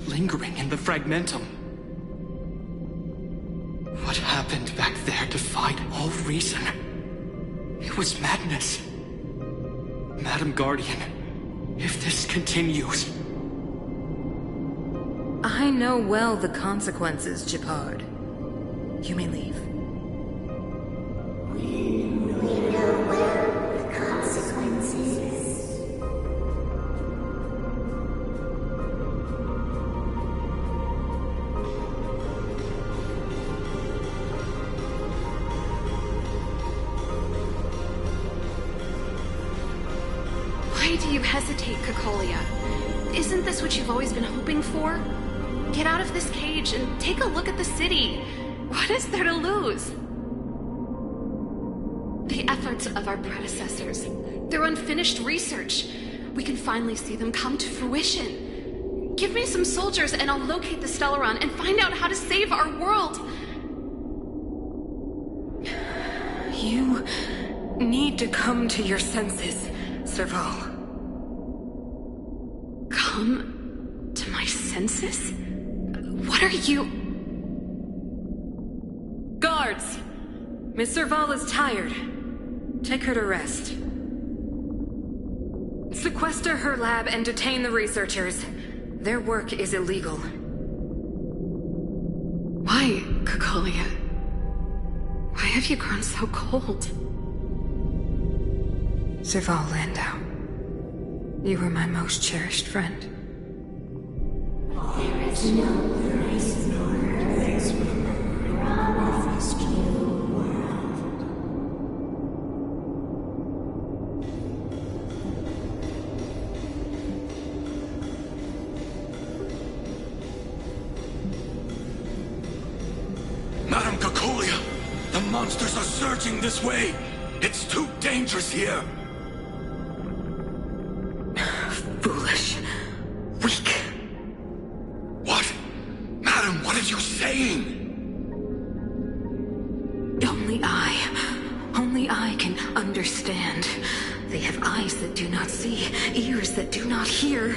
lingering in the fragmentum. What happened back there defied all reason. It was madness. Madam Guardian, if this continues... I know well the consequences, Japard. You may leave. We know well the consequences. Why do you hesitate, Cocolia? Isn't this what you've always been hoping for? Get out of this cage and take a look at the city. What is there to lose? The efforts of our predecessors, their unfinished research. We can finally see them come to fruition. Give me some soldiers and I'll locate the Stellaron and find out how to save our world. You need to come to your senses, Serval. Come to my senses? What are you... Guards! Miss Serval is tired. Take her to rest. Sequester her lab and detain the researchers. Their work is illegal. Why, Cocolia? Why have you grown so cold? Serval Landau. You were my most cherished friend. There is no place nor earth promised to the world. Madam Cocolia, the monsters are surging this way. It's too dangerous here. Foolish. Weak. What? Madam, what are you saying? Only I can understand. understand. They have eyes that do not see, ears that do not hear.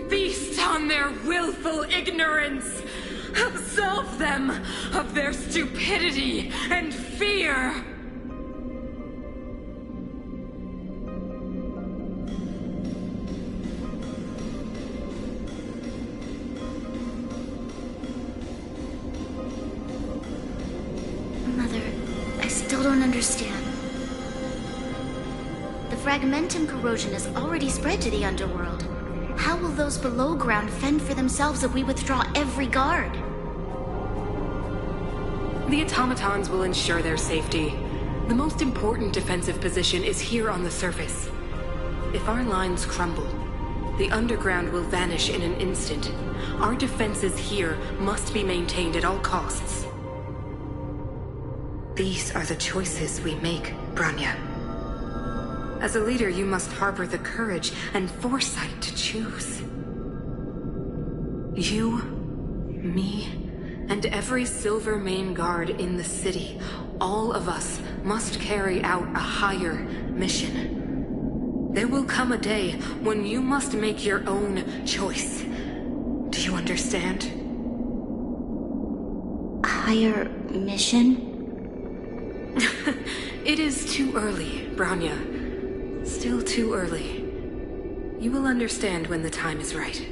Feast on their willful ignorance! Absolve them of their stupidity and fear! Mother, I still don't understand. The fragmentum corrosion has already spread to the underworld. How will those below ground fend for themselves if we withdraw every guard? The automatons will ensure their safety. The most important defensive position is here on the surface. If our lines crumble, the underground will vanish in an instant. Our defenses here must be maintained at all costs. These are the choices we make, Branya. As a leader, you must harbor the courage and foresight to choose. You, me, and every Silvermane guard in the city, all of us must carry out a higher mission. There will come a day when you must make your own choice. Do you understand? Higher mission? It is too early, Branya. Still too early. You will understand when the time is right.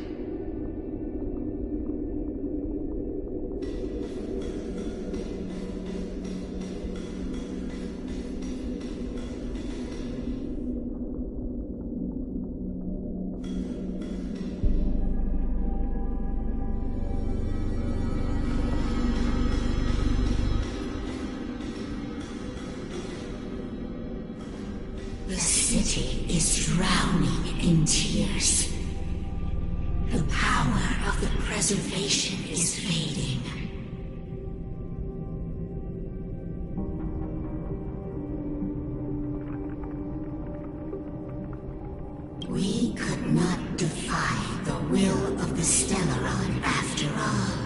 The city is drowning in tears. The power of the preservation is fading. We could not defy the will of the Stellaron after all.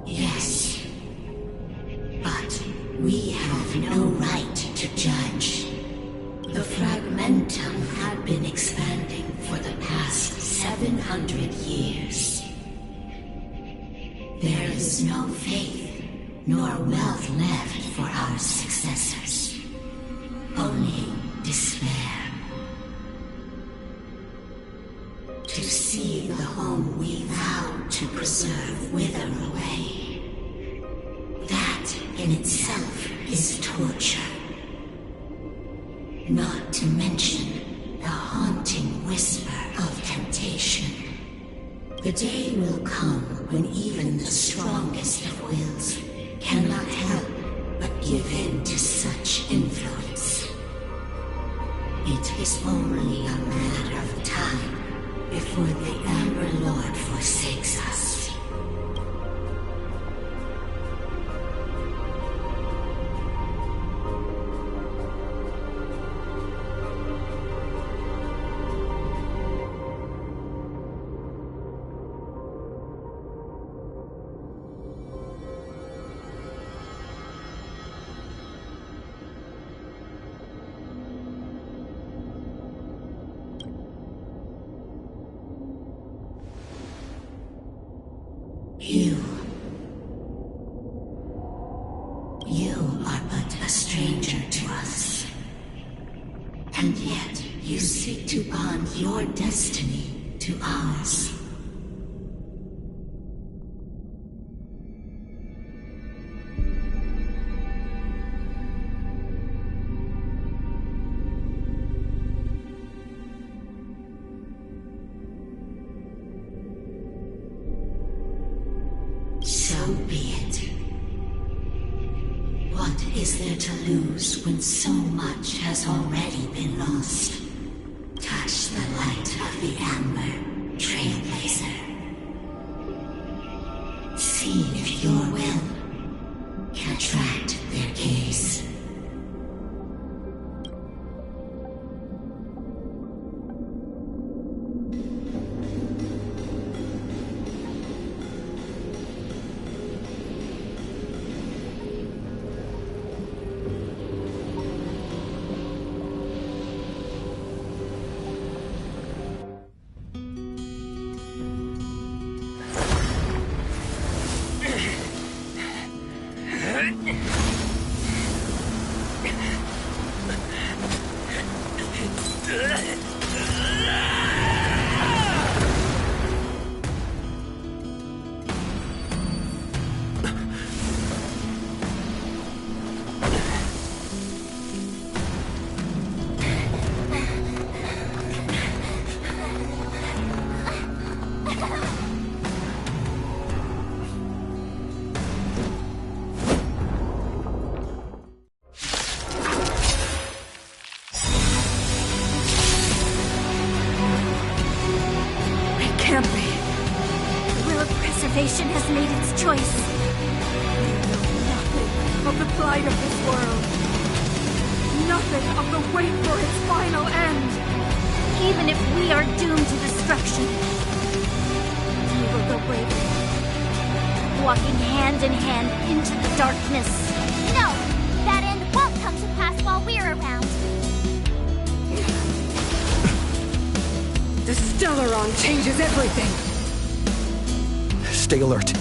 Yes, but we have no right to judge. The fragmentum had been expanding for the past 700 years. There is no faith nor wealth left for our successors. Only despair. To see the home we vowed to preserve wither away. That in itself is torture. Not to mention the haunting whisper of temptation. The day will come when even the strongest of wills cannot help but give in to such influence. It is only a matter of time before the Amber Lord forsakes us. You are but a stranger to us. And yet you seek to bond your destiny to ours. So be it. What is there to lose when so much has already been lost? Touch the light of the Amber, Trailblazer. See if your will can attract civilization has made its choice. Nothing of the plight of this world. Nothing of the wait for its final end. Even if we are doomed to destruction, we will go bravely, walking hand in hand into the darkness. No! That end won't come to pass while we're around. The Stellaron changes everything. Stay alert.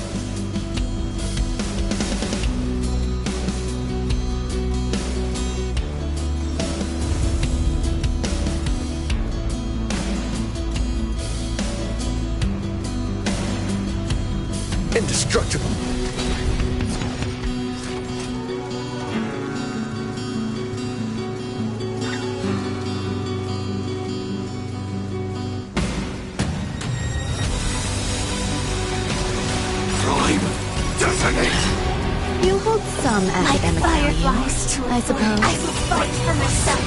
Indestructible. You hold some academic value, fireflies to a I suppose. I will fight for myself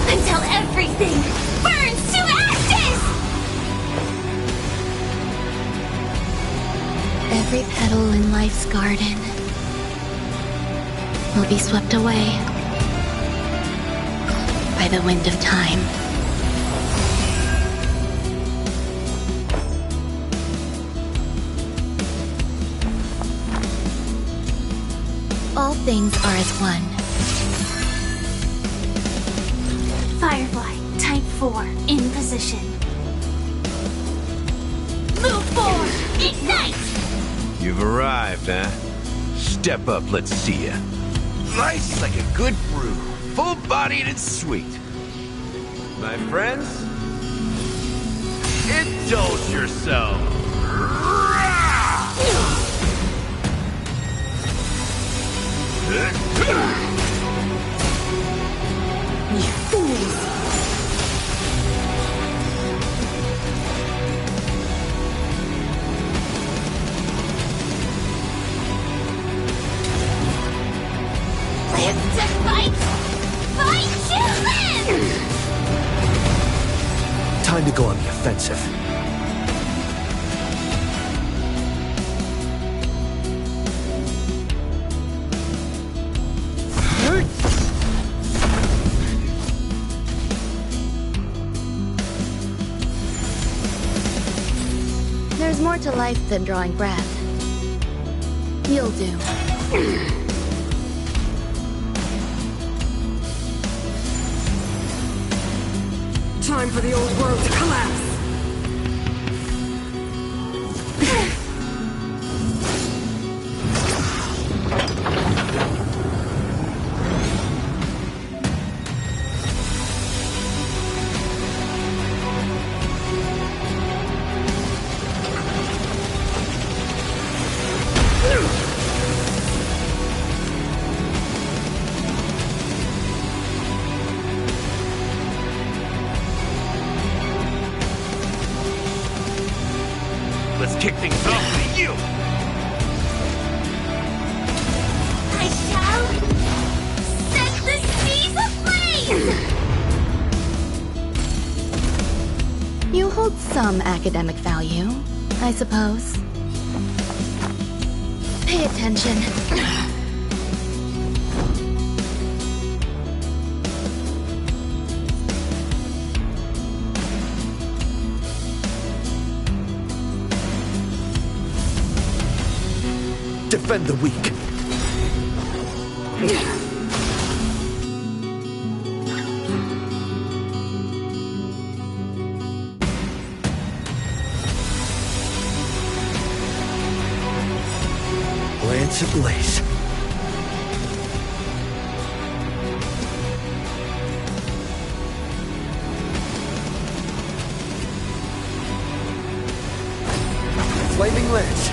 until everything burns to ashes! Every petal in life's garden will be swept away by the wind of time. All things are as one. Firefly, type 4, in position. Move forward! Ignite! You've arrived, huh? Step up, let's see ya. Nice like a good brew, full-bodied and sweet. My friends, indulge yourself. You fools! Live to fight! Fight to live! Time to go on the offensive. There's more to life than drawing breath. You'll do. Time for the old world to collapse! Let's kick things off with you! I shall set the seas ablaze! You hold some academic value, I suppose. Pay attention. Defend the weak. Lance ablaze. Flaming lance.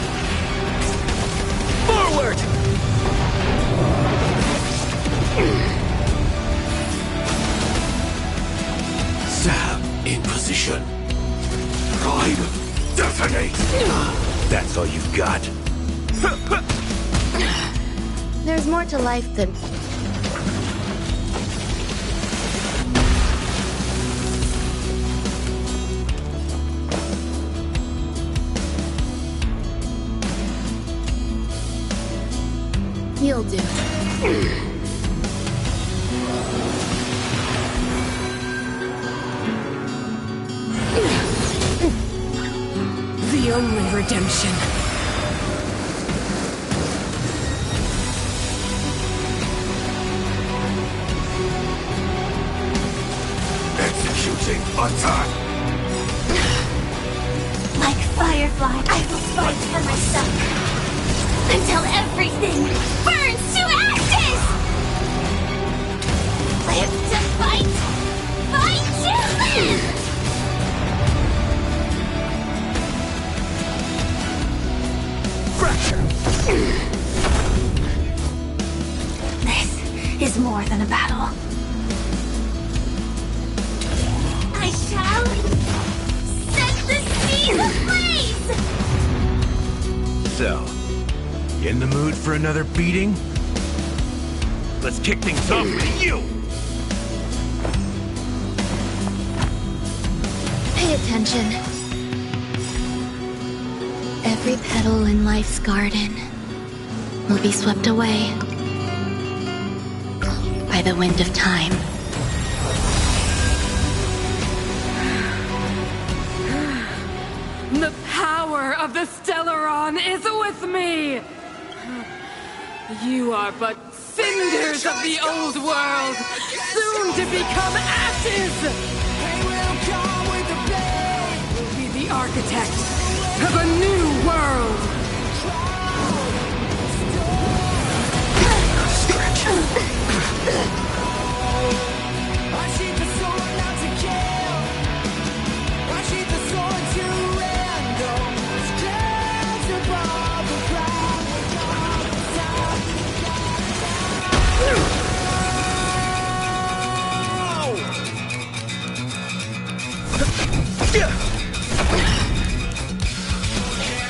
Forward! Sam in position. Prime, detonate! That's all you've got? There's more to life than... will do. The only redemption. Executing attack! Like Firefly, I will fight for myself. Until everything burns to ashes! Live to fight! Fight to live! This is more than a battle. I shall set the seas ablaze! So, in the mood for another beating? Let's kick things off with you! Pay attention. Every petal in life's garden will be swept away by the wind of time. The power of the Stellaron is with me! You are but cinders of the old world, soon to become ashes! We'll be the architect of a new world!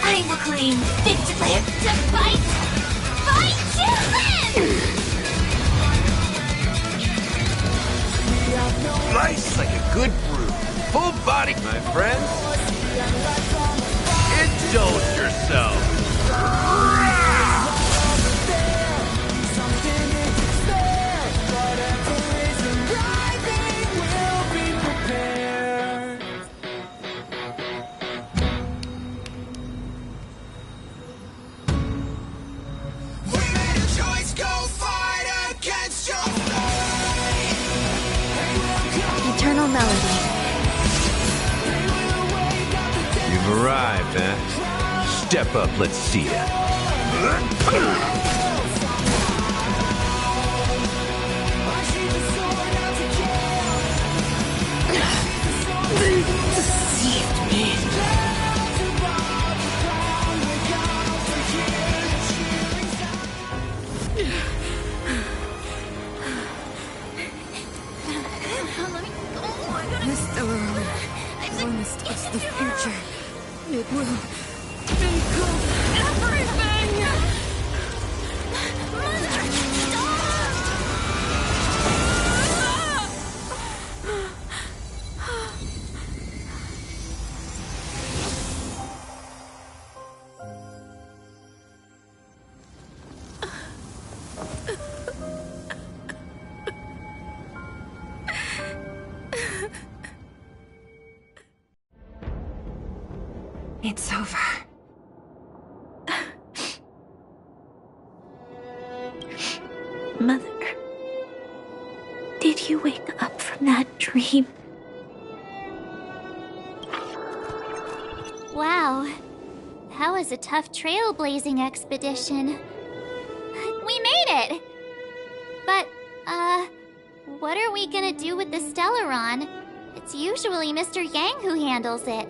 I will claim victory. Live to fight! Fight to live! Nice like a good brew. Full body, my friends. Indulge yourself. Eternal melody. You've arrived, huh? Step up, let's see ya. Deceived me. The Stellaron promised us the future. It will include everything! It's over. Mother, did you wake up from that dream? Wow. That was a tough trailblazing expedition. We made it! But, what are we gonna do with the Stellaron? It's usually Mr. Yang who handles it.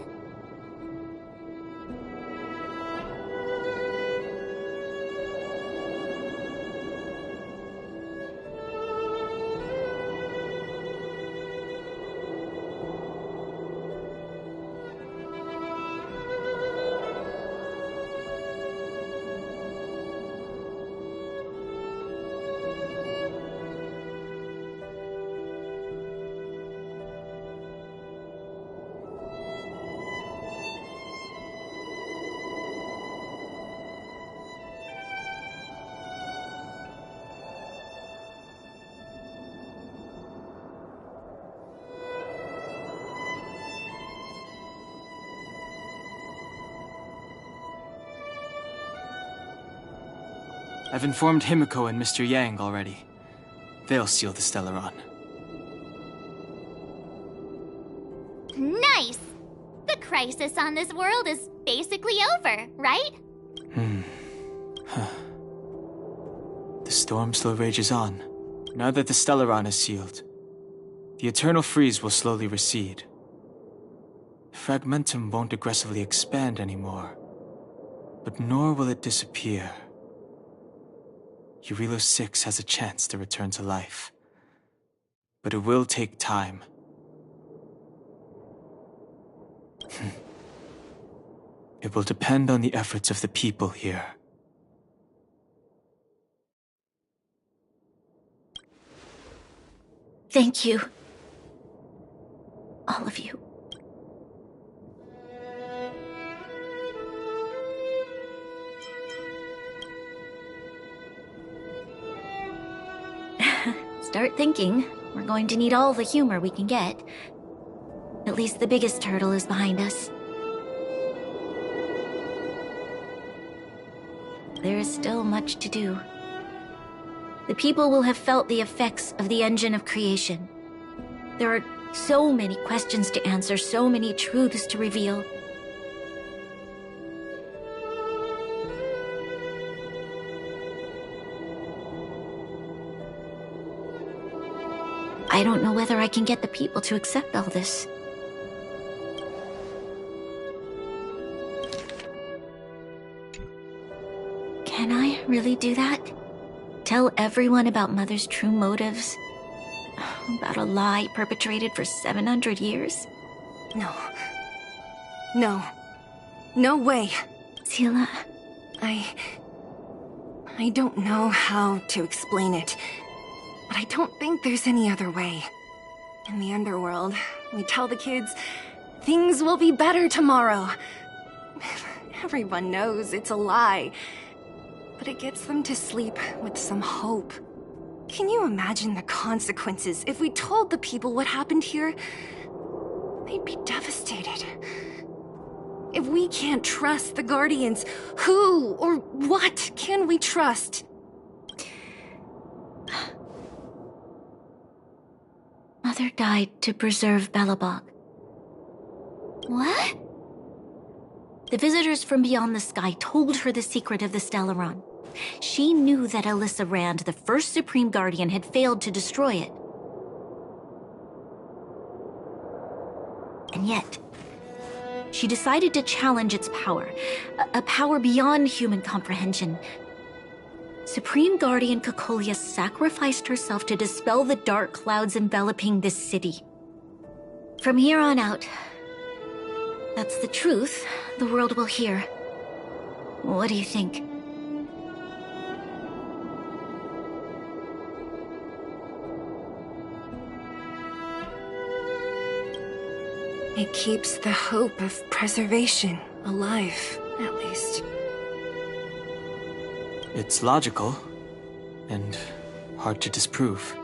I've informed Himiko and Mr. Yang already. They'll seal the Stellaron. Nice! The crisis on this world is basically over, right? The storm still rages on. Now that the Stellaron is sealed, the eternal freeze will slowly recede. Fragmentum won't aggressively expand anymore, but nor will it disappear. Eurilo 6 has a chance to return to life, but it will take time. It will depend on the efforts of the people here. Thank you. All of you. Start thinking. We're going to need all the humor we can get. At least the biggest hurdle is behind us. There is still much to do. The people will have felt the effects of the engine of creation. There are so many questions to answer, so many truths to reveal. I don't know whether I can get the people to accept all this. Can I really do that? Tell everyone about Mother's true motives? About a lie perpetrated for 700 years? No. No. No way. Seele. I don't know how to explain it, but I don't think there's any other way. In the underworld, we tell the kids, things will be better tomorrow. Everyone knows it's a lie, but it gets them to sleep with some hope. Can you imagine the consequences if we told the people what happened here? They'd be devastated. If we can't trust the Guardians, who or what can we trust? Mother died to preserve Belobog. What? The visitors from beyond the sky told her the secret of the Stellaron. She knew that Alyssa Rand, the first Supreme Guardian, had failed to destroy it. And yet, she decided to challenge its power, a power beyond human comprehension. Supreme Guardian Cocolia sacrificed herself to dispel the dark clouds enveloping this city. From here on out, that's the truth the world will hear. What do you think? It keeps the hope of preservation alive, at least. It's logical, and hard to disprove.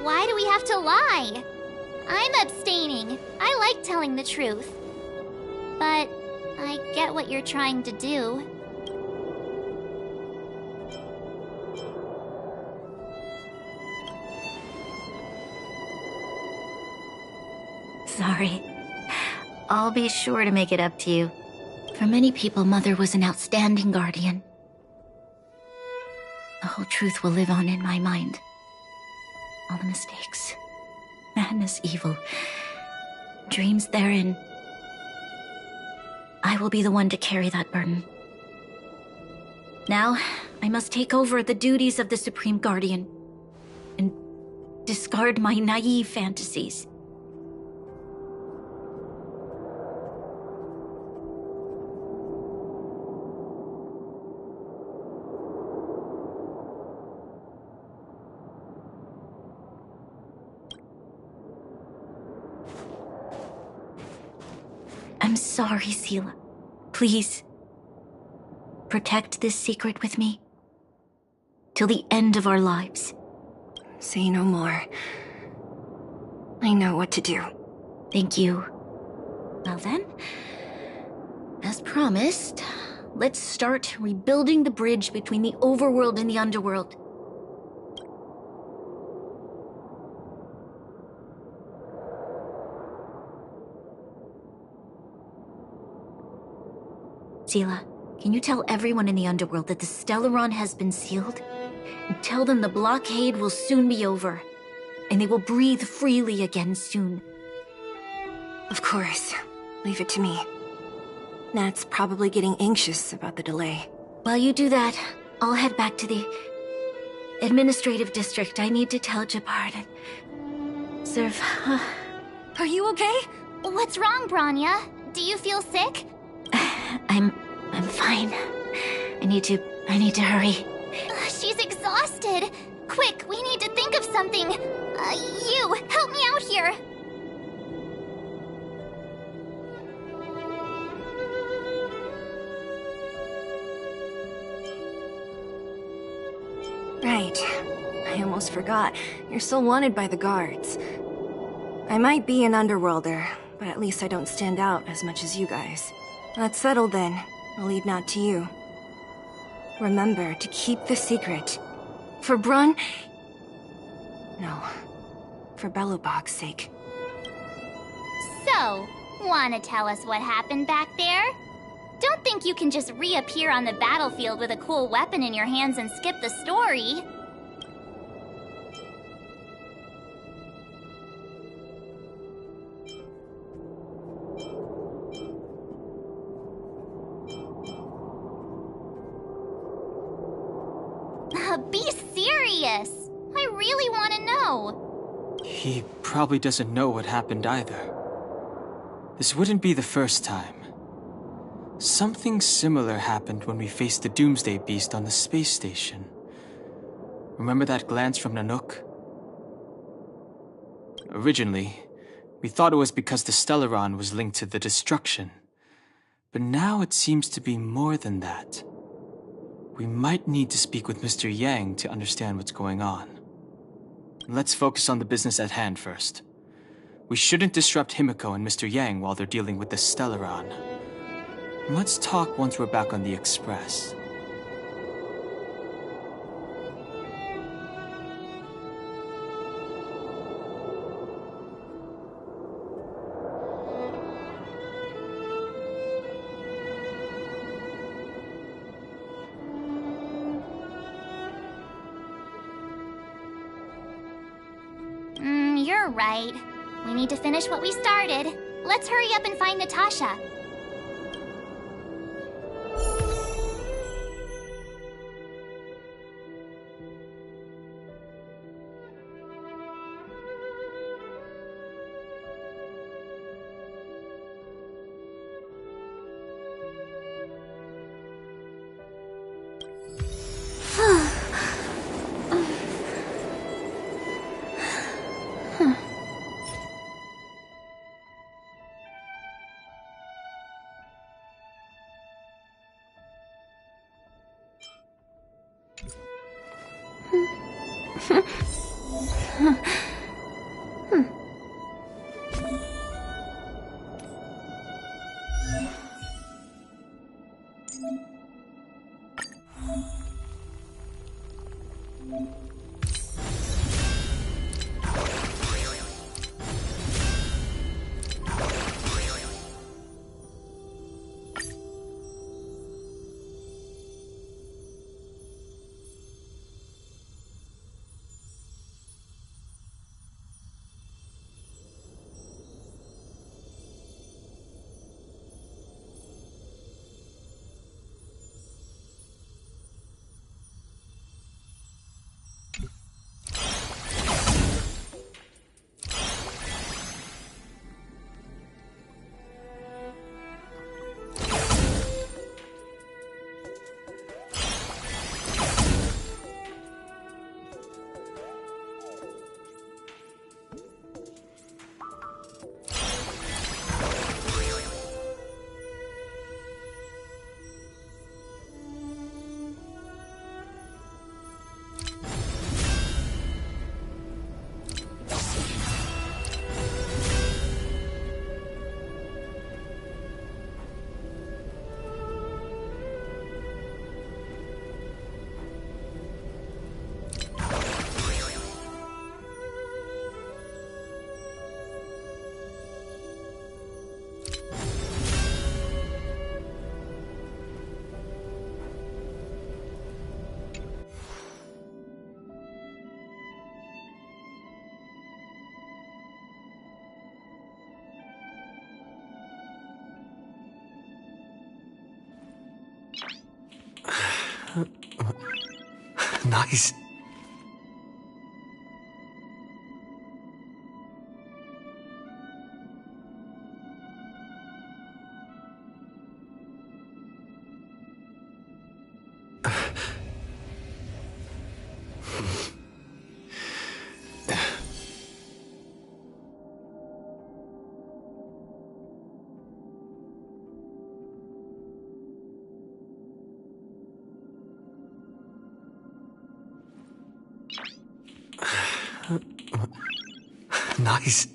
Why do we have to lie? I'm abstaining. I like telling the truth. But I get what you're trying to do. Sorry. I'll be sure to make it up to you. For many people, Mother was an outstanding guardian. The whole truth will live on in my mind. All the mistakes, madness, evil, dreams therein. I will be the one to carry that burden. Now, I must take over the duties of the Supreme Guardian and discard my naive fantasies. I'm sorry, Seele. Please, protect this secret with me. Till the end of our lives. Say no more. I know what to do. Thank you. Well then, as promised, let's start rebuilding the bridge between the overworld and the underworld. Seela, can you tell everyone in the underworld that the Stellaron has been sealed? And tell them the blockade will soon be over, and they will breathe freely again soon. Of course. Leave it to me. Nat's probably getting anxious about the delay. While you do that, I'll head back to the administrative district. I need to tell Jabard and Serve. Are you okay? What's wrong, Branya? Do you feel sick? I'm fine. I need to hurry. She's exhausted. Quick, we need to think of something. You, help me out here. Right. I almost forgot. You're still wanted by the guards. I might be an underworlder, but at least I don't stand out as much as you guys. That's settled then. I'll leave Nat to you. Remember to keep the secret. For Brun... No. For Belobog's sake. So, wanna tell us what happened back there? Don't think you can just reappear on the battlefield with a cool weapon in your hands and skip the story. Be serious! I really want to know. He probably doesn't know what happened either. This wouldn't be the first time. Something similar happened when we faced the Doomsday Beast on the space station. Remember that glance from Nanook? Originally, we thought it was because the Stellaron was linked to the destruction. But now it seems to be more than that. We might need to speak with Mr. Yang to understand what's going on. Let's focus on the business at hand first. We shouldn't disrupt Himiko and Mr. Yang while they're dealing with the Stellaron. Let's talk once we're back on the Express. You're right. We need to finish what we started. Let's hurry up and find Natasha. Nice. Nice.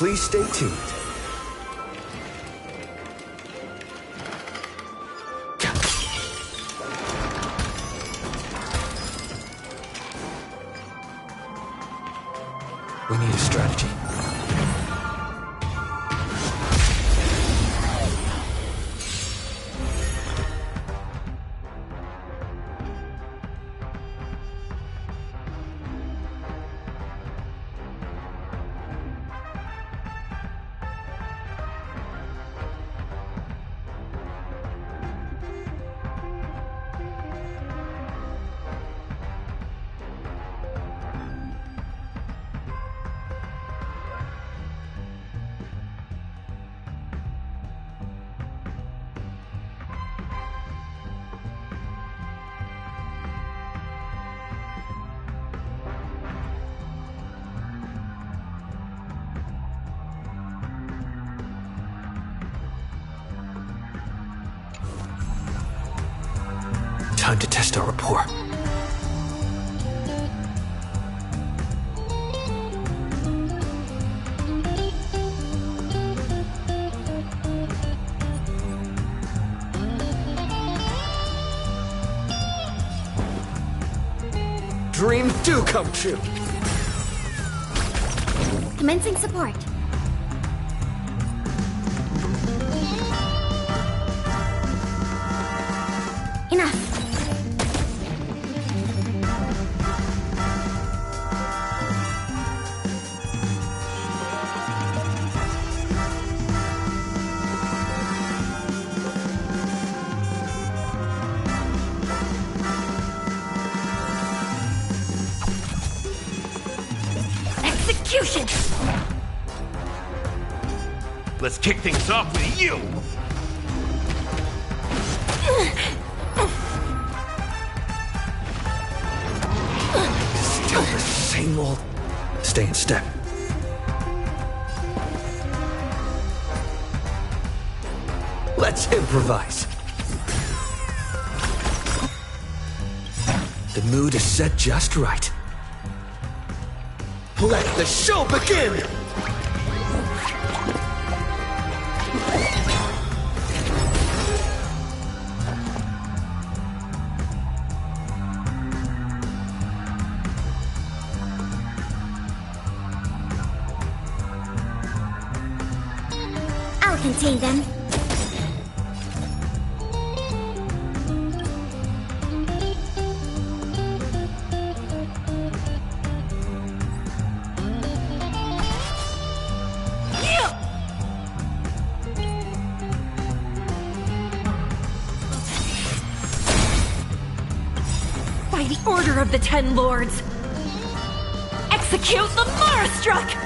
Please stay tuned. We need a strategy. Time to test our rapport. Dreams do come true. Commencing support. Enough. execution! Let's kick things off with you! Still the same old... Stay in step. Let's improvise. The mood is set just right. Let the show begin! I'll contain them. By the order of the Ten Lords, execute the Marastruck!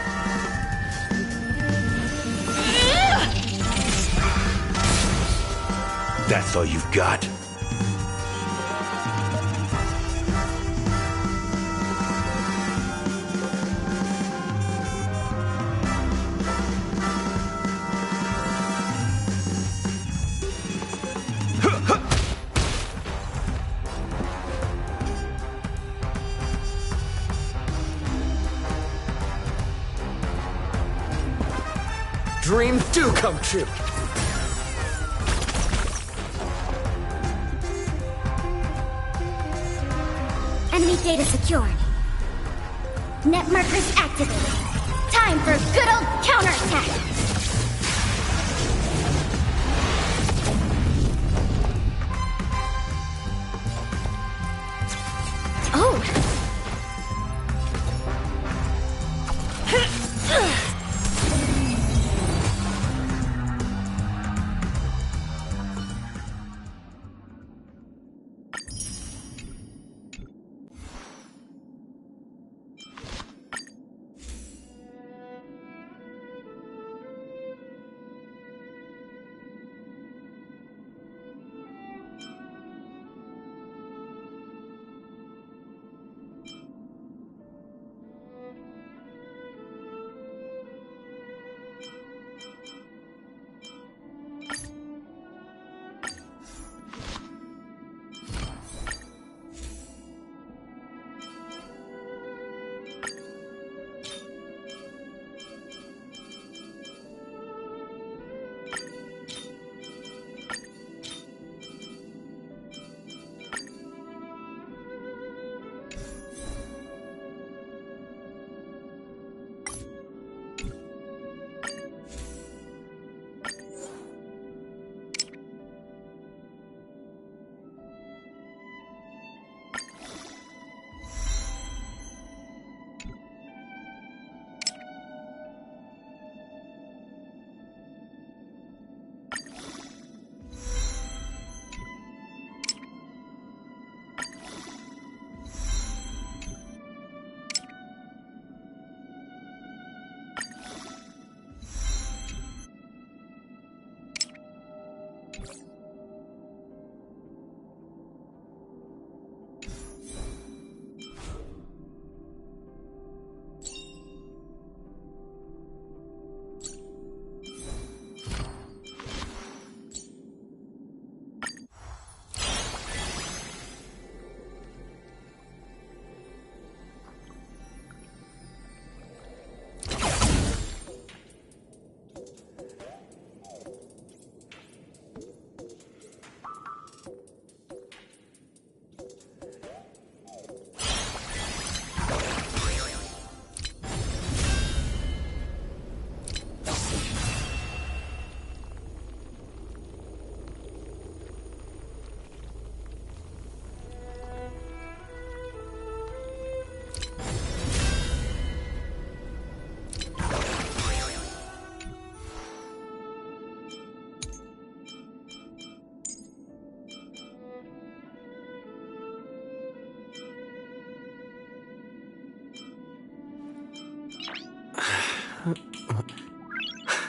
That's all you've got? Dreams do come true! Enemy data secured. Net markers activated. Time for a good old counterattack! Oh!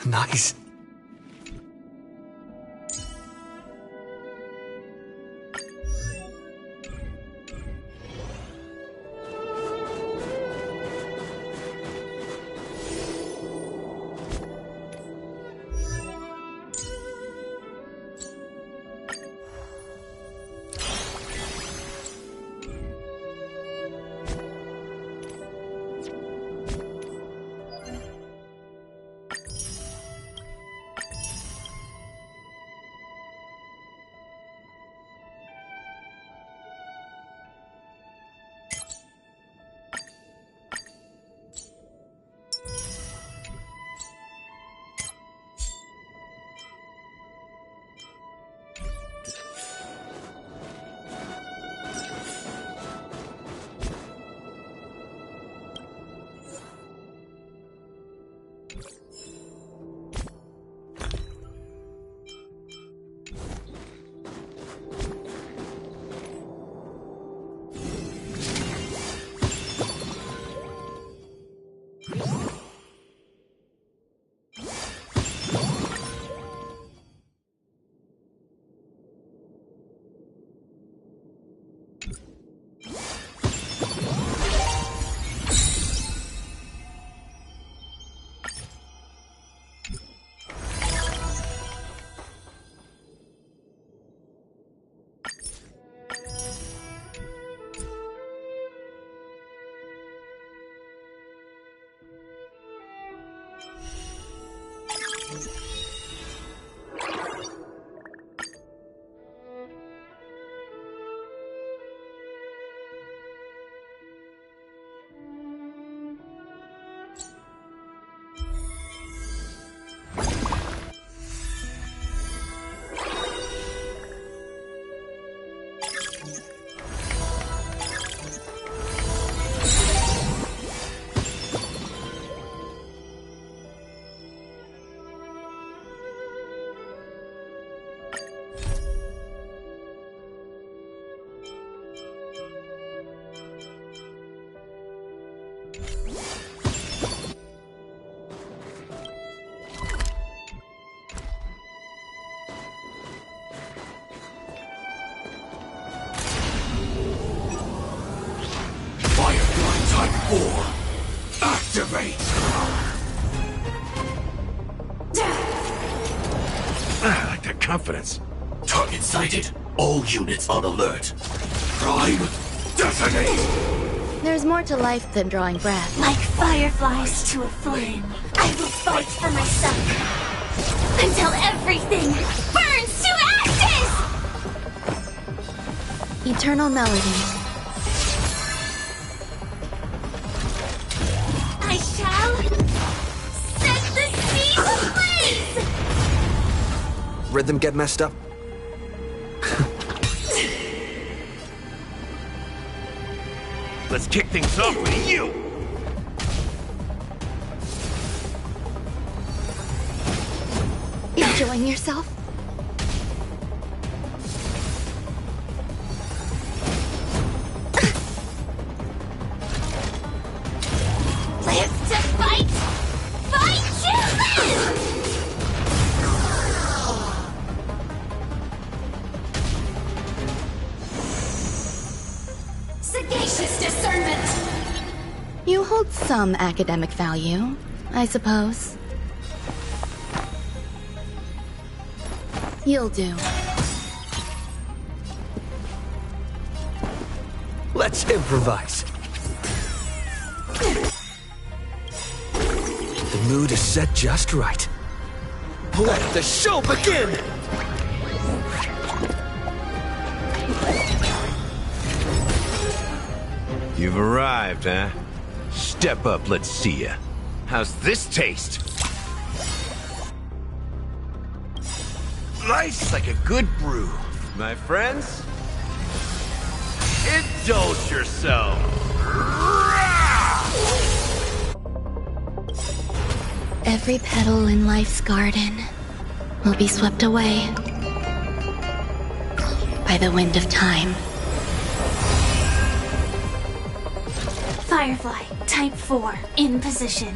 Nice. Activate! I like that confidence. Target sighted. All units on alert. Prime, detonate! There's more to life than drawing breath. Like fireflies to a flame, I will fight for my son until everything burns to ashes! Eternal melody. I shall set the sea ablaze! Rhythm get messed up? Let's kick things off with you! Enjoying yourself? Live to fight! Fight to live! Sagacious discernment! You hold some academic value, I suppose. You'll do. Let's improvise. The mood is set just right. Let the show begin! You've arrived, huh? Step up, let's see ya. How's this taste? Nice like a good brew. My friends, indulge yourself. Every petal in life's garden will be swept away by the wind of time. Firefly, type 4, in position.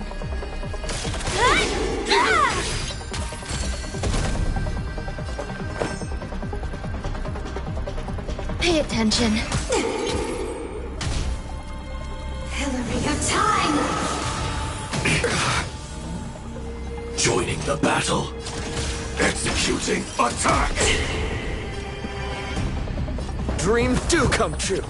Pay attention. Hillary of time! Joining the battle. Executing attack! Dreams do come true.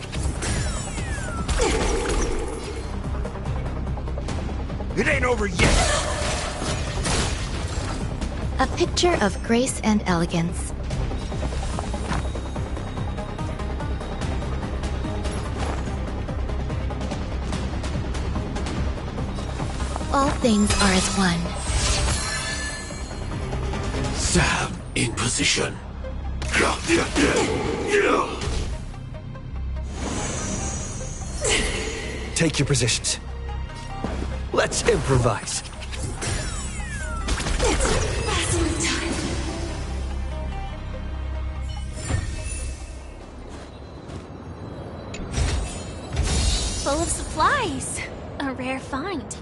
It ain't over yet. A picture of grace and elegance. All things are as one. Sam in position. Take your positions. Let's improvise. Passing time. Full of supplies. A rare find.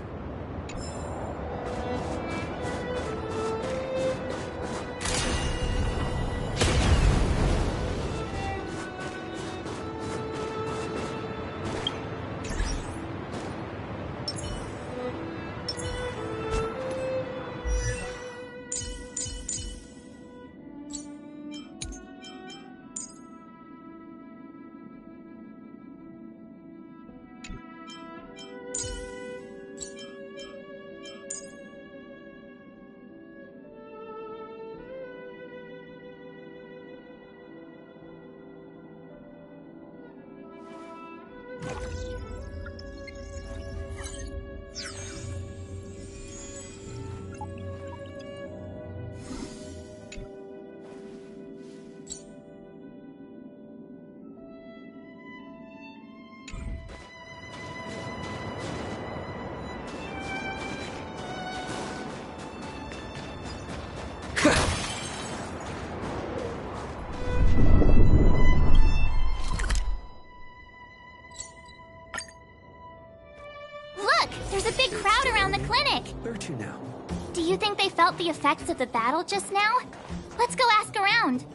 Look! There's a big crowd around the clinic! Where to now? Do you think they felt the effects of the battle just now? Let's go ask around.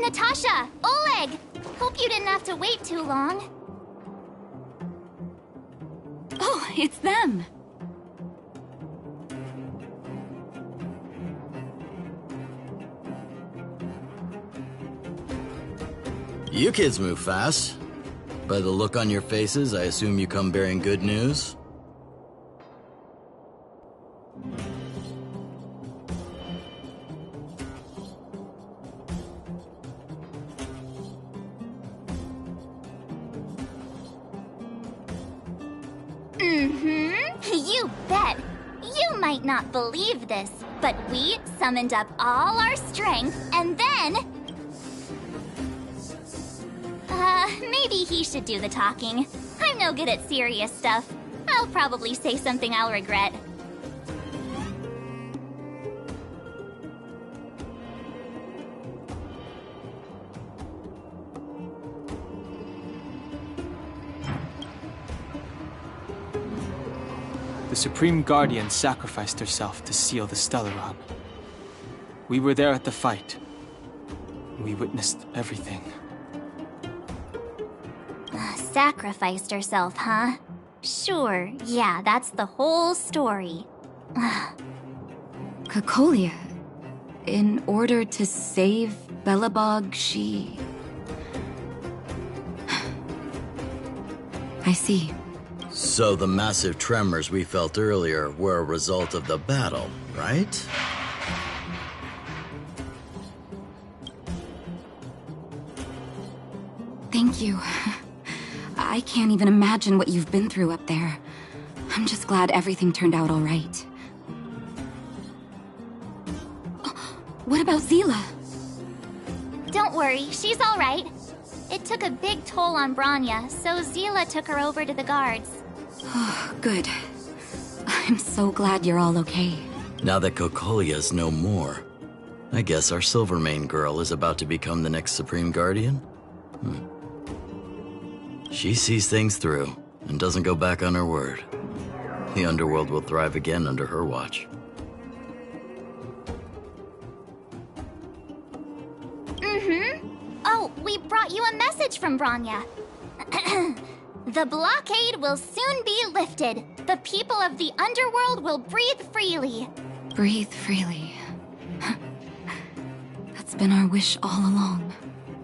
Natasha! Oleg! Hope you didn't have to wait too long. Oh, it's them! You kids move fast. By the look on your faces, I assume you come bearing good news? You bet. You might not believe this, but we summoned up all our strength and then... maybe he should do the talking. I'm no good at serious stuff. I'll probably say something I'll regret. The Supreme Guardian sacrificed herself to seal the Stellaron. We were there at the fight. We witnessed everything. Sacrificed herself, huh? Sure, yeah, that's the whole story. Cocolia, in order to save Belobog, she... I see. So the massive tremors we felt earlier were a result of the battle, right? Thank you. I can't even imagine what you've been through up there. I'm just glad everything turned out all right. What about Zila? Don't worry, she's all right. It took a big toll on Branya, so Zila took her over to the guards. Oh, good. I'm so glad you're all okay. Now that Cocolia's no more, I guess our Silvermane girl is about to become the next Supreme Guardian? She sees things through and doesn't go back on her word. The underworld will thrive again under her watch. Oh, we brought you a message from Branya. The blockade will soon be lifted. The people of the underworld will breathe freely. Breathe freely. That's been our wish all along.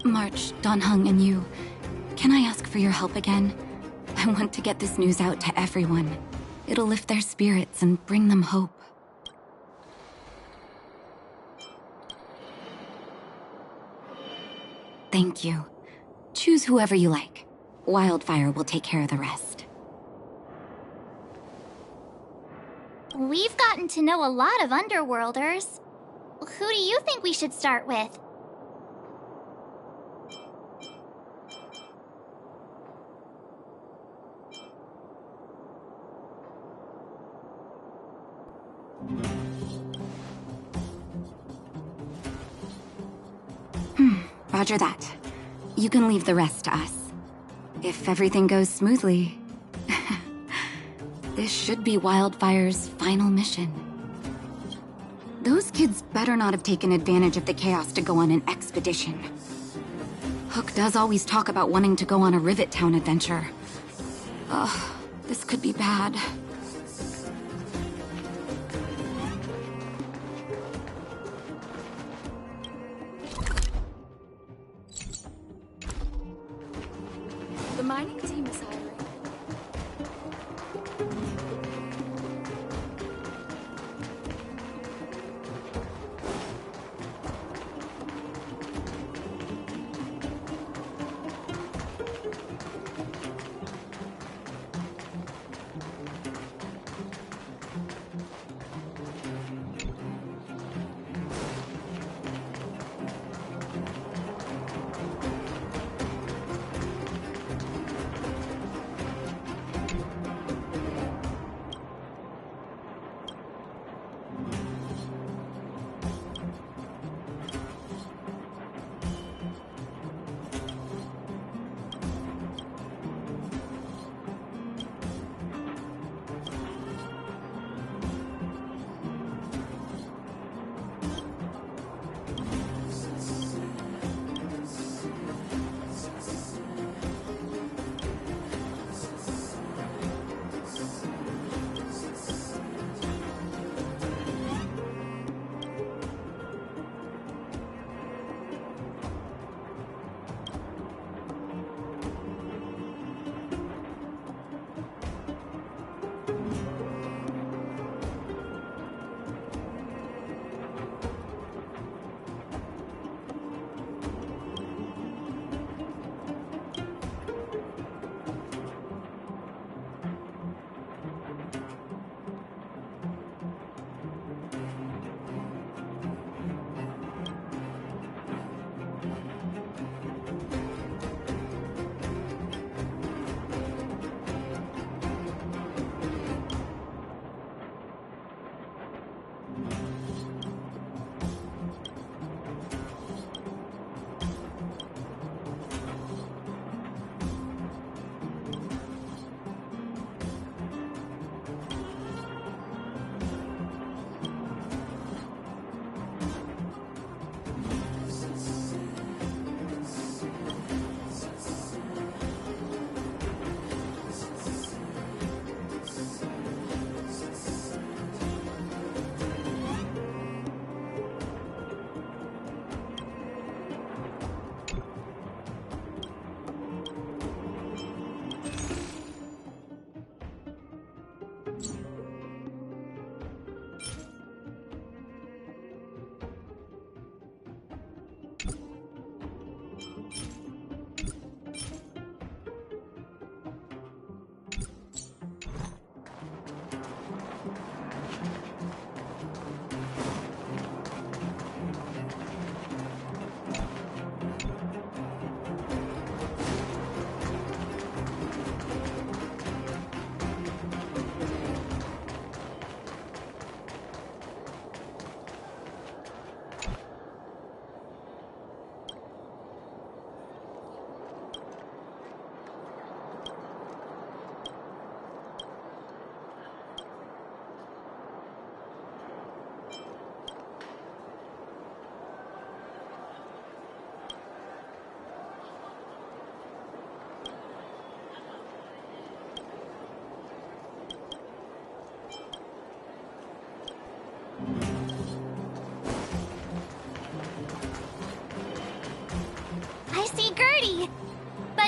March, Donhung, and you, can I ask for your help again? I want to get this news out to everyone. It'll lift their spirits and bring them hope. Thank you. Choose whoever you like. Wildfire will take care of the rest. We've gotten to know a lot of Underworlders. Who do you think we should start with? Roger that. You can leave the rest to us. If everything goes smoothly, this should be Wildfire's final mission. Those kids better not have taken advantage of the chaos to go on an expedition. Hook does always talk about wanting to go on a Rivet Town adventure. Ugh, this could be bad. The mining team is hiring.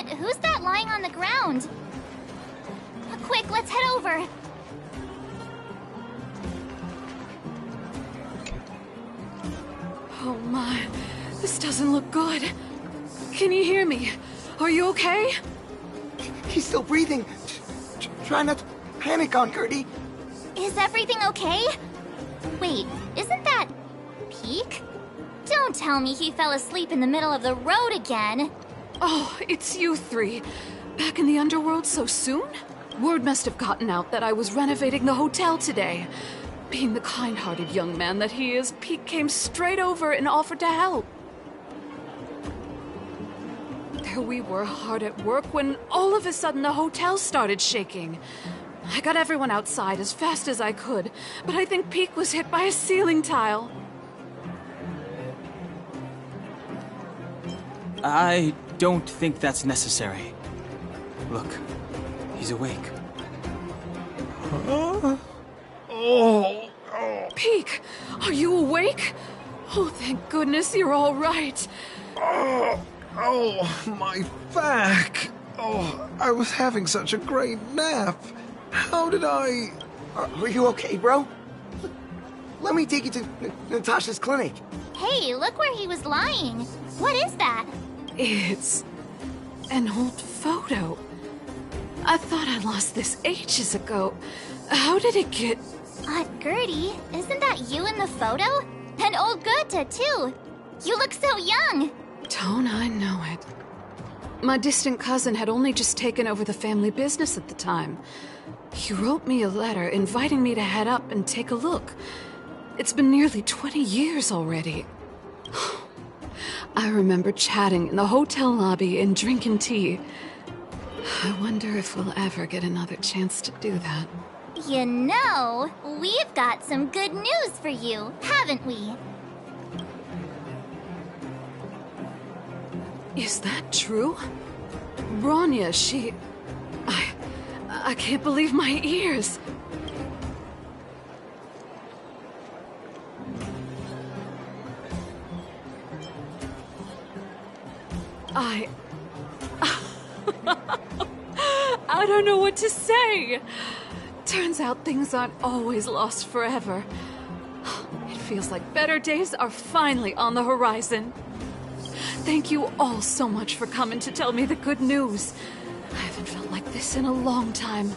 But who's that lying on the ground? Quick, let's head over. Oh my, this doesn't look good. Can you hear me? Are you okay? He's still breathing. Try not to panic on Gertie. Is everything okay? Wait, isn't that Peak? Don't tell me he fell asleep in the middle of the road again. Oh, it's you three. Back in the underworld so soon? Word must have gotten out that I was renovating the hotel today. Being the kind-hearted young man that he is, Peak came straight over and offered to help. There we were, hard at work, when all of a sudden the hotel started shaking. I got everyone outside as fast as I could, but I think Peak was hit by a ceiling tile. I don't think that's necessary. Look, he's awake. Huh? Oh. Peak, are you awake? Oh, thank goodness you're all right. Oh, my back. Oh, I was having such a great nap. How did I... Are you okay, bro? Let me take you to Natasha's clinic. Hey, look where he was lying. What is that? It's an old photo. I thought I lost this ages ago. How did it get... Gertie, isn't that you in the photo? And old Goethe, too. You look so young. Don't I know it? My distant cousin had only just taken over the family business at the time. He wrote me a letter inviting me to head up and take a look. It's been nearly 20 years already. I remember chatting in the hotel lobby and drinking tea. I wonder if we'll ever get another chance to do that. You know, we've got some good news for you, haven't we? Is that true? Bronya, she... I can't believe my ears. I don't know what to say. Turns out things aren't always lost forever. It feels like better days are finally on the horizon. Thank you all so much for coming to tell me the good news. I haven't felt like this in a long time.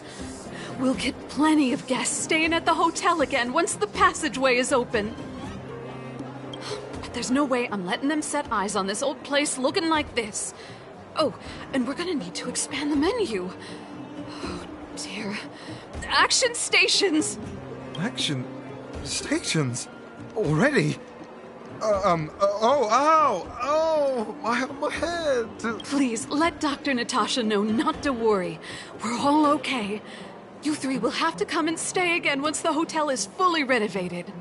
We'll get plenty of guests staying at the hotel again once the passageway is open. But there's no way I'm letting them set eyes on this old place looking like this. Oh, and we're gonna need to expand the menu. Oh, dear. Action stations! Action stations? Already? Oh, my head. Please, let Dr. Natasha know not to worry. We're all okay. You three will have to come and stay again once the hotel is fully renovated.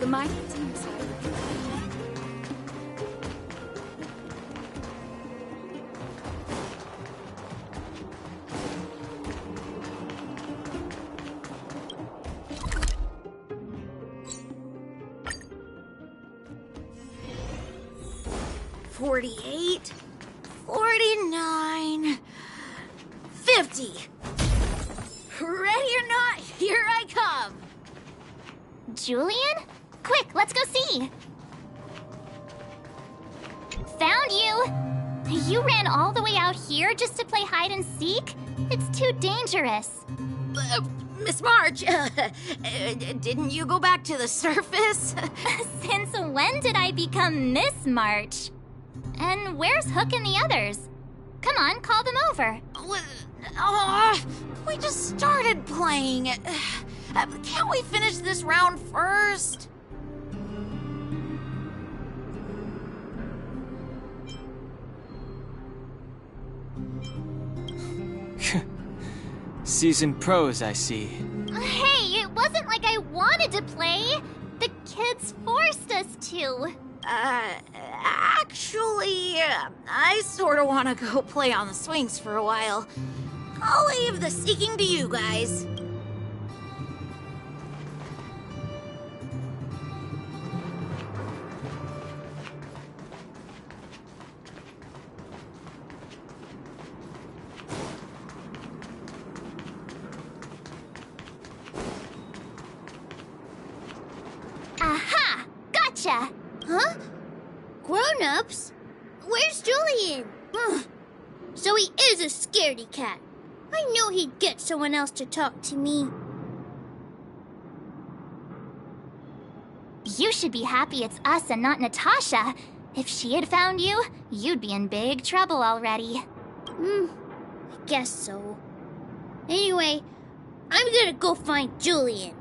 The mining team's here. $48, $49, empty. Ready or not, here I come. Julian? Quick, let's go see. Found you. You ran all the way out here just to play hide and seek? It's too dangerous. Miss March, didn't you go back to the surface? Since when did I become Miss March? And where's Hook and the others? Come on, call them over. We just started playing. Can't we finish this round first? Seasoned pros, I see. Hey, it wasn't like I wanted to play. The kids forced us to. Actually, I sort of want to go play on the swings for a while. I'll leave the seeking to you guys. Aha! Gotcha! Huh? Grown-ups? Where's Julian? So he is a scaredy cat. I knew he'd get someone else to talk to me. You should be happy it's us and not Natasha. If she had found you, you'd be in big trouble already. I guess so. Anyway, I'm gonna go find Julian.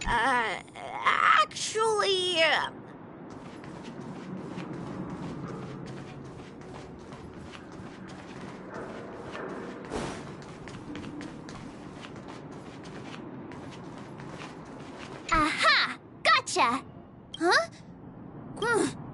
Actually... gotcha! Huh?